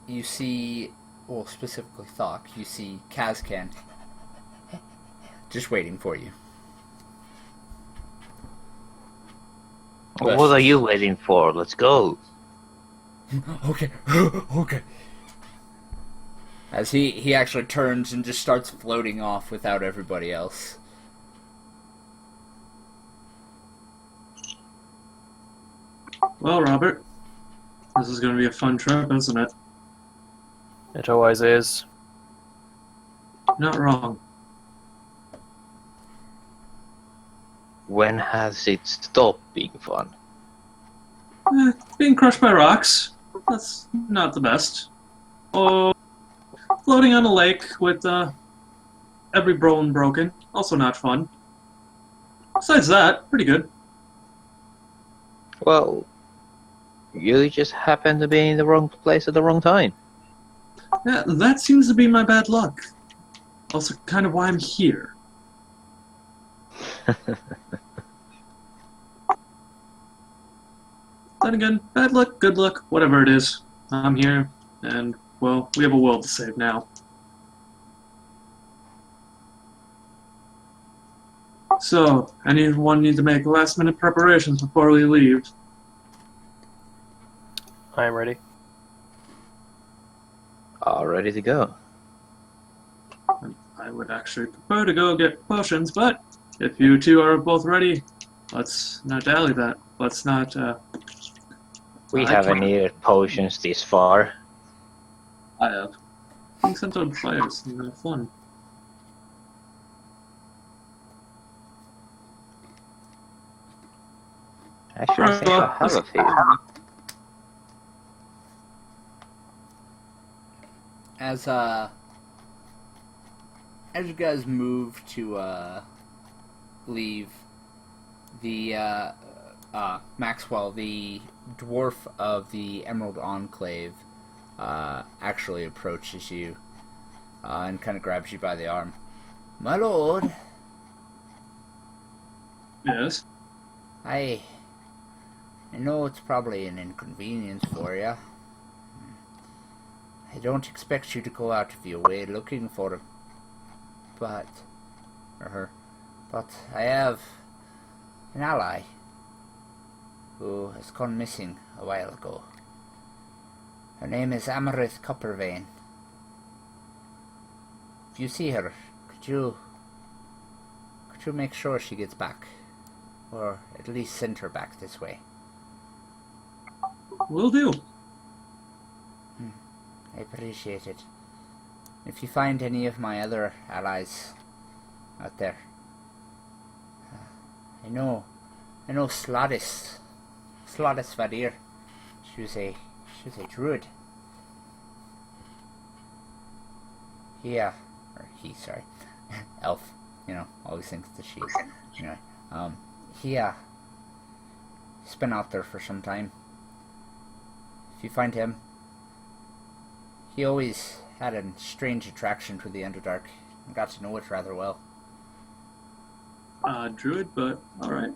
you see, well, specifically Thok, you see Kazkan just waiting for you. What are you waiting for? Let's go. Okay, okay. As he actually turns and just starts floating off without everybody else. Well, Robert, this is going to be a fun trip, isn't it? It always is. Not wrong. When has it stopped being fun? Being crushed by rocks, that's not the best. Oh, floating on a lake with every bone broken, also not fun. Besides that, pretty good. Well, you just happen to be in the wrong place at the wrong time. Yeah, that seems to be my bad luck. Also, kind of why I'm here. Then again, bad luck, good luck, whatever it is. I'm here, and, well, we have a world to save now. So, anyone need to make last-minute preparations before we leave? I am ready. All ready to go. I would actually prefer to go get potions, but if you two are both ready, let's not dally that. Let's not, We I haven't can't. needed potions this far. I have. Being sent on fires is not fun. Actually, I think I have a few. As you guys move to leave, the Maxwell, the dwarf of the Emerald Enclave, actually approaches you and kind of grabs you by the arm. My lord, Yes? I know it's probably an inconvenience for you. I don't expect you to go out of your way looking for him, but I have an ally who has gone missing a while ago. Her name is Amarith Coppervein. If you see her, could you make sure she gets back, or at least send her back this way? Will do. I appreciate it. If you find any of my other allies out there, I know Slottis Vadir. She was a druid. Sorry, elf. Always thinks that she. Anyway, he's been out there for some time. If you find him, he always had a strange attraction to the Underdark. I got to know it rather well. Druid, but alright.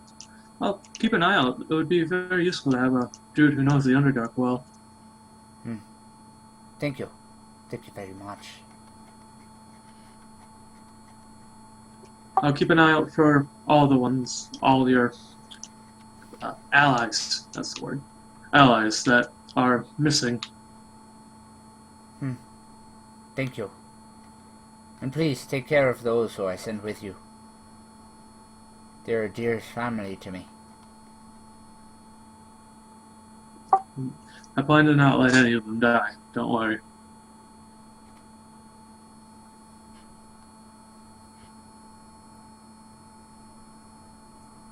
I'll keep an eye out. It would be very useful to have a druid who knows the Underdark well. Thank you. Thank you very much. I'll keep an eye out for all your allies, that's the word, allies that are missing. Thank you. And please take care of those who I send with you. They're a dear family to me. I plan to not let any of them die. Don't worry.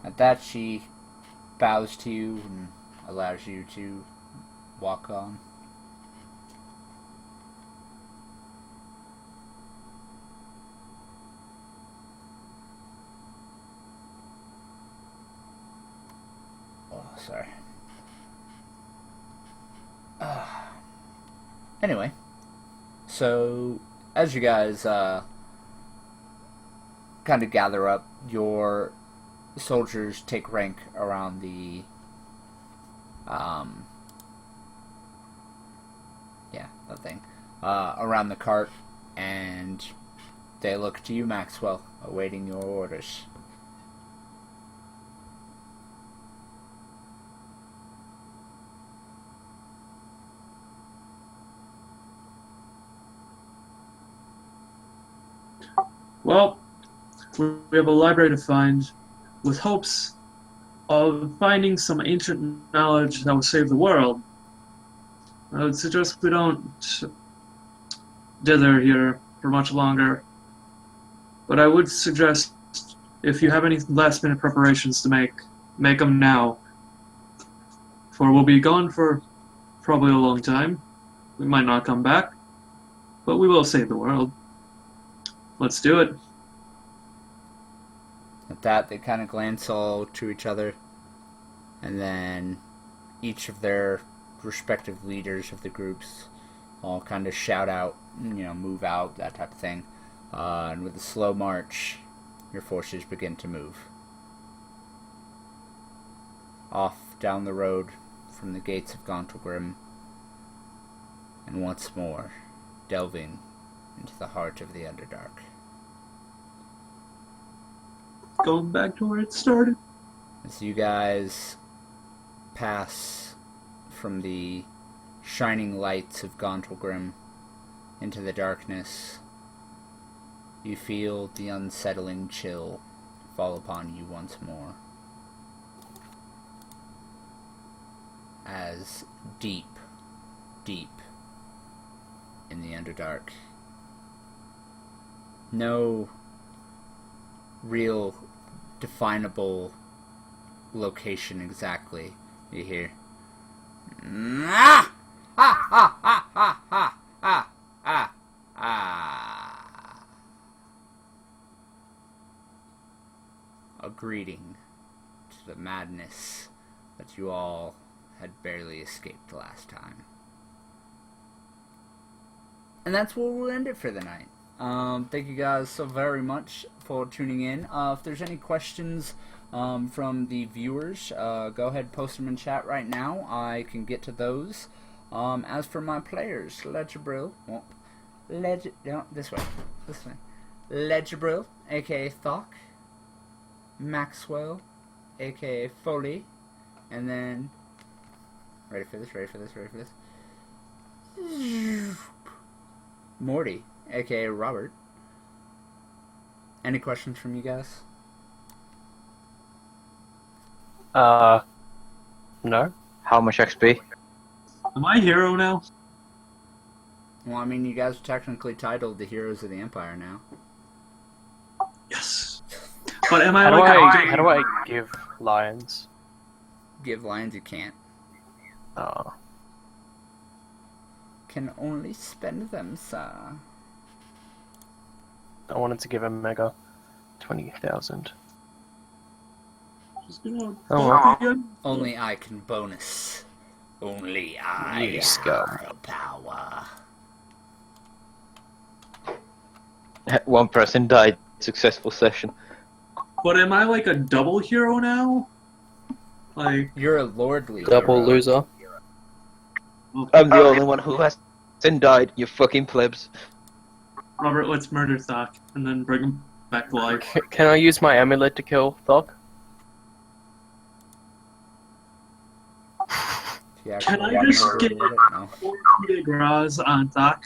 At that, she bows to you and allows you to walk on. Oh, sorry. Anyway, so as you guys kind of gather up, your soldiers take rank around the that thing around the cart, and they look to you, Maxwell, awaiting your orders. Well, we have a library to find, with hopes of finding some ancient knowledge that will save the world. I would suggest we don't dither here for much longer. But I would suggest, if you have any last-minute preparations to make them now. For we'll be gone for probably a long time. We might not come back, but we will save the world. Let's do it. At that, they kind of glance all to each other, and then each of their respective leaders of the groups all kind of shout out, move out, that type of thing. And with a slow march, your forces begin to move. Off down the road from the gates of Gauntlgrim, and once more delving into the heart of the Underdark. Going back to where it started. As you guys pass from the shining lights of Gauntlgrim into the darkness, you feel the unsettling chill fall upon you once more. As deep, deep in the Underdark, no real definable location exactly, you hear ah! Ah! Ah! Ah! Ah! Ah! Ah! Ah! Ah! A greeting to the madness that you all had barely escaped last time. And that's where we'll end it for the night. Thank you guys so very much for tuning in. If there's any questions from the viewers, go ahead and post them in chat right now. I can get to those. As for my players, Legibril, this way. Legibril, aka Thok, Maxwell, aka Foley, and then ready for this. Morty, aka Robert. Any questions from you guys? No. How much XP? Am I hero now? Well, I mean, you guys are technically titled the Heroes of the Empire now. Yes. But am I How do like how do I give lions? Give lions you can't. Oh. Can only spend them, sir. I wanted to give a mega 20,000. Just gonna Oh, well. again? Only I can bonus. Only I You scum. have the power. One person died. Successful session. But am I like a double hero now? Like You're a lordly Double hero. loser. I'm the only one who hasn't died, you fucking plebs. Robert, let's murder Thok and then bring him back to life. Can I use my amulet to kill Thok? Yeah, Can I cool. just Never get did it, no. 4 coup de grace on Thok?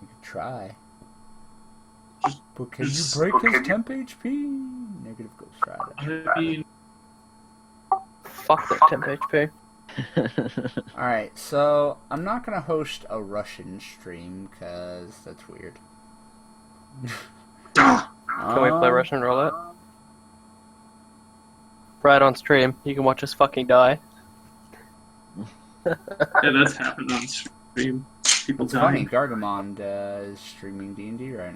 You could try. Just- But can you just- break his temp HP? Negative Ghost Rider. I mean, fuck that temp HP. Alright, so I'm not gonna host a Russian stream, because that's weird. Can we play Russian roulette? Right on stream. You can watch us fucking die. Yeah, that's happened on stream. People It's funny, dying. Gargamond is streaming D&D right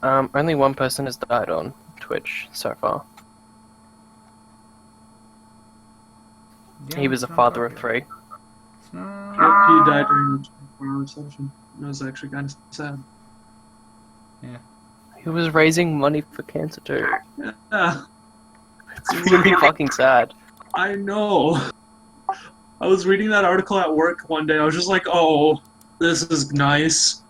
now. Only one person has died on Twitch so far. Yeah, He was a it's not father of popular. 3. It's not... Yep, he died during the 24-hour session. That was actually kind of sad. He was raising money for cancer too. Yeah, It's really fucking sad. I know. I was reading that article at work one day. I was just like, oh, this is nice.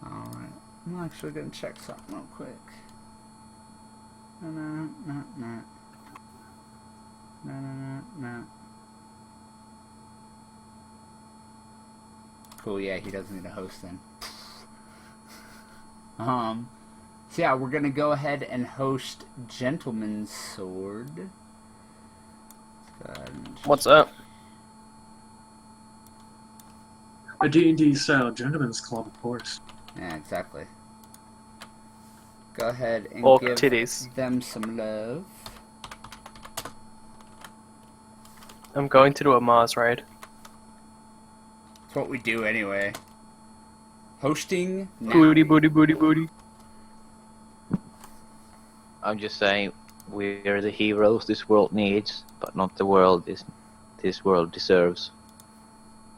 Alright, I'm actually gonna check something real quick. No. Cool, yeah, he doesn't need a host then. So yeah, we're gonna go ahead and host Gentleman's Sword. Let's go ahead and just- What's up? A D&D style gentleman's club, of course. Yeah, exactly. Go ahead and Orc give titties. them some love. I'm going to do a Mars raid. That's what we do anyway. Hosting now. Booty, booty, booty, booty. I'm just saying, we're the heroes this world needs, but not the world this world deserves.